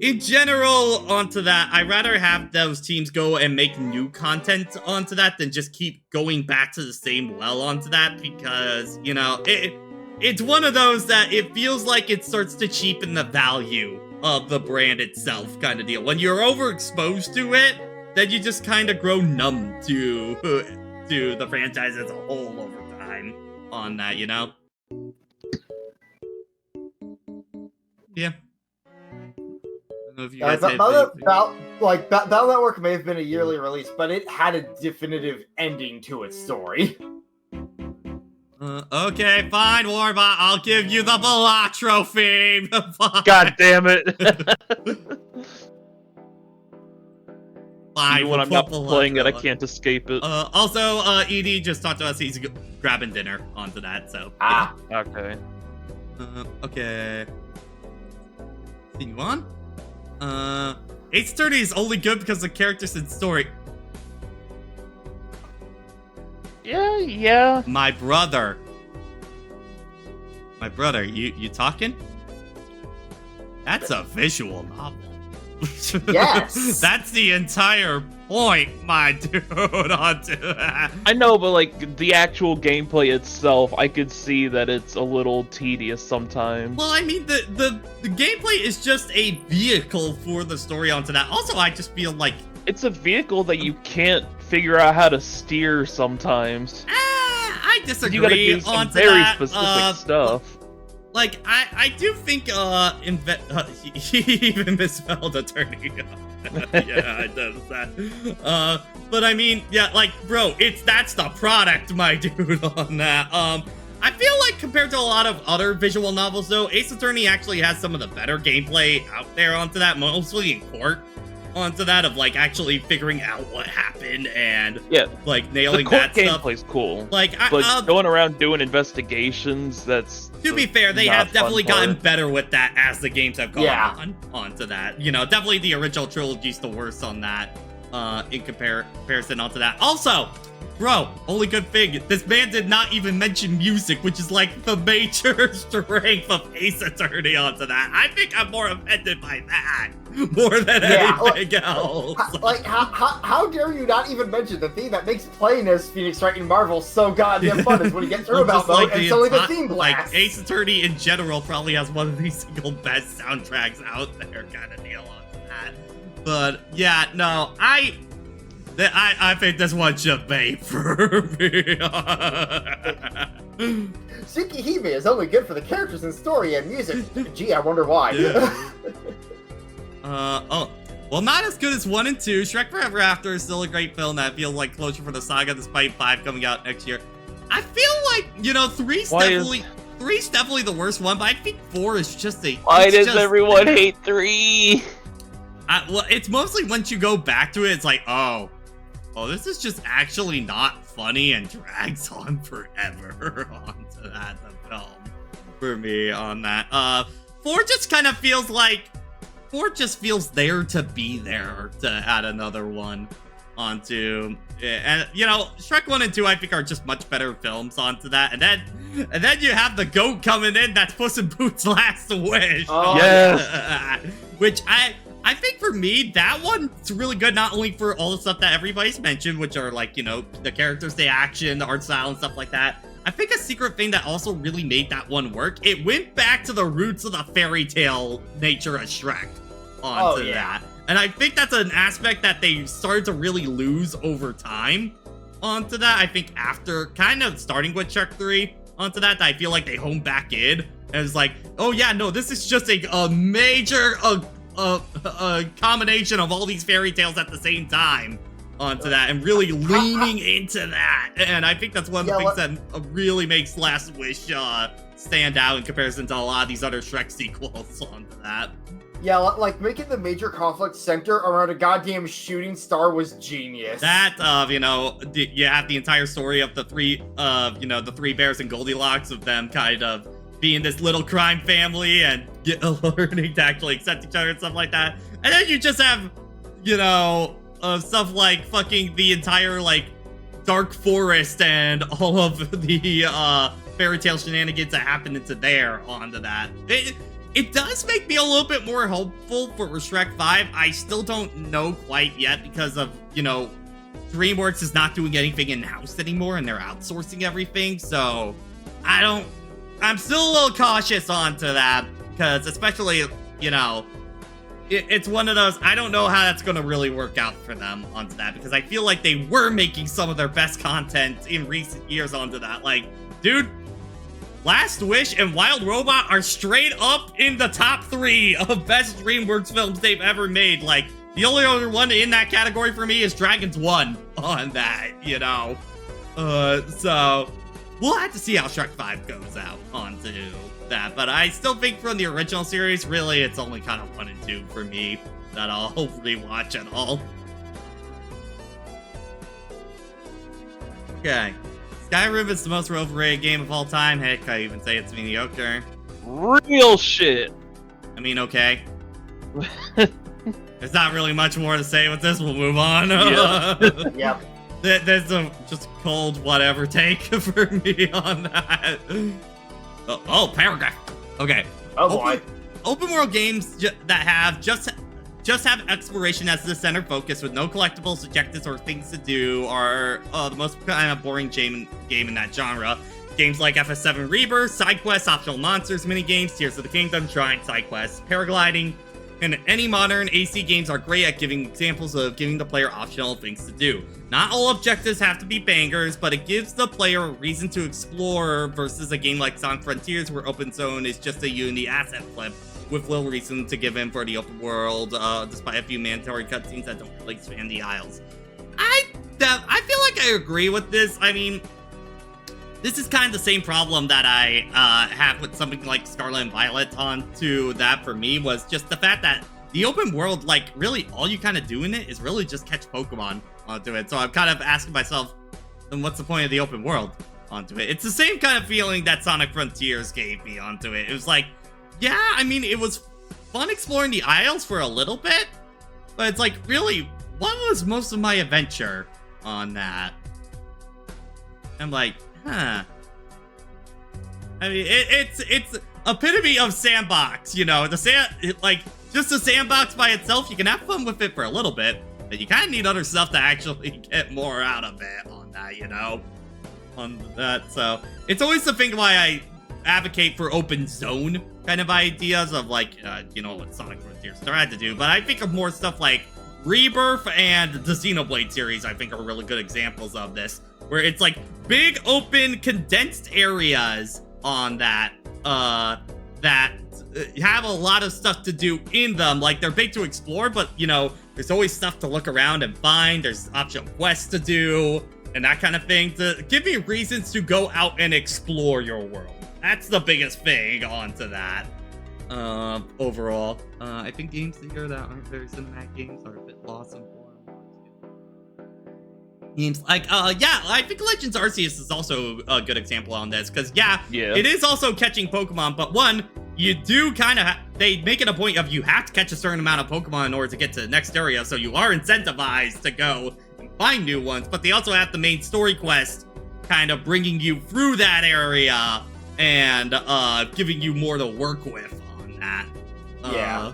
In general, onto that, I'd rather have those teams go and make new content onto that than just keep going back to the same well onto that, because, you know, it's one of those that it feels like it starts to cheapen the value of the brand itself kind of deal. When you're overexposed to it, then you just kind of grow numb to the franchise as a whole over time on that, you know? Yeah. Battle Network may have been a yearly release, but it had a definitive ending to its story. Okay, fine, Warbot. I'll give you the Blah trophy. God damn it. 5. Even when I'm not playing it, I can't escape it. Also, ED just talked to us. He's grabbing dinner onto that. So Okay. okay. Continue on. Ace Attorney is only good because of characters and story. Yeah. My brother, you talking? That's a visual novel. Yes. That's the entire point, my dude, onto that. I know, but like the actual gameplay itself, I could see that it's a little tedious sometimes. Well, I mean, the gameplay is just a vehicle for the story onto that. Also, I just feel like It's a vehicle that you can't figure out how to steer sometimes. I disagree. You gotta do some onto very that. specific stuff. Like, I do think, he even misspelled attorney. Yeah, it does that. But I mean, yeah, like, bro, that's the product, my dude, on that. I feel like compared to a lot of other visual novels, though, Ace Attorney actually has some of the better gameplay out there onto that, mostly in court. Onto that of like actually figuring out what happened and like nailing the court that stuff. gameplay's cool. Like, but going around doing investigations, that's to be fair, they have definitely gotten better with that as the games have gone onto that. You know, definitely the original trilogy's the worst on that. In comparison onto that. Also, bro, only good thing, this man did not even mention music, which is like the major strength of Ace Attorney onto that. I think I'm more offended by that more than anything else. How dare you not even mention the thing that makes playing as Phoenix Wright in Marvel so goddamn fun is when you get through about mode and suddenly the theme blasts. Like, Ace Attorney in general probably has one of the single best soundtracks out there, kind of deal on that. But yeah, no, I think this one should be for me. Tsukihime is only good for the characters and story and music. Gee, I wonder why. Yeah. Well, not as good as 1 and 2. Shrek Forever After is still a great film that feels like closure for the saga, despite 5 coming out next year. I feel like, you know, 3's definitely the worst one, but I think 4 is just a... Why does everyone hate 3? Well, it's mostly once you go back to it, it's like, oh, this is just actually not funny and drags on forever onto that, the film, for me on that. 4 just kind of feels like, 4 just feels there to be there to add another one onto, and you know, Shrek 1 and 2 I think are just much better films onto that, and then you have the goat coming in, that's Puss in Boots' Last Wish. Oh, yes. Which I think for me, that one's really good, not only for all the stuff that everybody's mentioned, which are like, you know, the characters, the action, the art style, and stuff like that. I think a secret thing that also really made that one work, it went back to the roots of the fairy tale nature of Shrek onto that. And I think that's an aspect that they started to really lose over time onto that. I think after kind of starting with Shrek 3 onto that, I feel like they honed back in. And it's like, oh yeah, no, this is just a major... a combination of all these fairy tales at the same time onto that, and really leaning into that. And I think that's one of the things that really makes Last Wish stand out in comparison to a lot of these other Shrek sequels onto that. Yeah, like making the major conflict center around a goddamn shooting star was genius. That, you know, you have the entire story of the three bears and Goldilocks, of them kind of being this little crime family and learning to actually accept each other and stuff like that. And then you just have, you know, stuff like fucking the entire, like, dark forest and all of the fairy tale shenanigans that happen into there onto that. It does make me a little bit more hopeful for Shrek 5. I still don't know quite yet because of, you know, DreamWorks is not doing anything in-house anymore and they're outsourcing everything. So I'm still a little cautious onto that because especially, you know, it's one of those, I don't know how that's going to really work out for them onto that because I feel like they were making some of their best content in recent years onto that. Like, dude, Last Wish and Wild Robot are straight up in the top 3 of best DreamWorks films they've ever made. Like, the only other one in that category for me is Dragons 1 on that, you know. So we'll have to see how Shrek 5 goes out onto that. But I still think from the original series, really, it's only kind of 1 and 2 for me that I'll rewatch at all. Okay. Skyrim is the most overrated game of all time. Heck, I even say it's mediocre. Real shit. I mean, okay. There's not really much more to say with this. We'll move on. Yeah. Yep. There's a just cold whatever take for me on that. Oh, paragraph. Okay. Oh boy. Open world games that have just have exploration as the center focus with no collectibles, objectives, or things to do are the most kind of boring game in that genre. Games like FS7 Rebirth, side quests, optional monsters, minigames, Tears of the Kingdom, shrine side quests, paragliding, and any modern AC games are great at giving examples of giving the player optional things to do. Not all objectives have to be bangers, but it gives the player a reason to explore versus a game like Sonic Frontiers where open zone is just a Unity asset flip with little reason to give in for the open world, despite a few mandatory cutscenes that don't really expand the aisles. I feel like I agree with this. I mean, this is kind of the same problem that I have with something like Scarlet and Violet onto that for me was just the fact that the open world, like, really all you kind of do in it is really just catch Pokemon onto it. So I'm kind of asking myself, then what's the point of the open world onto it? It's the same kind of feeling that Sonic Frontiers gave me onto it. It was like, yeah, I mean, it was fun exploring the aisles for a little bit, but it's like, really, what was most of my adventure on that? I'm like, huh. I mean, it's epitome of sandbox, you know, just a sandbox by itself, you can have fun with it for a little bit, but you kind of need other stuff to actually get more out of it on that, you know, on that. So it's always the thing why I advocate for open zone kind of ideas of like, you know, what Sonic Frontiers tried to do, but I think of more stuff like Rebirth and the Xenoblade series, I think are really good examples of this, where it's like big open condensed areas on that, that have a lot of stuff to do in them. Like, they're big to explore, but, you know, there's always stuff to look around and find. There's optional quests to do and that kind of thing to give me reasons to go out and explore your world. That's the biggest thing onto that. Overall, I think games here that aren't very cinematic games are a bit lost in form. Games like, yeah, I think Legends Arceus is also a good example on this, because, yeah, it is also catching Pokemon, but one, you do kind of, they make it a point of you have to catch a certain amount of Pokemon in order to get to the next area, so you are incentivized to go and find new ones, but they also have the main story quest kind of bringing you through that area and giving you more to work with on that. Yeah.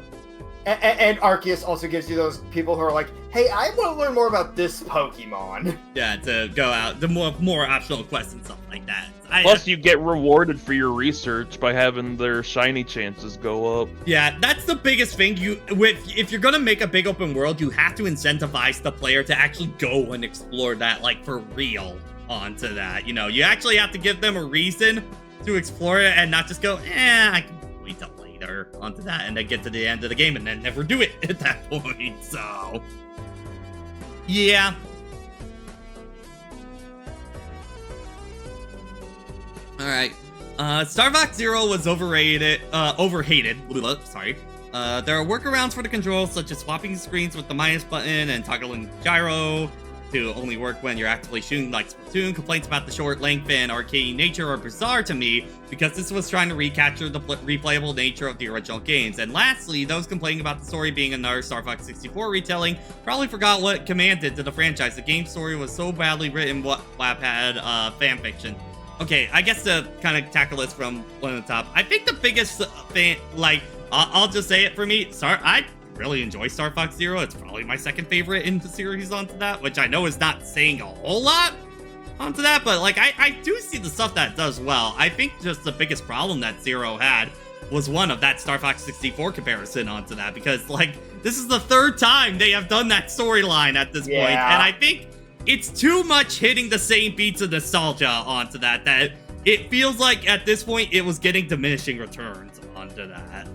And Arceus also gives you those people who are like, hey, I want to learn more about this Pokemon. Yeah, to go out, the more optional quests and stuff like that. Plus, you get rewarded for your research by having their shiny chances go up. Yeah, that's the biggest thing. If you're gonna make a big open world, you have to incentivize the player to actually go and explore that, like, for real onto that. You know, you actually have to give them a reason to explore it and not just go, I can wait till later onto that, and then get to the end of the game and then never do it at that point. So, yeah. All right. Star Fox Zero was overhated. Sorry. There are workarounds for the controls, such as swapping screens with the minus button and toggling gyro to only work when you're actively shooting like Splatoon. Complaints about the short length and arcade nature are bizarre to me, because this was trying to recapture the replayable nature of the original games. And lastly, those complaining about the story being another Star Fox 64 retelling probably forgot what Command did to the franchise. The game story was so badly written, what Lab had fanfiction. Okay, I guess to kind of tackle this from one of the top, I think the biggest thing, like, I'll just say it for me, I really enjoy Star Fox Zero. It's probably my second favorite in the series onto that, which I know is not saying a whole lot onto that, but, like, I do see the stuff that does well. I think just the biggest problem that Zero had was one of that Star Fox 64 comparison onto that, because, like, this is the third time they have done that storyline at this point, and I think it's too much hitting the same beats of nostalgia onto that it feels like at this point it was getting diminishing returns onto that.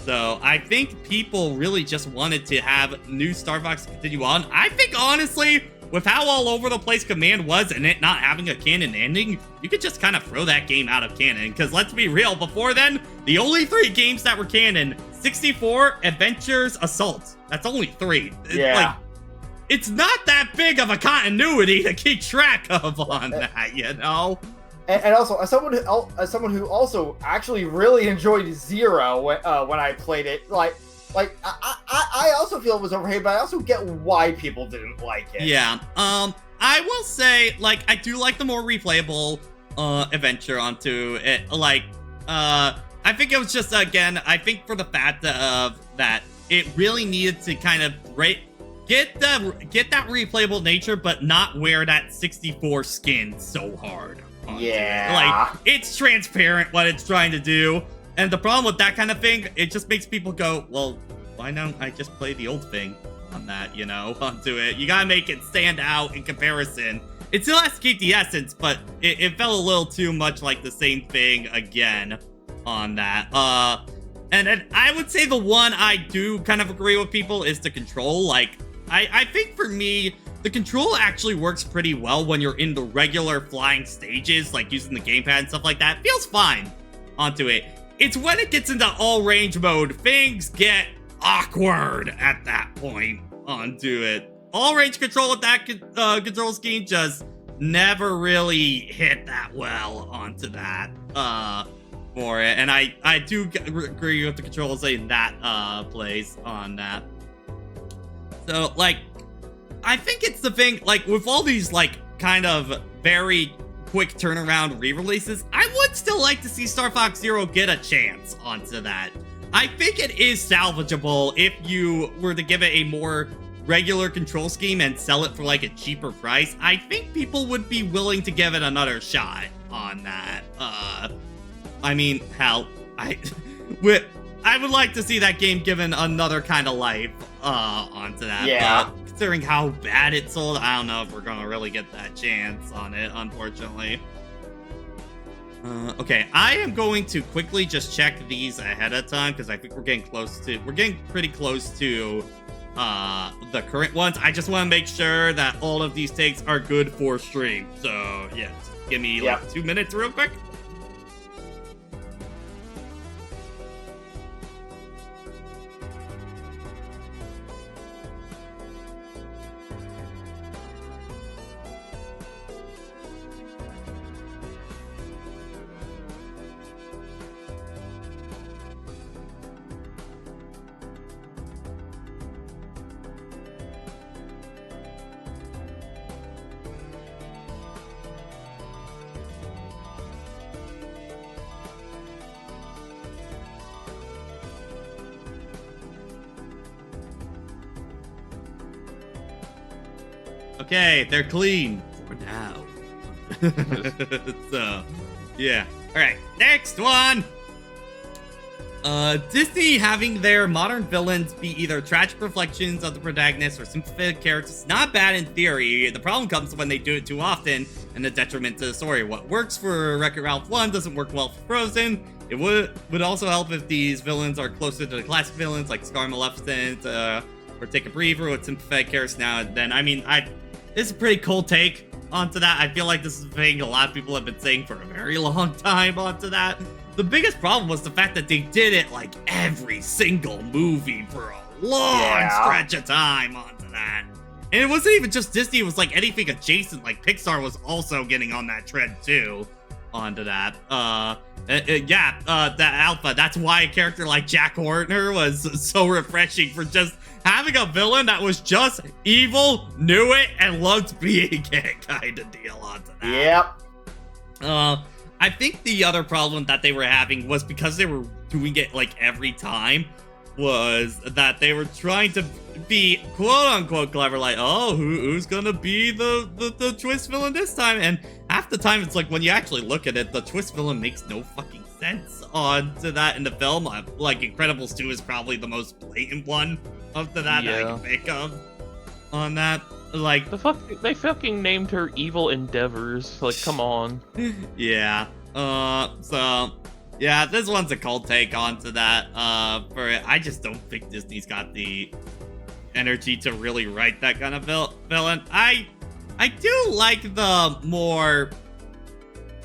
So I think people really just wanted to have new Star Fox continue on. I think, honestly, with how all over the place Command was and it not having a canon ending, you could just kind of throw that game out of canon. Because let's be real, before then, the only 3 games that were canon, 64, Adventures, Assault. That's only 3. Yeah. Like, it's not that big of a continuity to keep track of on that, you know? And also, as someone who also actually really enjoyed Zero when I played it, I also feel it was overrated, but I also get why people didn't like it. Yeah. I will say, like, I do like the more replayable adventure onto it. Like, I think it was just, again, I think for the fact of that it really needed to kind of get that replayable nature, but not wear that 64 skin so hard. Yeah. Like, it's transparent what it's trying to do. And the problem with that kind of thing, it just makes people go, well, why don't I just play the old thing on that, you know, onto it? You gotta make it stand out in comparison. It still has to keep the essence, but it felt a little too much like the same thing again on that. And then I would say the one I do kind of agree with people is the control. Like, I think for me, the control actually works pretty well when you're in the regular flying stages, like using the gamepad and stuff like that. It feels fine onto it. It's when it gets into all range mode, things get awkward at that point onto it. All range control with that control scheme just never really hit that well onto that for it. And I do agree with the controls in that place on that. So, like, I think it's the thing, like, with all these, like, kind of very quick turnaround re-releases, I would still like to see Star Fox Zero get a chance onto that. I think it is salvageable if you were to give it a more regular control scheme and sell it for, like, a cheaper price. I think people would be willing to give it another shot on that. I mean, hell, I would like to see that game given another kind of life onto that. Yeah. But considering how bad it sold, I don't know if we're gonna really get that chance on it, unfortunately. Okay, I am going to quickly just check these ahead of time because I think we're getting pretty close to the current ones. I just want to make sure that all of these takes are good for stream. So yeah, just give me like 2 minutes real quick. Okay, they're clean for now. So, yeah. Alright, next one! Disney having their modern villains be either tragic reflections of the protagonist or sympathetic characters is not bad in theory. The problem comes when they do it too often and the detriment to the story. What works for Wreck-It Ralph 1 doesn't work well for Frozen. It would also help if these villains are closer to the classic villains like Scar Maleficent, or Take a Breather with sympathetic characters now and then. I mean, this is a pretty cool take onto that. I feel like this is a thing a lot of people have been saying for a very long time onto that. The biggest problem was the fact that they did it like every single movie for a long stretch of time onto that. And it wasn't even just Disney, it was like anything adjacent, like Pixar was also getting on that trend too onto that. The Alpha, that's why a character like Jack Horner was so refreshing for just having a villain that was just evil, knew it, and loved being it kind of deal onto that. Yep. I think the other problem that they were having was because they were doing it like every time was that they were trying to be quote unquote clever, like, oh, who's gonna be the twist villain this time? And half the time it's like when you actually look at it, the twist villain makes no fucking sense onto that in the film. Like Incredibles 2 is probably the most blatant one of that I can think of on that. Like they fucking named her Evil Endeavors. Like, come on. Yeah. So yeah, this one's a cold take onto that. I just don't think Disney's got the energy to really write that kind of villain. I do like the more.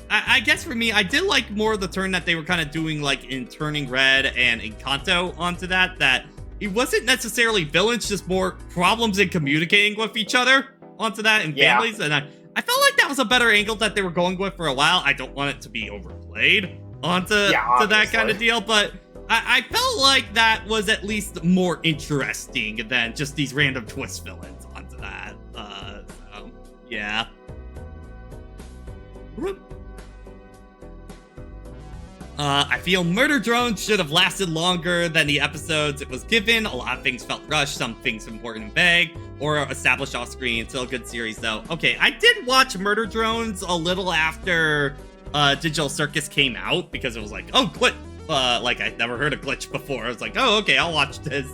I guess for me, I did like more of the turn that they were kind of doing, like in Turning Red and Encanto onto that. That he wasn't necessarily villains, just more problems in communicating with each other onto that and Yeah. families. And I felt like that was a better angle that they were going with for a while. I don't want it to be overplayed onto to that kind of deal, but I felt like that was at least more interesting than just these random twist villains onto that. So, yeah. I feel Murder Drones should have lasted longer than the episodes it was given. A lot of things felt rushed, some things important and vague, or established off screen. Still a good series, though. Okay, I did watch Murder Drones a little after Digital Circus came out, because it was like, oh, glitch. Like, I'd never heard of Glitch before. I was like, oh, okay, I'll watch this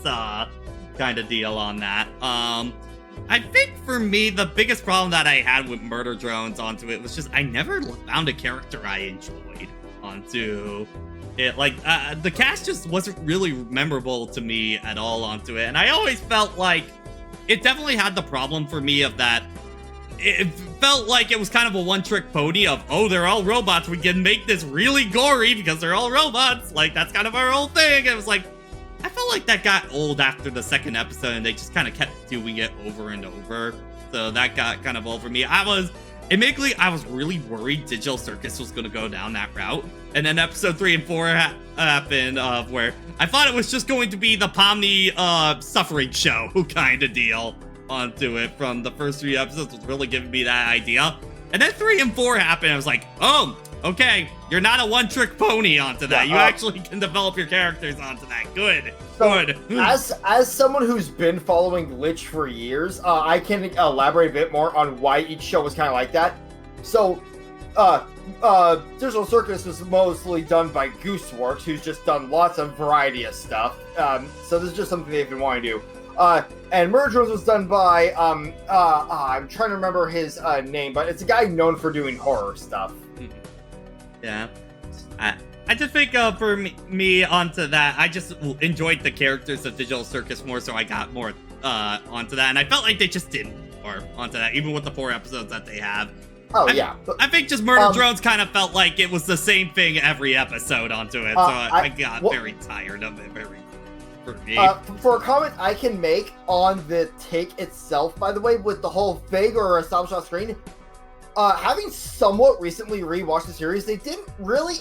kind of deal on that. I think for me, the biggest problem that I had with Murder Drones onto it was just I never found a character I enjoyed onto it. Like, the cast just wasn't really memorable to me at all onto it. And I always felt like it definitely had the problem for me of that it felt like it was kind of a one-trick pony of, oh, they're all robots, we can make this really gory because they're all robots. Like, that's kind of our whole thing. It was like, I felt like that got old after the second episode, and they just kind of kept doing it over and over. So that got kind of old for me. Admittedly, I was really worried Digital Circus was going to go down that route. And then episode 3 and 4 happened, where I thought it was just going to be the Pomni suffering show kind of deal onto it from the first 3 episodes, was really giving me that idea. And then 3 and 4 happened. I was like, oh, okay, you're not a one-trick pony onto that. You actually can develop your characters onto that. Good. Good. As someone who's been following Glitch for years, I can elaborate a bit more on why each show was kind of like that. So, Digital Circus was mostly done by Gooseworks, who's just done lots of variety of stuff. So this is just something they've been wanting to do. And Murder Drones was done by, I'm trying to remember his name, but it's a guy known for doing horror stuff. Yeah. I just think for me onto that, I just enjoyed the characters of Digital Circus more, so I got more onto that. And I felt like they just did more onto that, even with the 4 episodes that they have. I think just Murder Drones kind of felt like it was the same thing every episode onto it, so I got very tired of it. For me. For a comment I can make on the take itself, by the way, with the whole vague or established off screen, having somewhat recently rewatched the series, they didn't really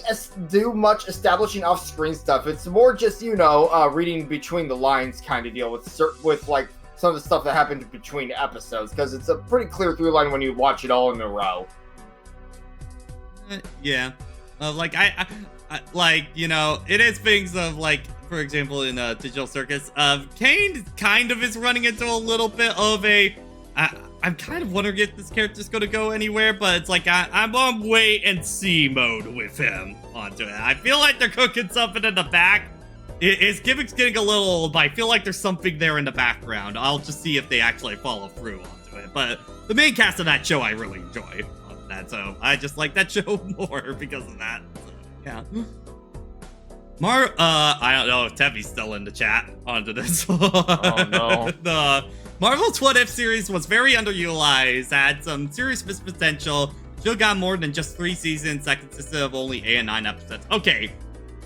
do much establishing off-screen stuff. It's more just, reading between the lines kind of deal with like some of the stuff that happened between episodes, because it's a pretty clear through line when you watch it all in a row. Yeah. It is things of, like, for example, in Digital Circus, Kane kind of is running into a little bit of a... I'm kind of wondering if this character's going to go anywhere, but it's like I'm on wait and see mode with him onto it. I feel like they're cooking something in the back. His gimmick's getting a little old, but I feel like there's something there in the background. I'll just see if they actually follow through onto it. But the main cast of that show I really enjoy on that, so I just like that show more because of that. So, yeah. I don't know if Tevi's still in the chat onto this. Oh, no. The Marvel's What If series was very underutilized, had some serious missed potential, should have got more than just 3 seasons that consisted of only 8 and 9 episodes. Okay,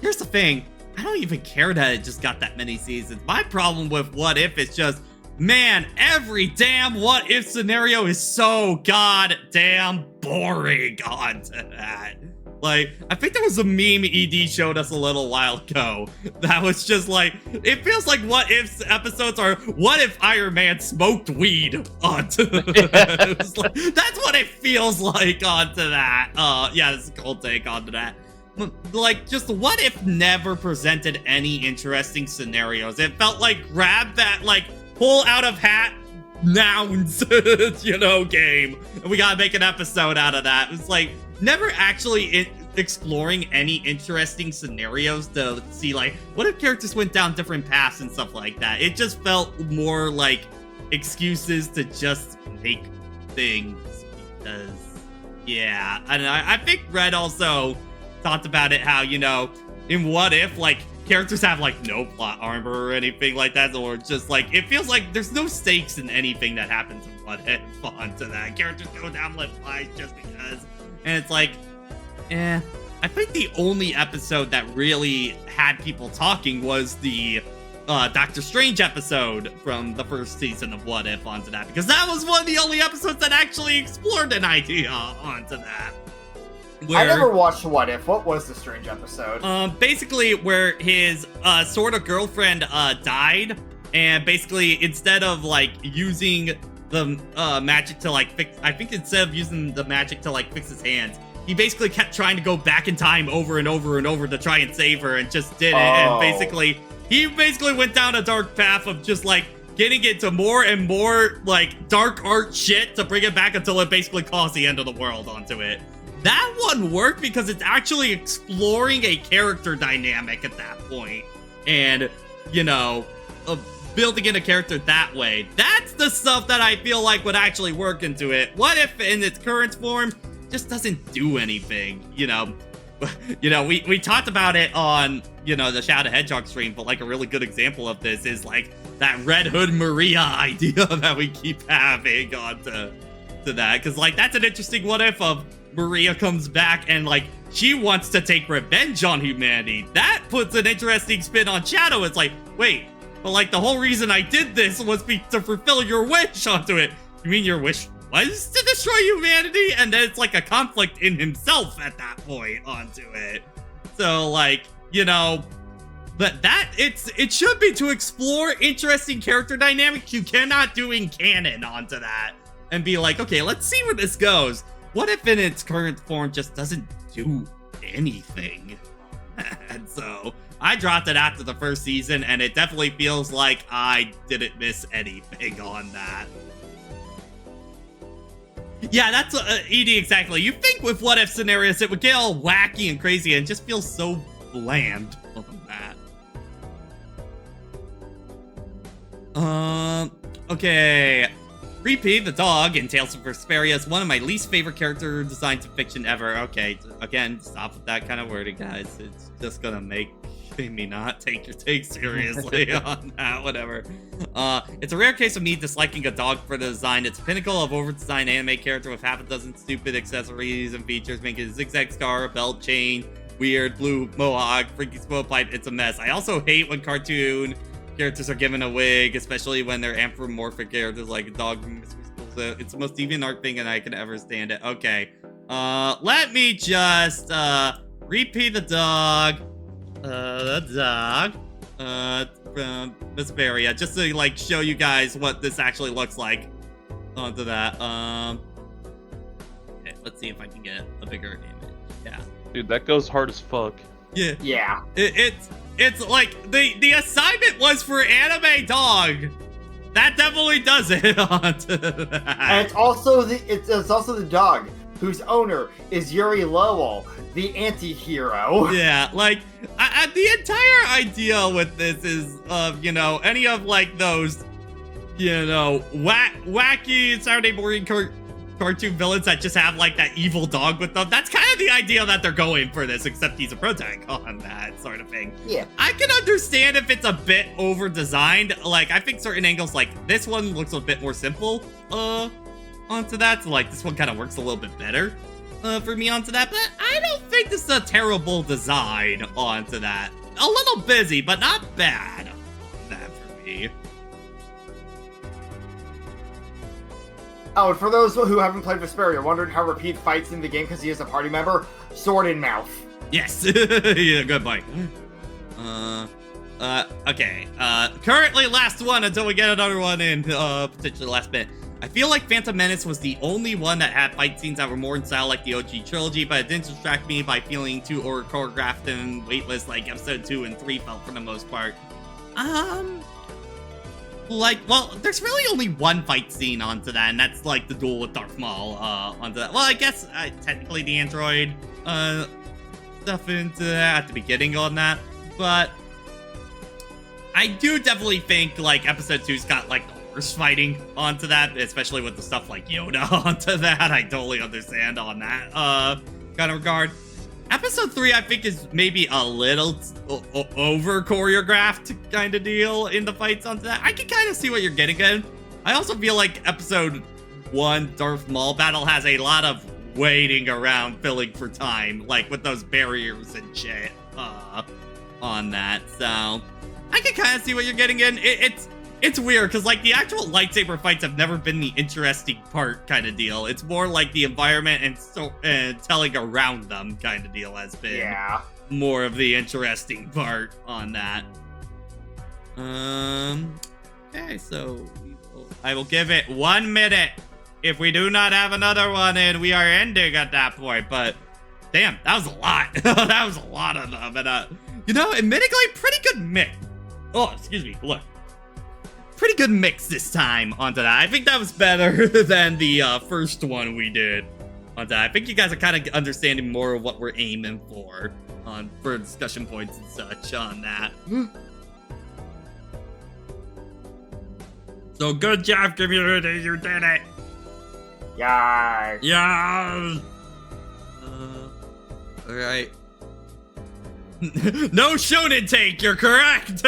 here's the thing. I don't even care that it just got that many seasons. My problem with What If is just, man, every damn What If scenario is so goddamn boring onto that. Like, I think there was a meme ED showed us a little while ago that was just like, it feels like What If episodes are, what if Iron Man smoked weed onto it? Like, that's what it feels like onto that. Yeah, this is a cold take onto that. Like, just What If never presented any interesting scenarios. It felt like grab that, like, pull out of hat nouns, game. And we gotta make an episode out of that. It was like, never actually exploring any interesting scenarios to see, like, what if characters went down different paths and stuff like that. It just felt more like excuses to just make things because, yeah. And I think Red also talked about it, how, in What If, like, characters have, like, no plot armor or anything like that, or just, like, it feels like there's no stakes in anything that happens in What If onto that. Characters go down left flies just because. And it's like, I think the only episode that really had people talking was the Doctor Strange episode from the first season of What If onto that, because that was one of the only episodes that actually explored an idea onto that. I never watched What If. What was the Strange episode? Basically where his sort of girlfriend died, and basically instead of like using the magic to like fix, I think instead of using the magic to like fix his hands, he basically kept trying to go back in time over and over and over to try and save her, and just did it. And basically he went down a dark path of just like getting into more and more like dark art shit to bring it back until it basically caused the end of the world onto it. That one worked because it's actually exploring a character dynamic at that point, and you know, building in a character that way. That's the stuff that I feel like would actually work into it. What If in its current form just doesn't do anything, you know? We talked about it on, you know, the Shadow Hedgehog stream, but like a really good example of this is like that Red Hood Maria idea that we keep having on to that, because like that's an interesting what if of Maria comes back and like she wants to take revenge on humanity. That puts an interesting spin on Shadow. It's like, wait, but like the whole reason I did this was to fulfill your wish onto it. You mean your wish was to destroy humanity? And then it's like a conflict in himself at that point onto it. So like, you know, but it should be to explore interesting character dynamics you cannot do in canon onto that, and be like, okay, let's see where this goes. What If in its current form just doesn't do anything? And so I dropped it after the first season, and it definitely feels like I didn't miss anything on that. Yeah, that's ED exactly. You think with What If scenarios it would get all wacky and crazy, and just feels so bland on that. Okay. Creepy the dog in Tales of Vesperia is one of my least favorite character designs in fiction ever. Okay, again, stop with that kind of wording, guys. It's just gonna make me not take your take seriously on that, whatever. It's a rare case of me disliking a dog for the design. It's a pinnacle of over-designed anime character with half a dozen stupid accessories and features, making a zigzag scar, a belt chain, weird blue mohawk, freaky smoke pipe. It's a mess. I also hate when cartoon characters are given a wig, especially when they're anthropomorphic characters like a dog. It's the most deviant art thing and I can ever stand it. Okay. Let me just repeat the dog. From Vesperia, just to like show you guys what this actually looks like onto that. Okay, let's see if I can get a bigger image. Yeah. Dude, that goes hard as fuck. Yeah. Yeah. It's like the assignment was for anime dog. That definitely does it onto that. And it's also the dog whose owner is Yuri Lowell, the anti-hero. Yeah, like the entire idea with this is you know, any of like those, you know, wacky Saturday morning cartoon villains that just have like that evil dog with them. That's kind of the idea that they're going for this, except he's a protagonist on that sort of thing. Yeah. I can understand if it's a bit over designed. Like I think certain angles like this one looks a bit more simple onto that. So like this one kind of works a little bit better for me onto that. But I don't think this is a terrible design onto that. A little busy, but not bad on that for me. Oh, and for those who haven't played Vesperia, wondering how Repeat fights in the game because he is a party member, sword in mouth. Yes. Yeah, good point. Okay. Currently last one until we get another one in, potentially last bit. I feel like Phantom Menace was the only one that had fight scenes that were more in style like the OG trilogy, but it didn't distract me by feeling too over-choreographed and weightless like episode 2 and 3 felt for the most part. Like, well, there's really only one fight scene onto that, and that's like the duel with Darth Maul onto that. Well, I guess technically the android stuff into that at the beginning on that, but I do definitely think like episode 2's got like the worst fighting onto that, especially with the stuff like Yoda onto that. I totally understand on that kind of regard. Episode 3, I think, is maybe a little over choreographed kind of deal in the fights onto that. I can kind of see what you're getting at. I also feel like episode 1 Darth Maul battle has a lot of waiting around, filling for time, like with those barriers and shit on that. So I can kind of see what you're getting in. It's weird because like the actual lightsaber fights have never been the interesting part kind of deal. It's more like the environment and telling around them kind of deal has been more of the interesting part on that. Okay, so I will give it 1 minute. If we do not have another one in, we are ending at that point. But damn, that was a lot. That was a lot of them. And you know, admittedly, pretty good mix. Oh, excuse me. Look, pretty good mix this time onto that. I think that was better than the first one we did onto that. I think you guys are kind of understanding more of what we're aiming for discussion points and such on that. So good job, community. You did it. Yeah. Yeah. All right. No shonen take. You're correct.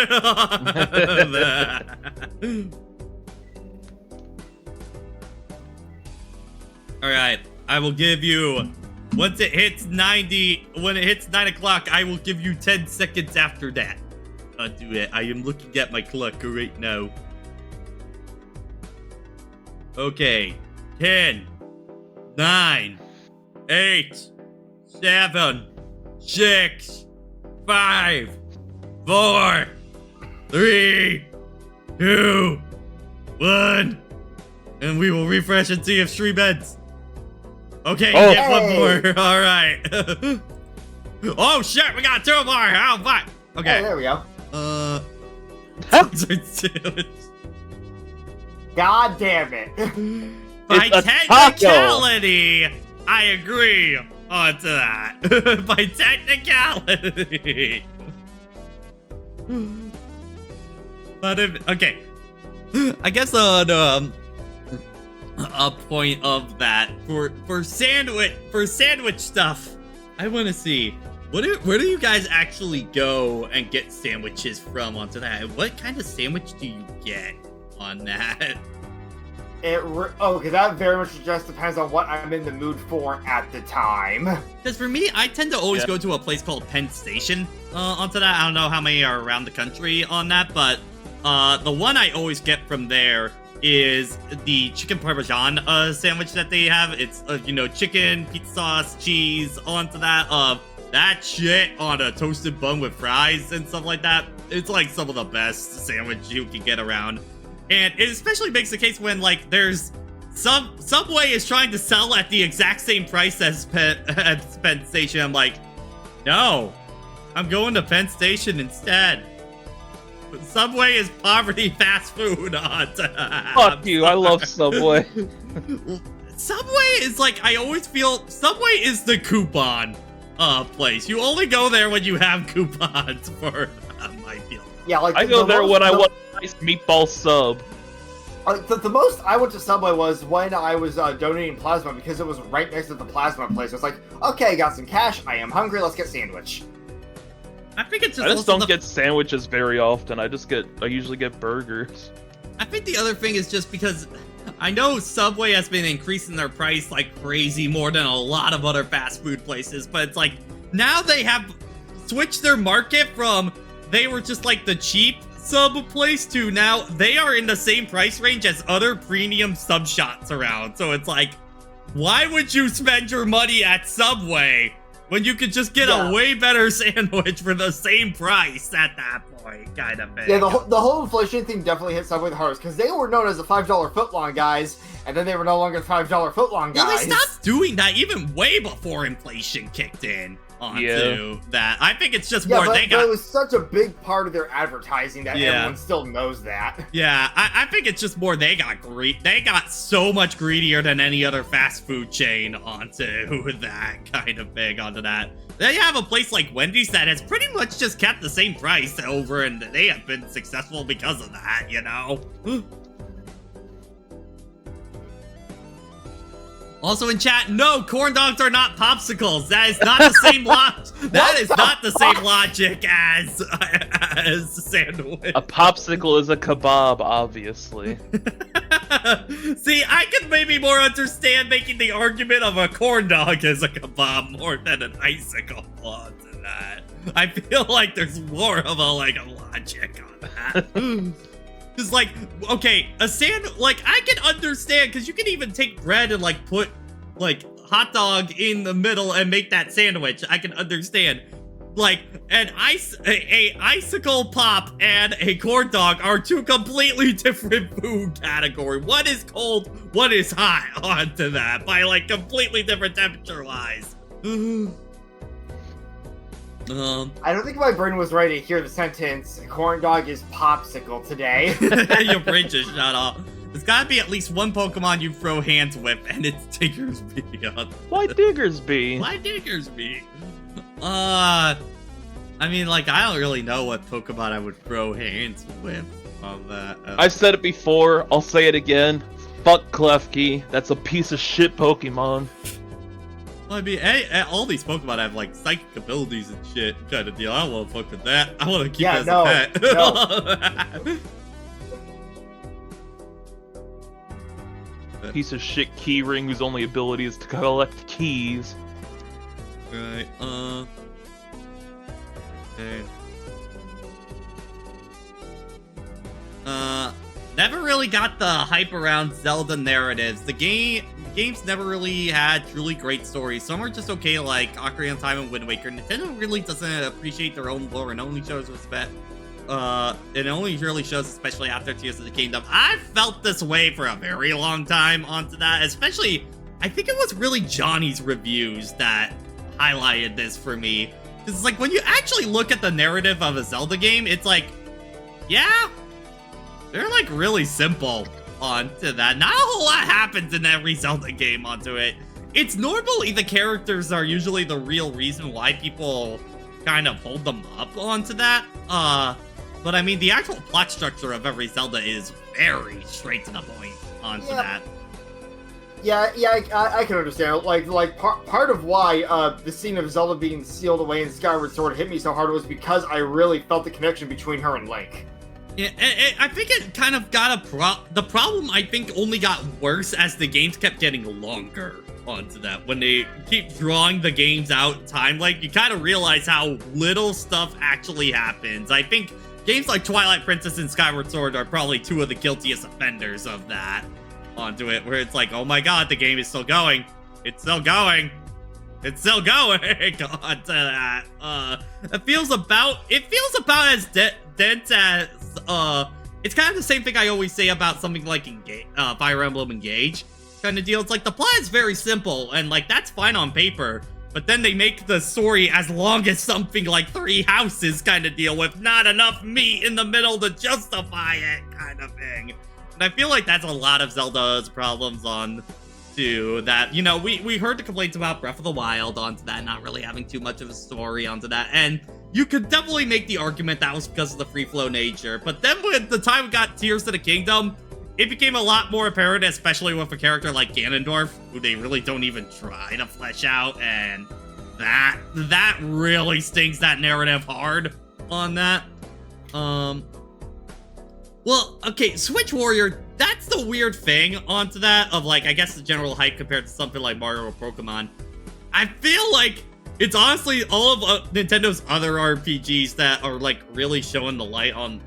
All right. I will give you. Once it hits 90, when it hits 9 o'clock, I will give you 10 seconds after that. I'll do it. I am looking at my clock right now. Okay. 10, 9, 8, 7, 6, 5, 4, 3, 2, 1. And we will refresh and see if stream ends. Okay, you get one more. All right. Oh shit, we got 2 more. How fuck? Okay. Hey, there we go. God damn it. By technicality, I agree onto that. By technicality. But if, okay. I guess on a point of that for sandwich stuff, I want to see where do you guys actually go and get sandwiches from onto that? What kind of sandwich do you get on that? Okay, that very much just depends on what I'm in the mood for at the time. Because for me, I tend to always go to a place called Penn Station onto that. I don't know how many are around the country on that, but the one I always get from there is the chicken parmesan sandwich that they have. It's you know, chicken, pizza sauce, cheese onto that. That shit on a toasted bun with fries and stuff like that. It's like some of the best sandwich you can get around. And it especially makes the case when, like, there's Subway is trying to sell at the exact same price as Penn Station. I'm like, no, I'm going to Penn Station instead. Subway is poverty fast food. Fuck you, I love Subway. Subway is like, I always feel Subway is the coupon place. You only go there when you have coupons for my deal. Yeah, like I go there when I want a nice meatball sub. The most I went to Subway was when I was donating plasma, because it was right next to the plasma place. It was like, okay, got some cash, I am hungry, let's get sandwich. I think it's just I just don't get sandwiches very often. I usually get burgers. I think the other thing is just because I know Subway has been increasing their price like crazy more than a lot of other fast food places, but it's like now they have switched their market from they were just like the cheap sub place to now they are in the same price range as other premium sub shops around. So it's like, why would you spend your money at Subway when you could just get a way better sandwich for the same price at that point, kind of thing? Yeah, the whole inflation thing definitely hit Subway the hardest, because they were known as the $5 footlong guys, and then they were no longer the $5 footlong guys. Well, they stopped doing that even way before inflation kicked in onto that. I think it's just more but they got. It was such a big part of their advertising that everyone still knows that. Yeah, I think it's just more they got They got so much greedier than any other fast food chain onto that kind of thing onto that. They have a place like Wendy's that has pretty much just kept the same price over, and they have been successful because of that, you know? Also in chat, no, corn dogs are not popsicles. That is not the same logic. That is not the same logic as sandwich. A popsicle is a kebab, obviously. See, I could maybe more understand making the argument of a corn dog as a kebab more than an icicle onto that. I feel like there's more of a like a logic on that. Cause like, okay, a like I can understand, cause you can even take bread and like put like hot dog in the middle and make that sandwich. I can understand. Like an icicle pop and a corn dog are two completely different food category. One is cold, one is hot onto that by like completely different temperature wise. I don't think my brain was ready to hear the sentence, corn dog is popsicle today. Your brain just shut off. There's gotta be at least one Pokemon you throw hands with, and it's Diggersby. Why Diggersby? Why Diggersby? I mean, like, I don't really know what Pokemon I would throw hands with on that. I've said it before, I'll say it again. Fuck Klefki, that's a piece of shit Pokemon. Well, I mean, all these Pokemon have, like, psychic abilities and shit kind of deal. I don't want to fuck with that. I want to keep it as a pet. No. Piece of shit Keyring whose only ability is to collect keys. Right, okay. Never really got the hype around Zelda narratives. The games never really had truly great stories. Some are just okay, like Ocarina of Time and Wind Waker. Nintendo really doesn't appreciate their own lore and only shows respect. It only really shows, especially after Tears of the Kingdom. I've felt this way for a very long time onto that, especially, I think it was really Johnny's reviews that highlighted this for me. Because, like, when you actually look at the narrative of a Zelda game, it's like, yeah, they're, like, really simple onto that. Not a whole lot happens in every Zelda game onto it. It's normally the characters are usually the real reason why people kind of hold them up onto that. But I mean, the actual plot structure of every Zelda is very straight to the point onto that. Yeah, I can understand. Like part of why the scene of Zelda being sealed away in Skyward Sword hit me so hard was because I really felt the connection between her and Link. Yeah, I think it kind of got the problem I think only got worse as the games kept getting longer onto that. When they keep drawing the games out time, like, you kind of realize how little stuff actually happens. I think games like Twilight Princess and Skyward Sword are probably two of the guiltiest offenders of that onto it, where it's like, oh my god, the game is still going. It's still going. It's still going onto that. It feels about as dense as, it's kind of the same thing I always say about something like Fire Emblem Engage kind of deal. It's like, the plot is very simple, and like, that's fine on paper, but then they make the story as long as something like 3 houses kind of deal with not enough meat in the middle to justify it kind of thing. And I feel like that's a lot of Zelda's problems on to that. You know, we heard the complaints about Breath of the Wild onto that, not really having too much of a story onto that, and you could definitely make the argument that was because of the free flow nature. But then when the time we got Tears of the Kingdom, it became a lot more apparent, especially with a character like Ganondorf, who they really don't even try to flesh out, and that really stings that narrative hard on that. Well, okay, Switch Warrior, that's the weird thing onto that of, like, I guess the general hype compared to something like Mario or Pokemon. I feel like it's honestly all of Nintendo's other RPGs that are, like, really showing the light on,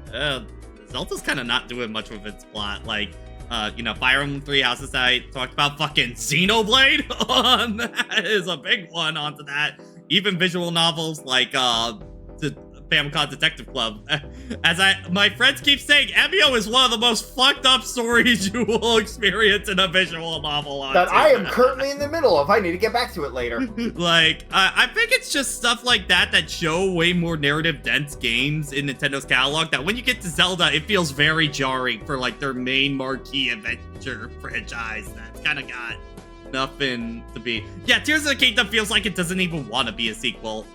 Zelda's kind of not doing much with its plot. Like, you know, Fire Emblem 3 Houses that I talked about, fucking Xenoblade on that is a big one onto that. Even visual novels like, the Famicom Detective Club. As my friends keep saying, Emio is one of the most fucked up stories you will experience in a visual novel. That I am currently in the middle of. I need to get back to it later. Like, I think it's just stuff like that that show way more narrative-dense games in Nintendo's catalog, that when you get to Zelda, it feels very jarring for, like, their main marquee adventure franchise that's kind of got nothing to be. Yeah, Tears of the Kingdom feels like it doesn't even want to be a sequel.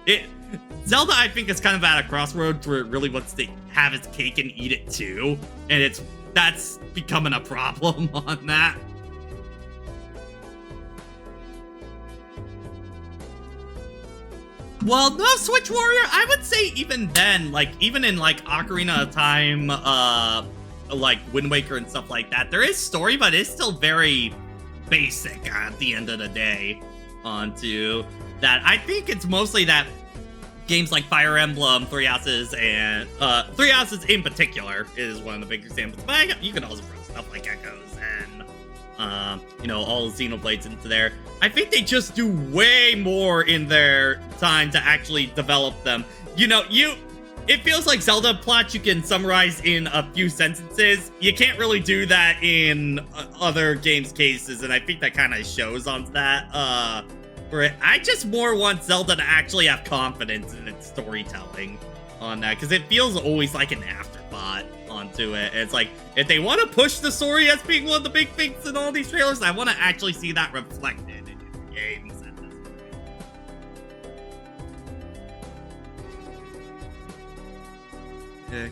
Zelda, I think, is kind of at a crossroads where it really wants to have its cake and eat it too, and that's becoming a problem on that. Well, no, Switch Warrior, I would say even then, like, even in, like, Ocarina of Time, like, Wind Waker and stuff like that, there is story, but it's still very basic at the end of the day onto that. I think it's mostly that games like Fire Emblem, Three Houses, and Three Houses in particular is one of the big examples. But you can also throw stuff like Echoes and you know, all Xenoblades into there. I think they just do way more in their time to actually develop them. You know, it feels like Zelda plots you can summarize in a few sentences. You can't really do that in other games' cases, and I think that kind of shows on that. Where I just more want Zelda to actually have confidence in its storytelling on that, because it feels always like an afterthought onto it. It's like, if they want to push the story as being one of the big things in all these trailers, I want to actually see that reflected in the games. Okay.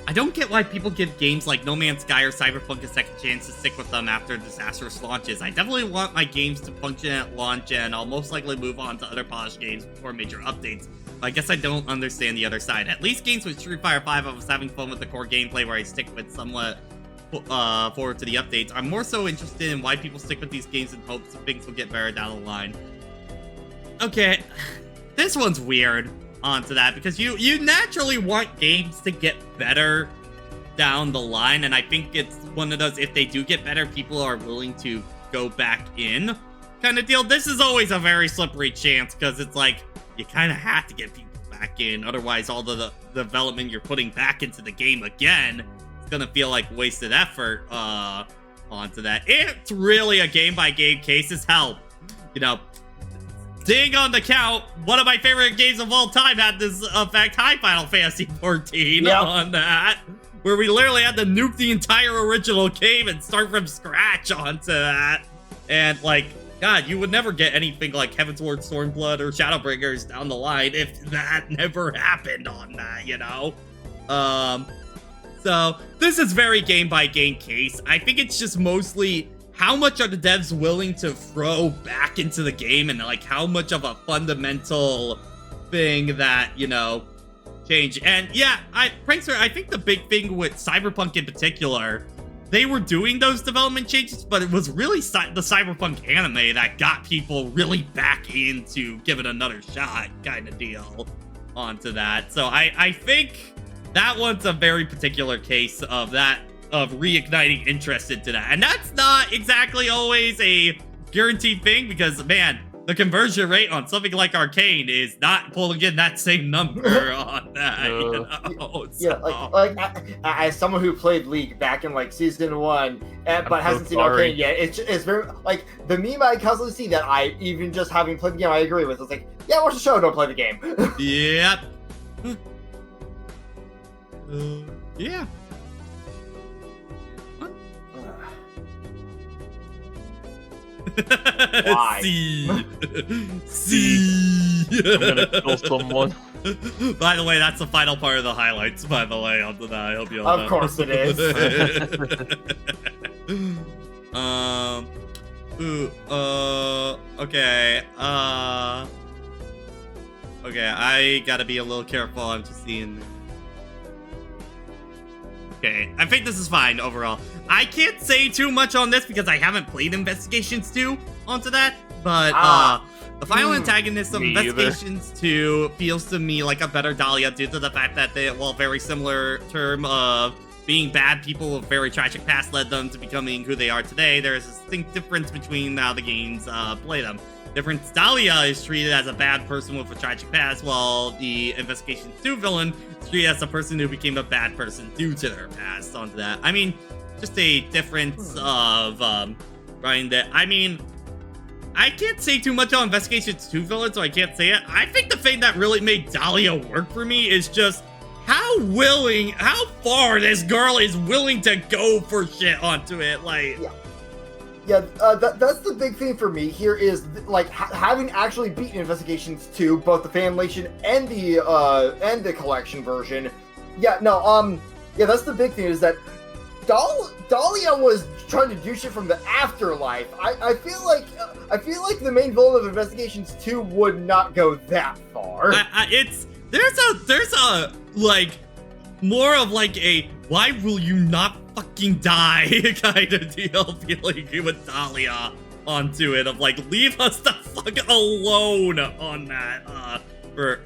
I don't get why people give games like No Man's Sky or Cyberpunk a second chance to stick with them after disastrous launches. I definitely want my games to function at launch, and I'll most likely move on to other polished games before major updates. But I guess I don't understand the other side. At least games with Street Fighter V, I was having fun with the core gameplay where I stick with somewhat forward to the updates. I'm more so interested in why people stick with these games in hopes things will get better down the line. Okay, this one's weird onto that, because you naturally want games to get better down the line, and I think it's one of those, if they do get better, people are willing to go back in kind of deal. This is always a very slippery chance, because it's like, you kind of have to get people back in, otherwise all the development you're putting back into the game again, it's gonna feel like wasted effort onto that. It's really a game-by-game case as hell. You know, ding on the count, one of my favorite games of all time had this effect, High Final Fantasy 14 on that, where we literally had to nuke the entire original game and start from scratch onto that. And like, God, you would never get anything like Heavensward, Stormblood, or Shadowbringers down the line if that never happened on that, you know? So this is very game-by-game case. I think it's just mostly, how much are the devs willing to throw back into the game, and like how much of a fundamental thing that, you know, change. And yeah, Prankster, I think the big thing with Cyberpunk in particular, they were doing those development changes, but it was really the Cyberpunk anime that got people really back into give it another shot kind of deal onto that. So I think that one's a very particular case of that, of reigniting interest into that. And that's not exactly always a guaranteed thing, because, man, the conversion rate on something like Arcane is not pulling in that same number on that, you know? Yeah, like as someone who played League back in like season 1, but hasn't seen Arcane yet, it's very, like, the meme I constantly see that I, even just having played the game, I agree with. It's like, yeah, watch the show, don't play the game. Yep. Yeah. Why? See. I'm gonna kill someone. By the way, that's the final part of the highlights, by the way, onto that. I hope you all know. Of course it is. Okay. Okay, I gotta be a little careful. I'm just seeing. Okay, I think this is fine overall. I can't say too much on this because I haven't played Investigations 2 onto that, but the final antagonist of Investigations 2 feels to me like a better Dahlia due to the fact that they, well, very similar term of being bad people with very tragic past led them to becoming who they are today. There is a distinct difference between how the games play them. Difference, Dahlia is treated as a bad person with a tragic past, while the Investigations 2 villain is treated as a person who became a bad person due to their past onto that. I mean, just a difference of writing that. I mean, I can't say too much on Investigations 2 villain, so I can't say it. I think the thing that really made Dahlia work for me is just how far this girl is willing to go for shit onto it. Like, yeah, that's the big thing for me here is, like, having actually beaten Investigations 2, both the Fanlation and the collection version. Yeah, no, yeah, that's the big thing, is that Dahlia was trying to do shit from the afterlife. I feel like the main villain of Investigations 2 would not go that far. There's a like more of like a why will you not fucking die kind of deal feeling with Dahlia onto it, of like, leave us the fuck alone on that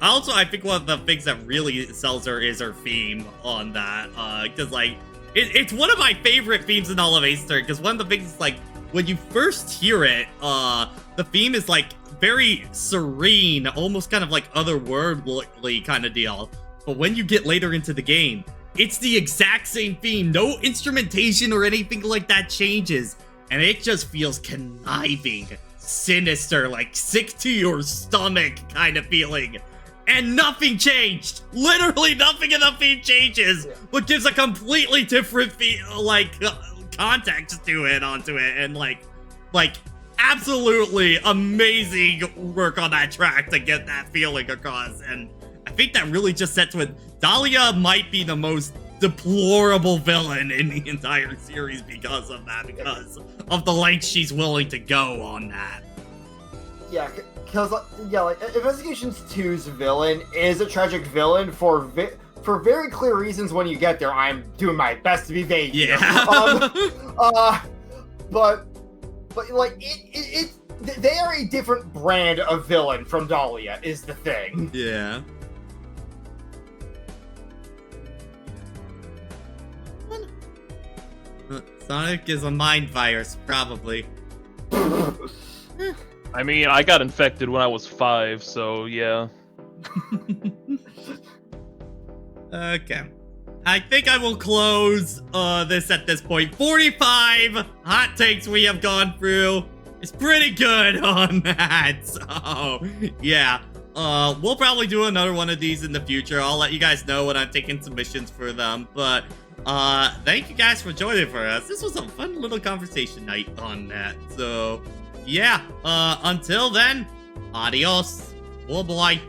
Also, I think one of the things that really sells her is her theme on that. Because, like, it's one of my favorite themes in all of Ace Attorney. Because one of the things is, like, when you first hear it, the theme is, like, very serene, almost kind of like otherworldly kind of deal. But when you get later into the game, it's the exact same theme. No instrumentation or anything like that changes. And it just feels conniving, sinister, like sick to your stomach kind of feeling. And nothing changed. Literally nothing in the theme changes, but gives a completely different context to it, onto it, and like absolutely amazing work on that track to get that feeling across. And I think that really just sets with Dahlia might be the most deplorable villain in the entire series because of that, because of the lengths she's willing to go on that. Yeah, because like Investigations 2's villain is a tragic villain for very clear reasons. When you get there, I'm doing my best to be vague. Yeah. But like they are a different brand of villain from Dahlia is the thing. Yeah. Sonic is a mind virus, probably. I mean, I got infected when I was 5, so yeah. Okay. I think I will close this at this point. 45 hot takes we have gone through. It's pretty good on that. So, yeah. We'll probably do another one of these in the future. I'll let you guys know when I'm taking submissions for them. But, thank you guys for joining for us. This was a fun little conversation night on that. So, yeah. Until then, adios. Oh boy.